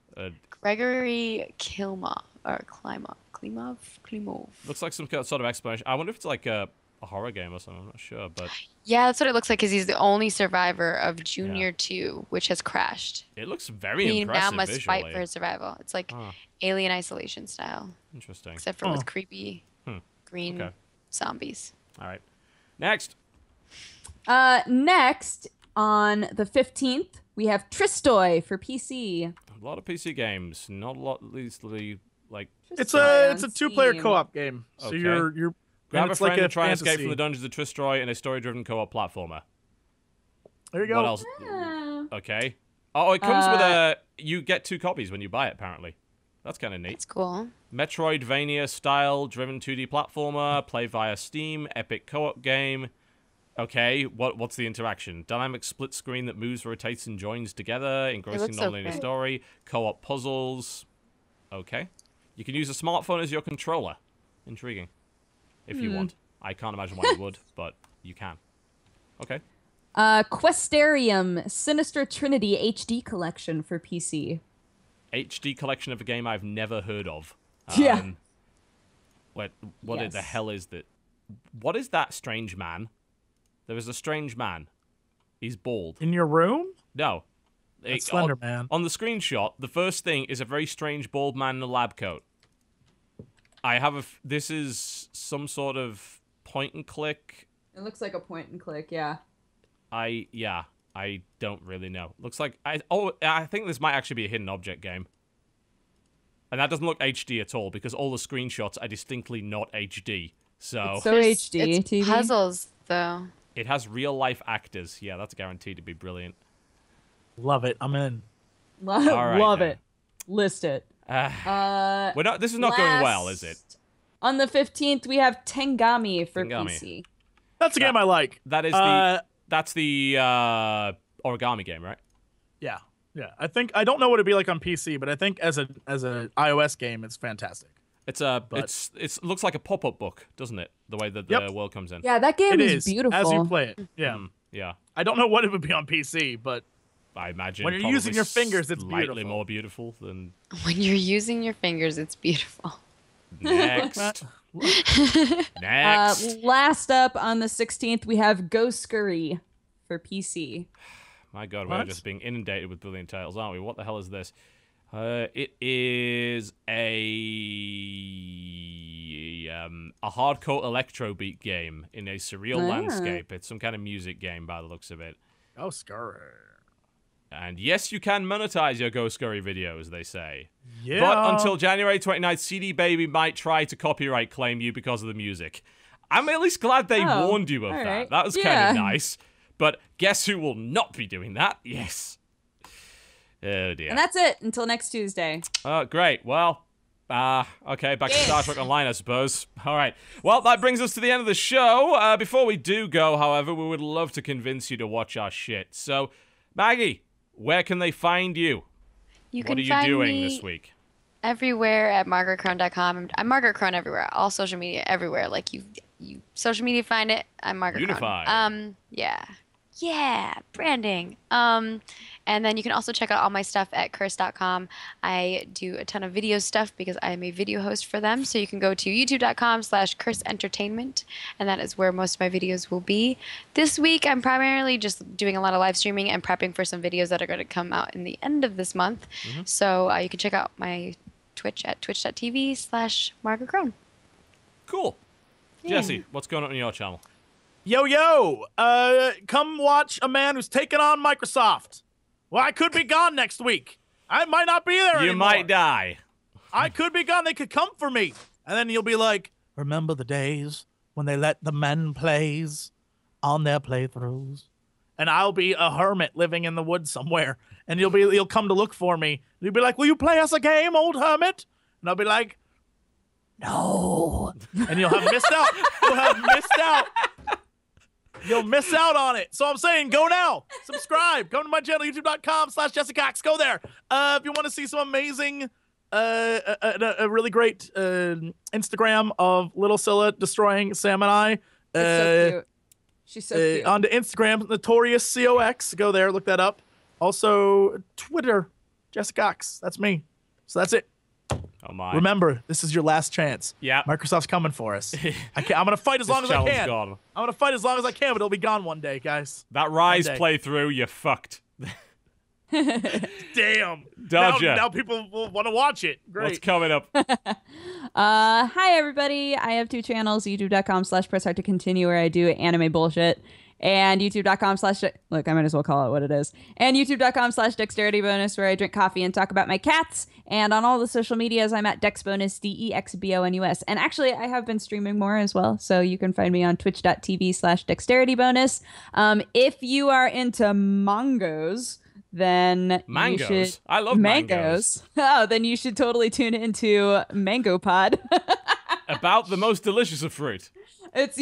Gregory Klimov or Klimov. Looks like some sort of explanation. I wonder if it's like a horror game or something. I'm not sure, but Yeah, that's what it looks like because he's the only survivor of Junior 2, which has crashed. it looks very He impressive now must visually. fight for his survival. It's like Huh. Alien Isolation style, Interesting. except for with creepy green Okay. zombies. All right. Next. Next, on the 15th, we have Tristoy for PC. A lot of PC games. Not a lot, leastly, like... It's Tristoy a on two-player Steam. co-op game. So Okay. you're Grab and a it's like friend a and try and escape fantasy. from the dungeons of Tristroy in a story-driven co-op platformer. There you go. What else? Ah. Okay. Oh, it comes with a... You get 2 copies when you buy it, apparently. That's kind of neat. It's cool. Metroidvania-style driven 2D platformer, play via Steam, epic co-op game. Okay, what's the interaction? Dynamic split screen that moves, rotates, and joins together. Engrossing looks non-linear okay. story. Co-op puzzles. Okay. You can use a smartphone as your controller. Intriguing. If you want. I can't imagine why you would, but you can. Okay. Questarium Sinister Trinity HD Collection for PC. HD collection of a game I've never heard of. Yeah. What Yes. the hell is that? What is that strange man? There is a strange man. He's bald. In your room? No. That's Slender Man. On the screenshot, the first thing is a very strange bald man in a lab coat. I have this is some sort of point and click. It looks like a point and click, yeah. I don't really know. Looks like I think this might actually be a hidden object game. And that doesn't look HD at all because all the screenshots are distinctly not HD. So HD It's TV. puzzles, though. it has real life actors. Yeah, that's guaranteed to be brilliant. Love it. I'm in. All right, Love then. it. List it. We're not. This is not going well, is it? On the 15th, we have Tengami for Tengami. PC. That's a game I like. That is that's the origami game, right? Yeah. Yeah. I don't know what it'd be like on PC, but I think as a iOS game, it's fantastic. It's it looks like a pop-up book, doesn't it? The way that the world comes in. Yeah, that game It is beautiful. as you play it. Yeah. Yeah. I don't know what it would be on PC, but I imagine when you're probably using your fingers, it's slightly beautiful. more beautiful than When you're using your fingers, it's beautiful. next. Next. Last up on the 16th, we have Go Scurry for PC. My God, we're What? just being inundated with brilliant titles, aren't we? What the hell is this? It is a hardcore electro beat game in a surreal landscape. It's some kind of music game by the looks of it. oh, scurry. And yes, you can monetize your Go Scurry videos, they say. Yeah. But until January 29th, CD Baby might try to copyright claim you because of the music. I'm at least glad they warned you of that. right. That was kind Yeah. of nice. But guess who will not be doing that? Yes. Oh, dear. And that's it until next Tuesday. Great. Well, okay, back to Star Trek Online, I suppose. All right. Well, that brings us to the end of the show. Before we do go, however, we would love to convince you to watch our shit. So, Maggie, where can they find you? What are you doing this week? Everywhere at margaretkrohn.com. I'm Margaret Krohn everywhere. All social media everywhere. Like you social media find it. I'm Margaret Unified. Krohn. Yeah, branding. And then you can also check out all my stuff at curse.com. I do a ton of video stuff because I am a video host for them. So you can go to youtube.com/curseentertainment, and that is where most of my videos will be. This week, I'm primarily just doing a lot of live streaming and prepping for some videos that are going to come out in the end of this month. So you can check out my Twitch at twitch.tv/Margaret Krohn. Cool. Jesse, what's going on your channel? Yo, come watch a man who's taking on Microsoft. Well, I could be gone next week. I might not be there anymore. You might die. I could be gone. They could come for me. And then you'll be like, remember the days when they let the men plays on their playthroughs? And I'll be a hermit living in the woods somewhere. And you'll come to look for me. You'll be like, will you play us a game, old hermit? And I'll be like, no. And you'll have missed out. You'll have missed out. You'll miss out on it. So I'm saying, go now. Subscribe. Go to my channel, youtube.com/Jesse Cox. Go there. If you want to see some amazing, a really great Instagram of Little Scylla destroying Sam and I. It's so cute. She's so cute. On to Instagram, Notorious COX. Go there, look that up. Also, Twitter, Jesse Cox. That's me. So that's it. Oh my! Remember, this is your last chance. Yeah. Microsoft's coming for us. I'm gonna fight as long as I can. Gone. I'm gonna fight as long as I can, but it'll be gone one day, guys. That Rise playthrough, you fucked. Damn. Dodger. Now people will want to watch it. Great. What's coming up? Hi everybody. I have 2 channels, youtube.com/press hard to continue, where I do anime bullshit, and youtube.com/ look, I might as well call it what it is, and youtube.com/dexterity bonus, where I drink coffee and talk about my cats. And on all the social medias, I'm at dexbonus, DEXBONUS. And actually, I have been streaming more as well, so you can find me on twitch.tv/dexterity bonus. If you are into mangos, then mangoes. You should, I love mangoes. Oh, then you should totally tune into Mango Pod. About the most delicious of fruit. It's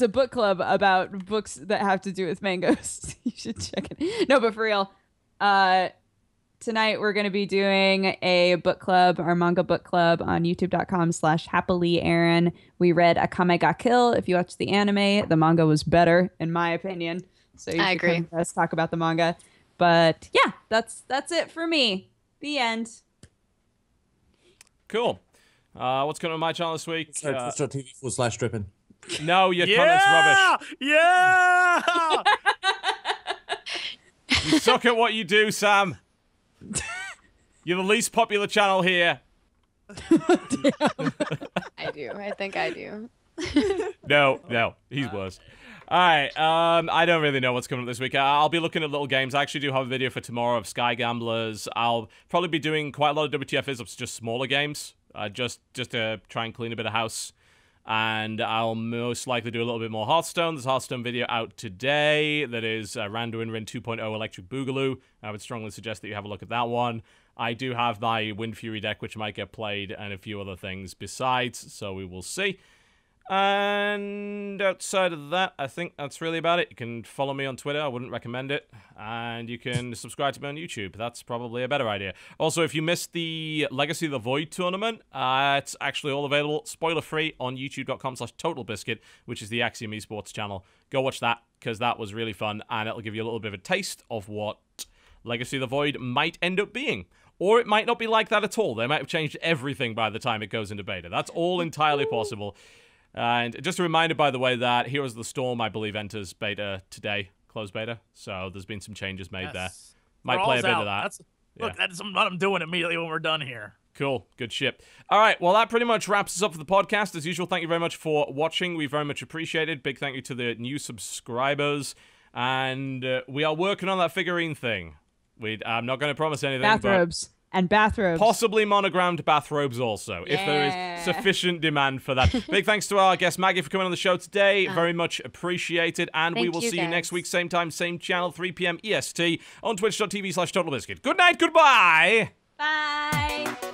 a book club about books that have to do with mangoes. You should check it. No, but for real, tonight we're going to be doing a book club, our manga book club, on youtube.com/happily Aaron. We read Akame ga Kill. If you watch the anime, the manga was better, in my opinion. So I agree. Let's talk about the manga. But yeah, that's it for me. The end. Cool. What's going on my channel this week? Twitch.tv/stripping. No, your comment's rubbish. Yeah! You suck at what you do, Sam. You're the least popular channel here. I do. I think I do. No, he's worse. All right, I don't really know what's coming up this week. I'll be looking at little games. I actually do have a video for tomorrow of Sky Gamblers. I'll probably be doing quite a lot of WTF is just smaller games, just to try and clean a bit of house. And I'll most likely do a little bit more Hearthstone. There's a Hearthstone video out today that is Randuin Rin 2.0 Electric Boogaloo. I would strongly suggest that you have a look at that one. I do have my Wind Fury deck, which might get played, and a few other things besides, so we will see. And outside of that, I think that's really about it. You can follow me on Twitter. I wouldn't recommend it. And you can subscribe to me on YouTube. That's probably a better idea. Also, if you missed the Legacy of the Void tournament, it's actually all available spoiler-free on youtube.com/TotalBiscuit, which is the Axiom Esports channel. Go watch that, because that was really fun, and it'll give you a little bit of a taste of what Legacy of the Void might end up being. Or it might not be like that at all. They might have changed everything by the time it goes into beta. That's all entirely possible. And just a reminder, by the way, that Heroes of the Storm, I believe, enters beta today, closed beta. So there's been some changes made there. Might play a bit of that. Look, that's what I'm doing immediately when we're done here. Cool. Good shit. All right. Well, that pretty much wraps us up for the podcast. As usual, thank you very much for watching. We very much appreciate it. Big thank you to the new subscribers. And we are working on that figurine thing. I'm not going to promise anything. Bathrobes. And bathrobes. Possibly monogrammed bathrobes also, if there is sufficient demand for that. Big thanks to our guest Maggie for coming on the show today. Very much appreciated. And we will see you next week, same time, same channel, 3 p.m. EST on twitch.tv/TotalBiscuit. Good night, goodbye! Bye!